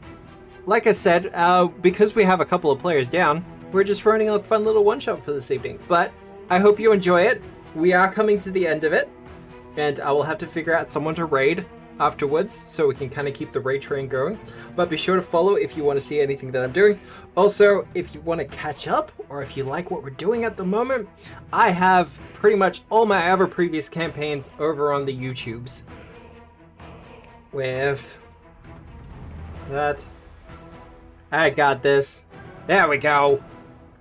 Speaker 1: like I said, because we have a couple of players down, we're just running a fun little one-shot for this evening. But I hope you enjoy it. We are coming to the end of it, and I will have to figure out someone to raid afterwards so we can kind of keep the raid train going. But be sure to follow if you want to see anything that I'm doing. Also, if you want to catch up, or if you like what we're doing at the moment, I have pretty much all my other previous campaigns over on the YouTubes. With that, I got this. There we go.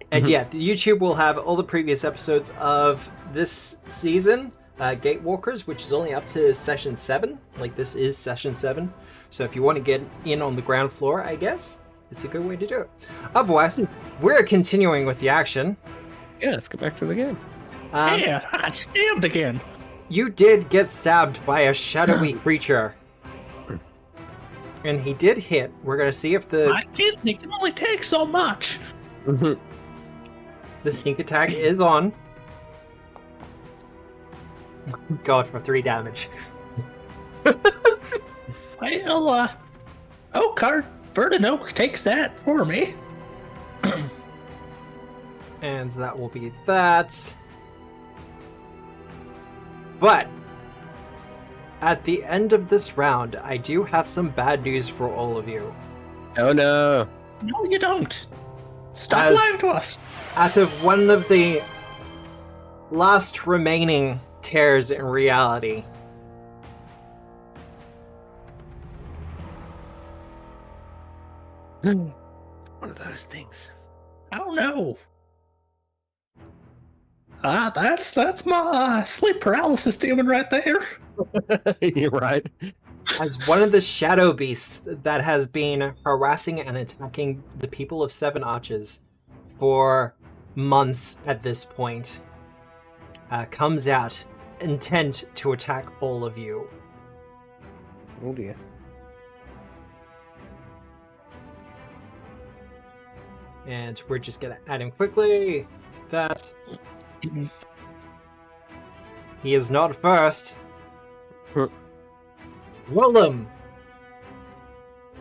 Speaker 1: And yeah, the YouTube will have all the previous episodes of this season, Gatewalkers, which is only up to session 7. Like, this is session 7. So if you want to get in on the ground floor, I guess, it's a good way to do it. Otherwise, we're continuing with the action.
Speaker 2: Yeah, let's get back to the game.
Speaker 3: I got stabbed again.
Speaker 1: You did get stabbed by a shadowy creature. And he did hit. We're going to see if the...
Speaker 3: He can only take so much.
Speaker 1: The sneak attack is on. God, for 3 damage.
Speaker 3: Well, Oakcart, Verdant Oak takes that for me.
Speaker 1: And that will be that. But at the end of this round, I do have some bad news for all of you.
Speaker 2: Oh no.
Speaker 3: No, you don't. Stop lying to us.
Speaker 1: As of one of the last remaining tears in reality,
Speaker 2: One of those things.
Speaker 3: Oh no. That's my sleep paralysis demon right there.
Speaker 2: You're right.
Speaker 1: as one of the shadow beasts that has been harassing and attacking the people of Seven Arches for months at this point, comes out intent to attack all of you.
Speaker 2: Oh dear.
Speaker 1: And we're just gonna add him quickly. That he is not first. Rolim.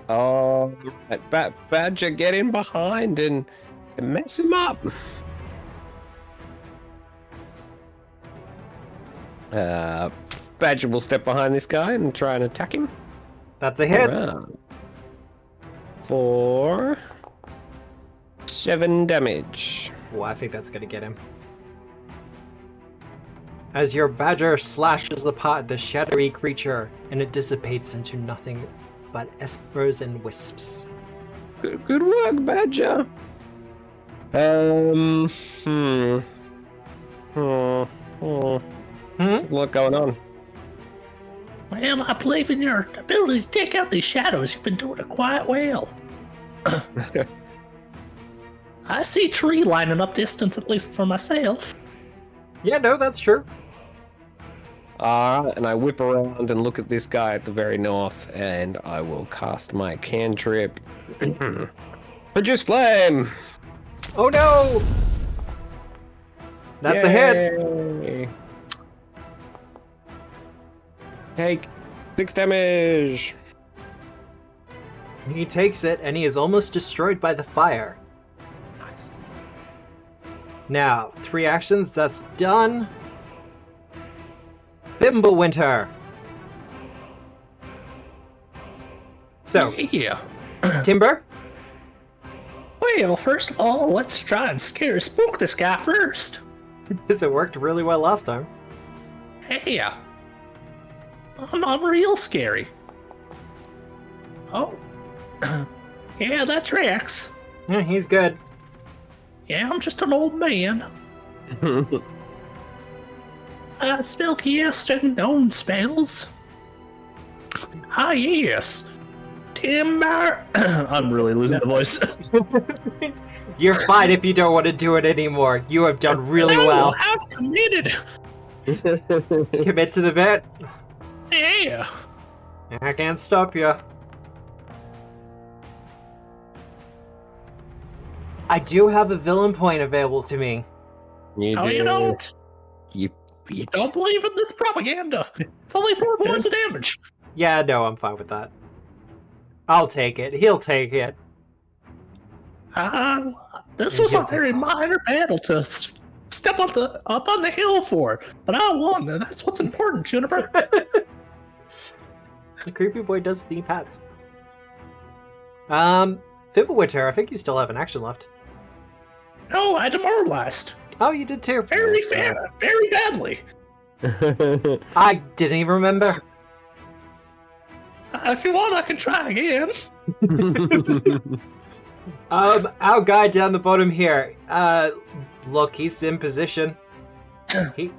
Speaker 2: Oh, right. Badger, get in behind and mess him up. Badger will step behind this guy and try and attack him.
Speaker 1: That's a hit.
Speaker 2: Around. For 7 damage.
Speaker 1: Oh, I think that's gonna get him. As your badger slashes the shadowy creature, and it dissipates into nothing but espers and wisps.
Speaker 2: Good work, Badger. What going on?
Speaker 3: Well, I believe in your ability to take out these shadows. You've been doing it quite well. I see tree lining up distance, at least for myself.
Speaker 1: Yeah, no, that's true.
Speaker 2: Alright, and I whip around and look at this guy at the very north, and I will cast my cantrip. Produce flame!
Speaker 1: Oh no! That's a hit!
Speaker 2: Yay! Take 6 damage!
Speaker 1: He takes it, and he is almost destroyed by the fire.
Speaker 2: Nice.
Speaker 1: Now, 3 actions, that's done. Fimblewinter. So,
Speaker 3: Yeah.
Speaker 1: Timber?
Speaker 3: Well, first of all, let's try and spook this guy first.
Speaker 1: Because it worked really well last time.
Speaker 3: Hey, I'm real scary. Oh. Yeah, that tracks.
Speaker 1: Yeah, he's good.
Speaker 3: Yeah, I'm just an old man. Spell cast unknown spells. Ah, yes. Timber. I'm really losing the voice.
Speaker 1: You're fine if you don't want to do it anymore. You have done really well.
Speaker 3: I've committed.
Speaker 1: Commit to the bit.
Speaker 3: Yeah.
Speaker 1: I can't stop you. I do have a villain point available to me.
Speaker 2: You
Speaker 3: Oh,
Speaker 2: do.
Speaker 3: you don't?
Speaker 2: You bitch.
Speaker 3: Don't believe in this propaganda. It's only 4 points of damage.
Speaker 1: Yeah, no, I'm fine with that. I'll take it. He'll take it.
Speaker 3: This
Speaker 1: And
Speaker 3: was
Speaker 1: he'll
Speaker 3: a
Speaker 1: take
Speaker 3: very
Speaker 1: it.
Speaker 3: minor battle to step up on the hill for, but I won, and that's what's important, Juniper.
Speaker 1: The creepy boy does need hats. Fimblewinter, I think you still have an action left.
Speaker 3: No, I demoralized.
Speaker 1: Oh, you did too.
Speaker 3: Very badly.
Speaker 1: I didn't even remember.
Speaker 3: If you want, I can try again.
Speaker 1: Our guy down the bottom here. Look, he's in position. He.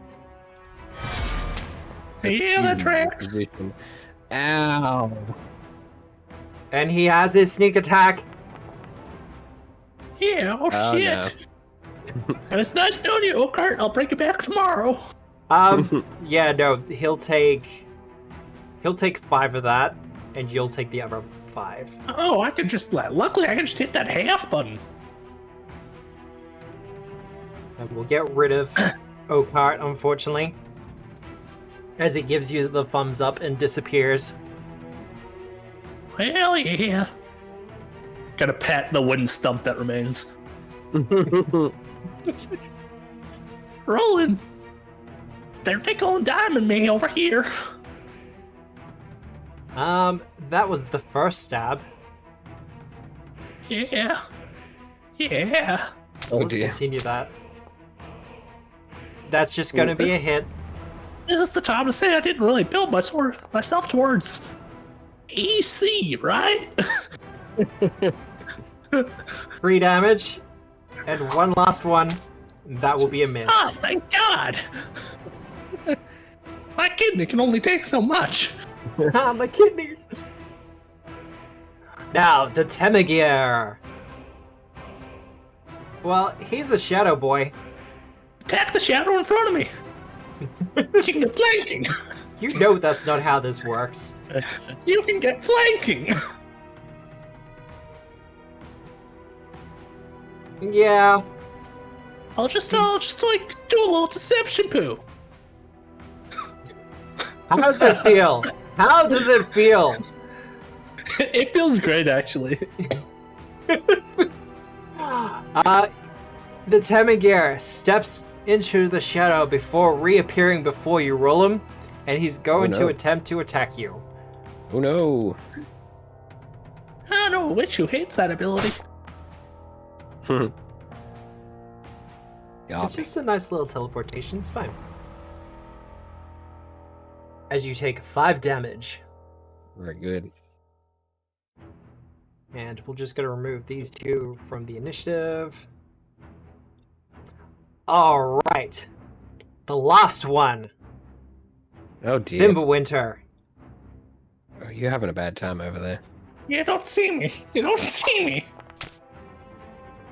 Speaker 3: Yeah, that tracks.
Speaker 2: Position. Ow.
Speaker 1: And he has his sneak attack.
Speaker 3: Yeah,
Speaker 2: Oh,
Speaker 3: shit. And it's nice knowing you, Oakart. I'll bring you back tomorrow.
Speaker 1: Yeah, no, he'll take 5 of that, and you'll take the other 5.
Speaker 3: Oh, I can just luckily I can just hit that half button.
Speaker 1: And we'll get rid of Oakart, unfortunately, as it gives you the thumbs up and disappears.
Speaker 3: Well, yeah. Gotta pat the wooden stump that remains. Rolim, they're nickel and diming me over here.
Speaker 1: That was the first stab.
Speaker 3: Yeah. Yeah.
Speaker 1: So
Speaker 2: Oh,
Speaker 1: let's
Speaker 2: dear.
Speaker 1: continue that. That's just gonna be a hit.
Speaker 3: This is the time to say I didn't really build myself towards EC, right?
Speaker 1: 3 damage. And one last one. That will be a miss.
Speaker 3: Oh, thank God. My kidney can only take so much.
Speaker 1: My kidneys. Now, the Temagir. Well, he's a shadow boy.
Speaker 3: Attack the shadow in front of me. You can get flanking.
Speaker 1: You know that's not how this works.
Speaker 3: You can get flanking.
Speaker 1: Yeah.
Speaker 3: I'll just like do a little deception poo.
Speaker 1: How does it feel? How does it feel?
Speaker 3: It feels great, actually.
Speaker 1: The Temagir steps into the shadow before reappearing before you, Rolim, and he's going to attempt to attack you.
Speaker 2: Oh no.
Speaker 3: I know a witch who hates that ability.
Speaker 1: It's just a nice little teleportation, it's fine. As you take 5 damage.
Speaker 2: Very good.
Speaker 1: And we're just gonna remove these 2 from the initiative. Alright. The last one.
Speaker 2: Oh dear.
Speaker 1: Fimblewinter.
Speaker 2: Oh, you're having a bad time over there.
Speaker 3: You don't see me. You don't see me.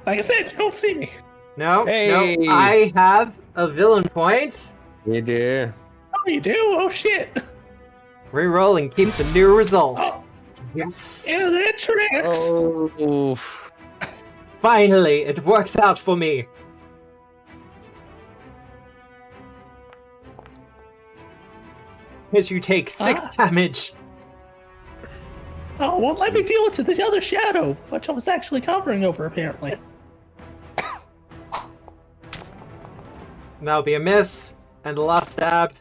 Speaker 3: Like I said, you don't see me.
Speaker 1: No,
Speaker 2: Hey!
Speaker 1: no, I have a villain point.
Speaker 2: You do.
Speaker 3: Oh, you do? Oh, shit.
Speaker 1: Rerolling keeps a new result.
Speaker 3: Oh.
Speaker 1: Yes.
Speaker 3: Yeah, that tracks.
Speaker 2: Oh.
Speaker 1: Finally, it works out for me. As you take 6 damage.
Speaker 3: Oh, well, let me deal it to the other shadow, which I was actually covering over, apparently.
Speaker 1: That'll be a miss. And the last stab.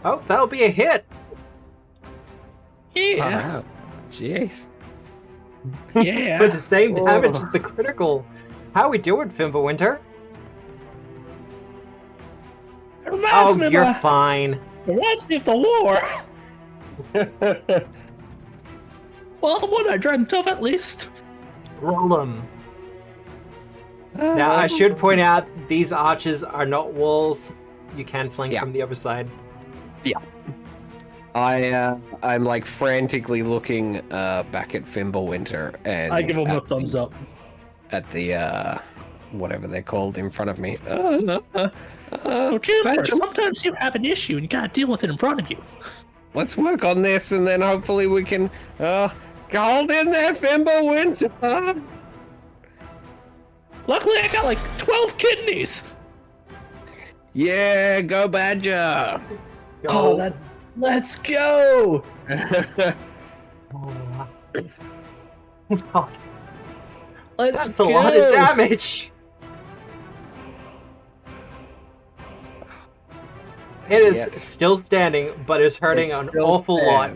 Speaker 1: Oh, that'll be a hit.
Speaker 3: Yeah.
Speaker 2: Wow. Jeez.
Speaker 3: Yeah.
Speaker 1: With the same damage
Speaker 2: Oh.
Speaker 1: as the critical. How we doing, Fimblewinter?
Speaker 3: It reminds
Speaker 1: Oh,
Speaker 3: me
Speaker 1: you're
Speaker 3: of
Speaker 1: fine.
Speaker 3: It reminds me of the war. Well, the one I dreamt of, at least.
Speaker 1: Rolim. Now, I should point out, these arches are not walls. You can flank
Speaker 2: Yeah.
Speaker 1: from the other side.
Speaker 2: I'm like frantically looking back at Fimblewinter and
Speaker 3: I give him a
Speaker 2: at
Speaker 3: thumbs
Speaker 2: the-
Speaker 3: up.
Speaker 2: at the whatever they're called in front of me.
Speaker 3: Oh, Juniper,
Speaker 2: Badger,
Speaker 3: sometimes you have an issue and you gotta deal with it in front of you.
Speaker 2: let's work on this and then hopefully we can hold in there, Fimblewinter.
Speaker 3: Luckily, I got like 12 kidneys.
Speaker 2: Yeah, go Badger.
Speaker 3: Oh, let's go.
Speaker 1: Oh. God,
Speaker 3: Let's
Speaker 1: that's a
Speaker 3: go.
Speaker 1: lot of damage. It is
Speaker 2: Yes.
Speaker 1: still standing, but it's hurting
Speaker 2: It's
Speaker 1: an
Speaker 2: still
Speaker 1: awful lot.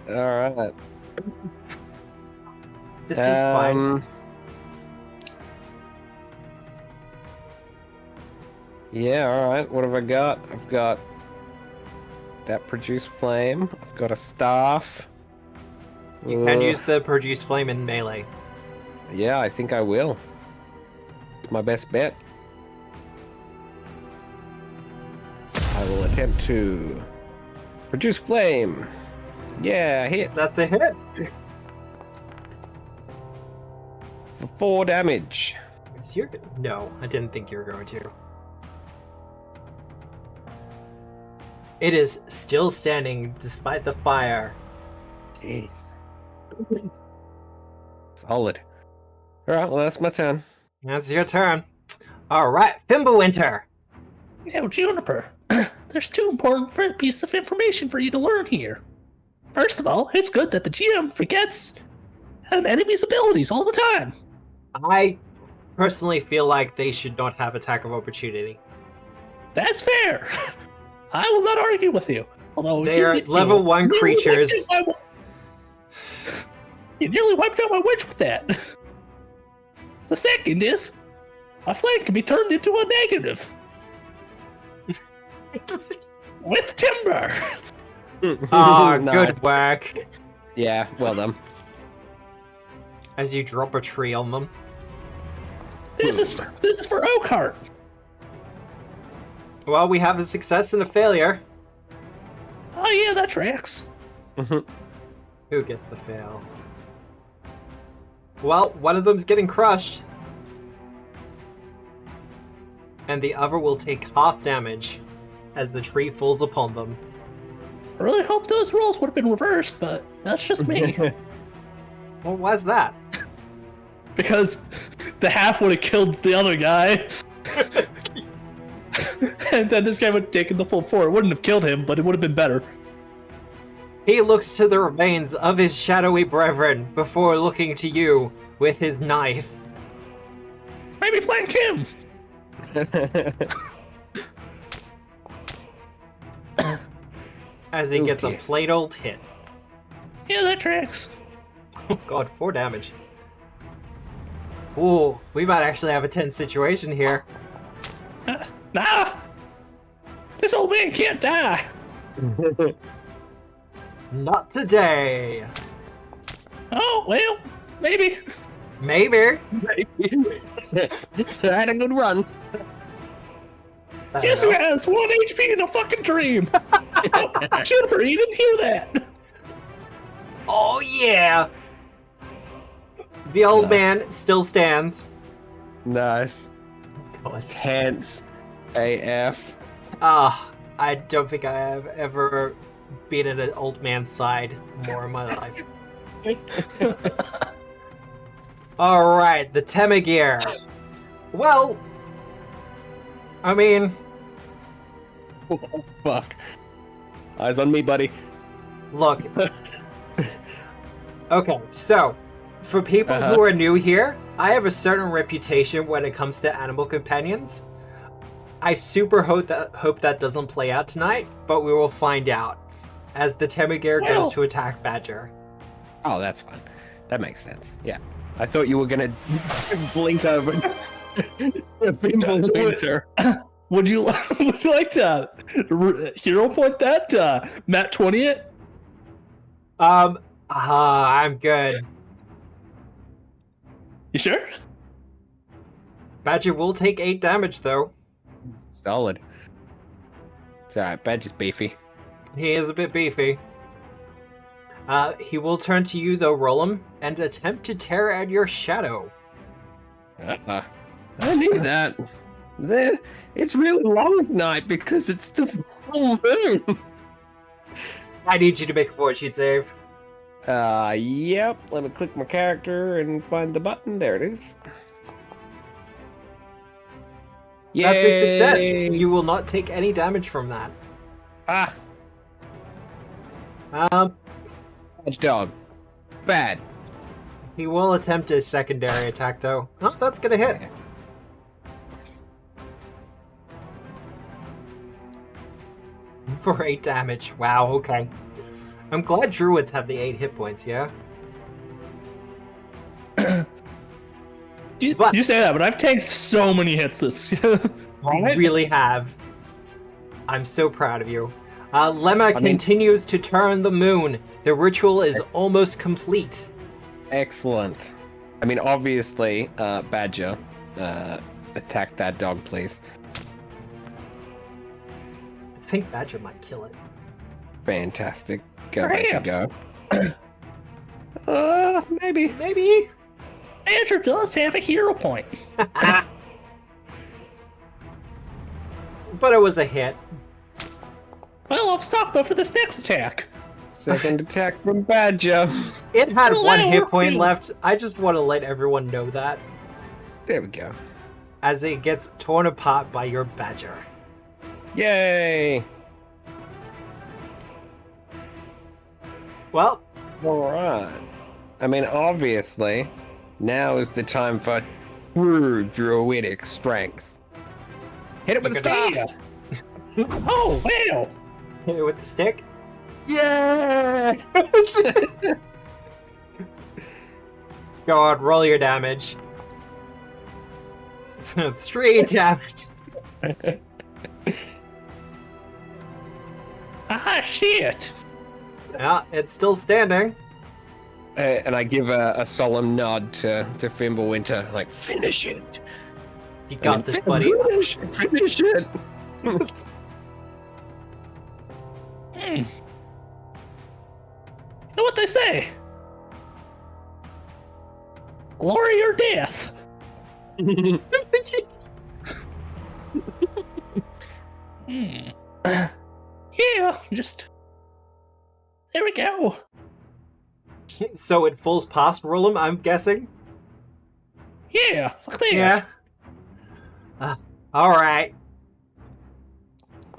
Speaker 2: All right.
Speaker 1: This is fine.
Speaker 2: Yeah, alright. What have I got? I've got that produce flame. I've got a staff.
Speaker 1: You can
Speaker 2: Ugh.
Speaker 1: use the produce flame in melee.
Speaker 2: Yeah, I think I will. It's my best bet. I will attempt to produce flame. Yeah, hit
Speaker 1: That's a hit.
Speaker 2: for 4 damage.
Speaker 1: No, I didn't think you were going to. It is still standing despite the fire.
Speaker 2: Jeez. Solid. Alright, well that's my turn.
Speaker 1: That's your turn. Alright, Fimblewinter.
Speaker 3: Now, Juniper, there's 2 important pieces of information for you to learn here. First of all, it's good that the GM forgets an enemy's abilities all the time.
Speaker 1: I personally feel like they should not have attack of opportunity.
Speaker 3: That's fair. I will not argue with you. Although
Speaker 1: They are level 1 creatures.
Speaker 3: You nearly wiped out my witch with that. The second is, a flank can be turned into a negative. With timber.
Speaker 1: Ah,
Speaker 2: Nice.
Speaker 1: good work.
Speaker 2: Yeah, well done.
Speaker 1: As you drop a tree on them.
Speaker 3: This is for Oakheart.
Speaker 1: Well, we have a success and a failure.
Speaker 3: Oh yeah, that tracks.
Speaker 1: Who gets the fail? Well, one of them's getting crushed. And the other will take half damage as the tree falls upon them.
Speaker 3: I really hope those rolls would have been reversed, but that's just me.
Speaker 1: Well, why's that?
Speaker 3: Because the half would have killed the other guy. And then this guy would have taken the full 4. It wouldn't have killed him, but it would have been better.
Speaker 1: He looks to the remains of his shadowy brethren before looking to you with his knife.
Speaker 3: Maybe flank him.
Speaker 1: As he gets a
Speaker 2: Okay.
Speaker 1: plain old hit.
Speaker 3: Yeah, that tracks.
Speaker 1: Oh god, 4 damage. Ooh, we might actually have a tense situation here.
Speaker 3: Nah! This old man can't die!
Speaker 1: Not today.
Speaker 3: Oh, well, maybe.
Speaker 1: Maybe.
Speaker 2: I had a good run.
Speaker 1: Is that
Speaker 3: Guess who
Speaker 1: enough?
Speaker 3: has 1 HP in a fucking dream? Chipper, you didn't hear that.
Speaker 1: Oh yeah! The old
Speaker 2: Nice.
Speaker 1: man still stands.
Speaker 2: Nice.
Speaker 1: God.
Speaker 2: Tense. AF.
Speaker 1: I don't think I have ever been at an old man's side more in my life. Alright, the Temagir. Well, I mean,
Speaker 2: Fuck. Eyes on me, buddy.
Speaker 1: look. Okay, so, for people who are new here, I have a certain reputation when it comes to animal companions. I super hope that doesn't play out tonight, but we will find out as the Temagir goes
Speaker 3: Well.
Speaker 1: to attack Badger.
Speaker 2: Oh, that's fine. That makes sense. Yeah. I thought you were gonna blink over Fimblewinter.
Speaker 3: Would you like to hero point that? Matt 20 it?
Speaker 1: I'm good.
Speaker 3: You sure?
Speaker 1: Badger will take 8 damage though.
Speaker 2: Solid. It's alright, Badger's beefy.
Speaker 1: He is a bit beefy. He will turn to you though, Rolim, and attempt to tear at your shadow.
Speaker 2: I knew that. It's really long at night because it's the full moon.
Speaker 1: I need you to make a fortitude save.
Speaker 2: Yep. Let me click my character and find the button. There it is.
Speaker 1: That's a success.
Speaker 2: Yay!
Speaker 1: You will not take any damage from that.
Speaker 2: Ah,
Speaker 1: Um,
Speaker 2: bad dog. Bad.
Speaker 1: he will attempt his secondary attack though. Oh, that's gonna hit. For 8 damage. Wow, okay. I'm glad druids have the 8 hit points, yeah?
Speaker 3: You
Speaker 1: But-
Speaker 3: say that, but I've tanked so many hits this.
Speaker 1: You really have. I'm so proud of you. Lemma continues to turn the moon. The ritual is almost complete.
Speaker 2: Excellent. I mean, obviously, Badger, attack that dog, please.
Speaker 1: I think Badger might kill it.
Speaker 2: Fantastic. Go, Badger,
Speaker 3: Perhaps.
Speaker 2: go. Maybe.
Speaker 1: Maybe.
Speaker 3: Andrew does have a hero point.
Speaker 1: But it was a hit.
Speaker 3: Well, I'll stop for this next attack.
Speaker 2: Second attack from Badger.
Speaker 1: It had
Speaker 3: Well,
Speaker 1: 1
Speaker 3: that
Speaker 1: hit
Speaker 3: worked
Speaker 1: point
Speaker 3: too.
Speaker 1: left. I just want to let everyone know that.
Speaker 2: There we go.
Speaker 1: As it gets torn apart by your Badger.
Speaker 2: Yay!
Speaker 1: Well,
Speaker 2: Alright. I mean, obviously, now is the time for true druidic strength. Hit it with the staff!
Speaker 3: Oh, wow!
Speaker 1: Hit it with the stick.
Speaker 2: Yeah!
Speaker 1: Go on, roll your damage. 3 damage.
Speaker 3: Ah, shit!
Speaker 1: Yeah, it's still standing.
Speaker 2: And I give a solemn nod to Fimblewinter, like, finish it.
Speaker 1: You got this, buddy.
Speaker 2: Finish it!
Speaker 3: You know what they say? Glory or death? Yeah, just... There we go.
Speaker 1: So it falls past Rolim, I'm guessing?
Speaker 3: Yeah, fuck that.
Speaker 1: Yeah. Alright.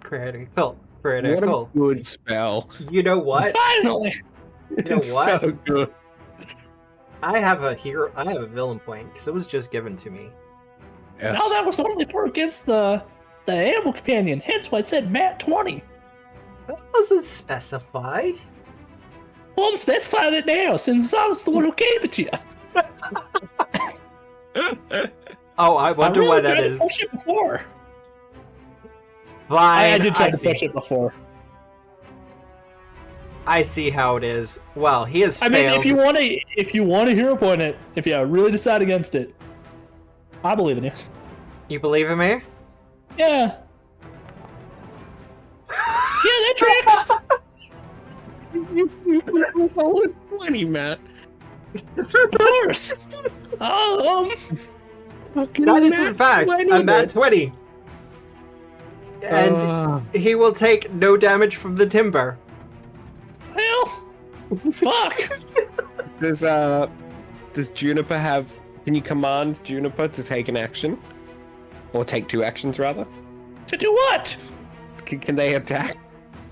Speaker 1: Critical.
Speaker 2: What a good spell.
Speaker 1: You know what?
Speaker 3: Finally!
Speaker 1: You know
Speaker 2: It's
Speaker 1: what?
Speaker 2: so good.
Speaker 1: I have a villain point, because it was just given to me.
Speaker 2: Yeah.
Speaker 3: No, that was only for against the animal companion, hence why I said Matt 20.
Speaker 1: That wasn't specified.
Speaker 3: Well, I'm specifying it now, since I was the one who gave it to you.
Speaker 1: Oh, I wonder
Speaker 3: really
Speaker 1: why that
Speaker 3: tried
Speaker 1: is.
Speaker 3: to push it before.
Speaker 1: Fine,
Speaker 3: I did try to
Speaker 1: see.
Speaker 3: push it before.
Speaker 1: I see how it is. Well, he has
Speaker 3: I
Speaker 1: failed.
Speaker 3: mean, if you want a hero point it, if you really decide against it, I believe in you.
Speaker 1: You believe in me?
Speaker 3: Yeah. Yeah, that tracks.
Speaker 2: You 20, Matt.
Speaker 3: Of course.
Speaker 1: That is in fact a Nat 20. And he will take no damage from the timber.
Speaker 3: Well, fuck.
Speaker 2: Does Juniper have... Can you command Juniper to take an action? Or take 2 actions, rather?
Speaker 3: To do what?
Speaker 2: Can they attack?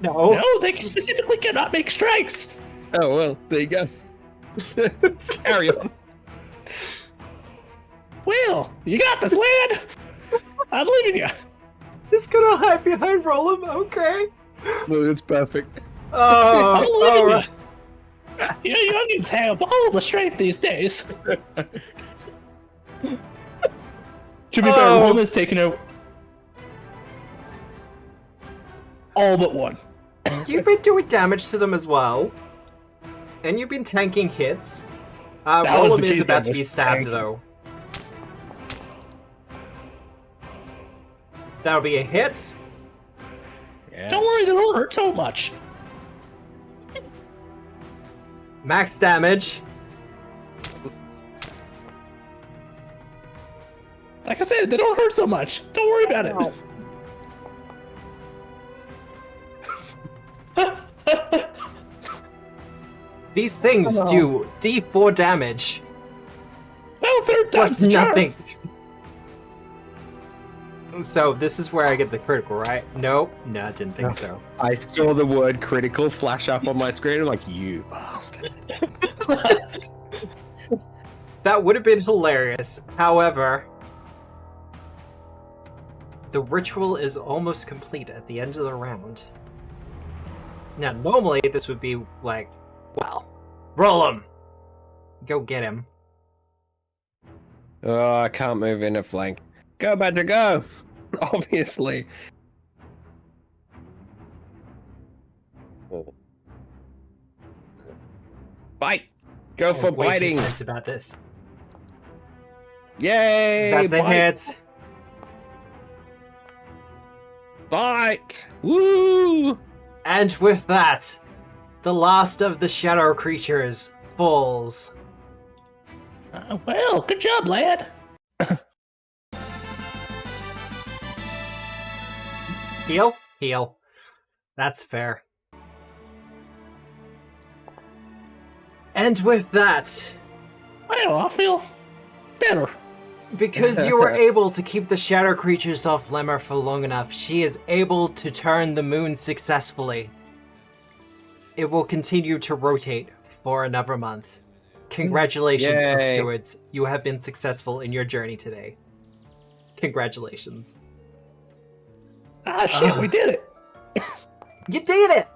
Speaker 1: No.
Speaker 3: No, they specifically cannot make strikes.
Speaker 2: Oh, well, there you go. Carry on.
Speaker 3: Well, you got this, lad. I believe in you.
Speaker 1: Just gonna hide behind Rolim, okay?
Speaker 2: No, it's perfect.
Speaker 1: Oh,
Speaker 3: I believe in
Speaker 1: alright.
Speaker 3: you. You youngins have all the strength these days. To be fair, Rolim has taken out all but one.
Speaker 1: You've been doing damage to them as well. And you've been tanking hits.
Speaker 3: was
Speaker 1: Rolim
Speaker 3: the
Speaker 1: is
Speaker 3: key
Speaker 1: about
Speaker 3: thing,
Speaker 1: to be
Speaker 3: was
Speaker 1: stabbed,
Speaker 3: tanking.
Speaker 1: though. That'll be a hit.
Speaker 2: Yeah.
Speaker 3: Don't worry, they don't hurt so much.
Speaker 1: Max damage.
Speaker 3: Like I said, they don't hurt so much. Don't worry about it.
Speaker 1: These things do D4 damage.
Speaker 3: Well, third
Speaker 1: Plus
Speaker 3: time's the charm.
Speaker 1: nothing. So this is where I get the critical, right? Nope. No, I didn't think so.
Speaker 2: I saw the word critical flash up on my screen. I'm like, you bastard.
Speaker 1: That would have been hilarious. However, the ritual is almost complete at the end of the round. Now, normally this would be like, well, roll him. Go get him.
Speaker 2: Oh, I can't move in a flank. Go, Badger, go! Obviously. Bite! Go for
Speaker 1: Way too
Speaker 2: biting!
Speaker 1: tense about this.
Speaker 2: Yay!
Speaker 1: That's a
Speaker 2: bite.
Speaker 1: hit.
Speaker 2: Bite! Woo!
Speaker 1: And with that, the last of the shadow creatures falls.
Speaker 3: Well, good job, lad.
Speaker 1: Heal? Heal. That's fair. And with that,
Speaker 3: Well, I feel better.
Speaker 1: because you were able to keep the shadow creatures off Lemmer for long enough, she is able to turn the moon successfully. It will continue to rotate for another month. Congratulations,
Speaker 2: Yay.
Speaker 1: Oakstewards. You have been successful in your journey today. Congratulations.
Speaker 3: Ah, shit, we did it!
Speaker 1: You did it!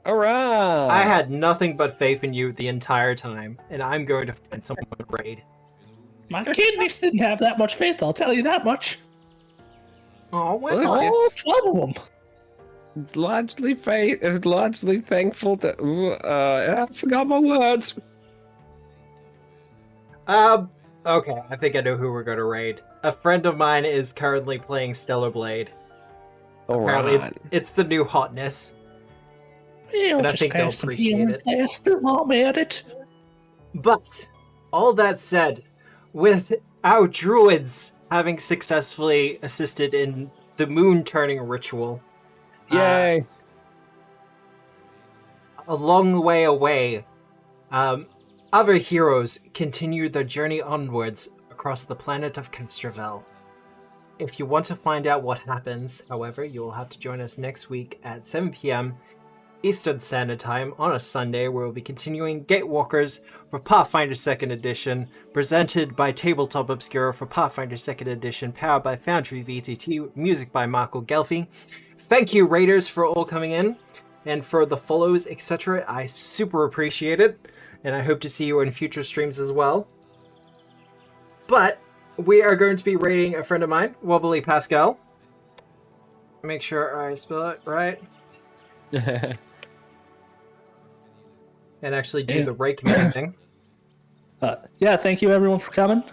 Speaker 2: All right.
Speaker 1: I had nothing but faith in you the entire time, and I'm going to find someone to raid.
Speaker 3: My kidneys didn't have that much faith, I'll tell you that much.
Speaker 1: Oh, what?
Speaker 2: Look,
Speaker 3: All 12 of them.
Speaker 2: It's largely thankful to. I forgot my words.
Speaker 1: Okay, I think I know who we're going to raid. A friend of mine is currently playing Stellar Blade.
Speaker 2: All
Speaker 1: Apparently,
Speaker 2: right.
Speaker 1: it's the new hotness.
Speaker 3: You'll
Speaker 1: And I
Speaker 3: just
Speaker 1: think they'll
Speaker 3: pass some
Speaker 1: appreciate
Speaker 3: healing
Speaker 1: it.
Speaker 3: plaster while I'm at it.
Speaker 1: But, all that said, with our druids having successfully assisted in the moon turning ritual,
Speaker 2: Yay.
Speaker 1: a long way away, other heroes continue their journey onwards across the planet of Castravel. If you want to find out what happens, however, you will have to join us next week at 7 p.m. Eastern Standard Time on a Sunday, where we'll be continuing Gatewalkers for Pathfinder 2nd Edition, presented by Tabletop Obscura for Pathfinder 2nd Edition, powered by Foundry VTT, music by Marco Gelfi. Thank you, Raiders, for all coming in, and for the follows, etc. I super appreciate it, and I hope to see you in future streams as well. But we are going to be raiding a friend of mine, Wobbly Pascal. Make sure I spell it right. And actually do the raid community thing.
Speaker 3: Yeah, thank you everyone for coming.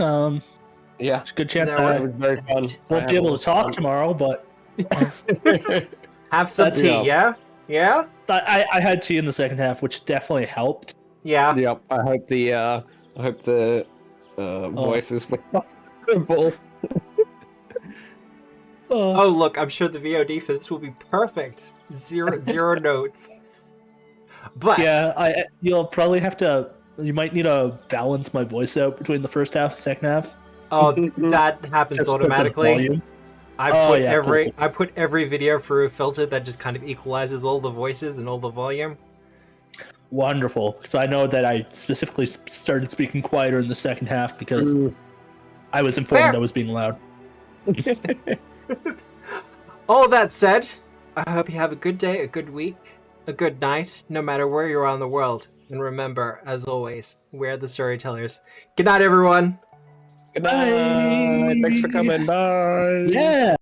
Speaker 2: Yeah.
Speaker 3: It's a good chance
Speaker 1: No,
Speaker 3: I
Speaker 2: It was very fun.
Speaker 3: won't be able to talk tomorrow, but
Speaker 1: Have some tea, yeah? Yeah?
Speaker 3: I had tea in the second half, which definitely helped.
Speaker 1: Yeah.
Speaker 2: Yep. I hope the voices were comfortable.
Speaker 1: Oh, look, I'm sure the VOD for this will be perfect. Zero notes. But
Speaker 3: Yeah, you'll probably have to. You might need to balance my voice out between the first half and second half.
Speaker 1: oh, that happens
Speaker 3: Just 'cause of
Speaker 1: automatically.
Speaker 3: volume.
Speaker 1: I put every video through a filter that just kind of equalizes all the voices and all the volume.
Speaker 3: Wonderful, because I know that I specifically started speaking quieter in the second half because I was informed
Speaker 1: Fair.
Speaker 3: I was being loud.
Speaker 1: All that said, I hope you have a good day, a good week, a good night, no matter where you are in the world. And remember, as always, we're the storytellers. Good night, everyone.
Speaker 2: Good night. Thanks for coming. Bye.
Speaker 3: Yeah.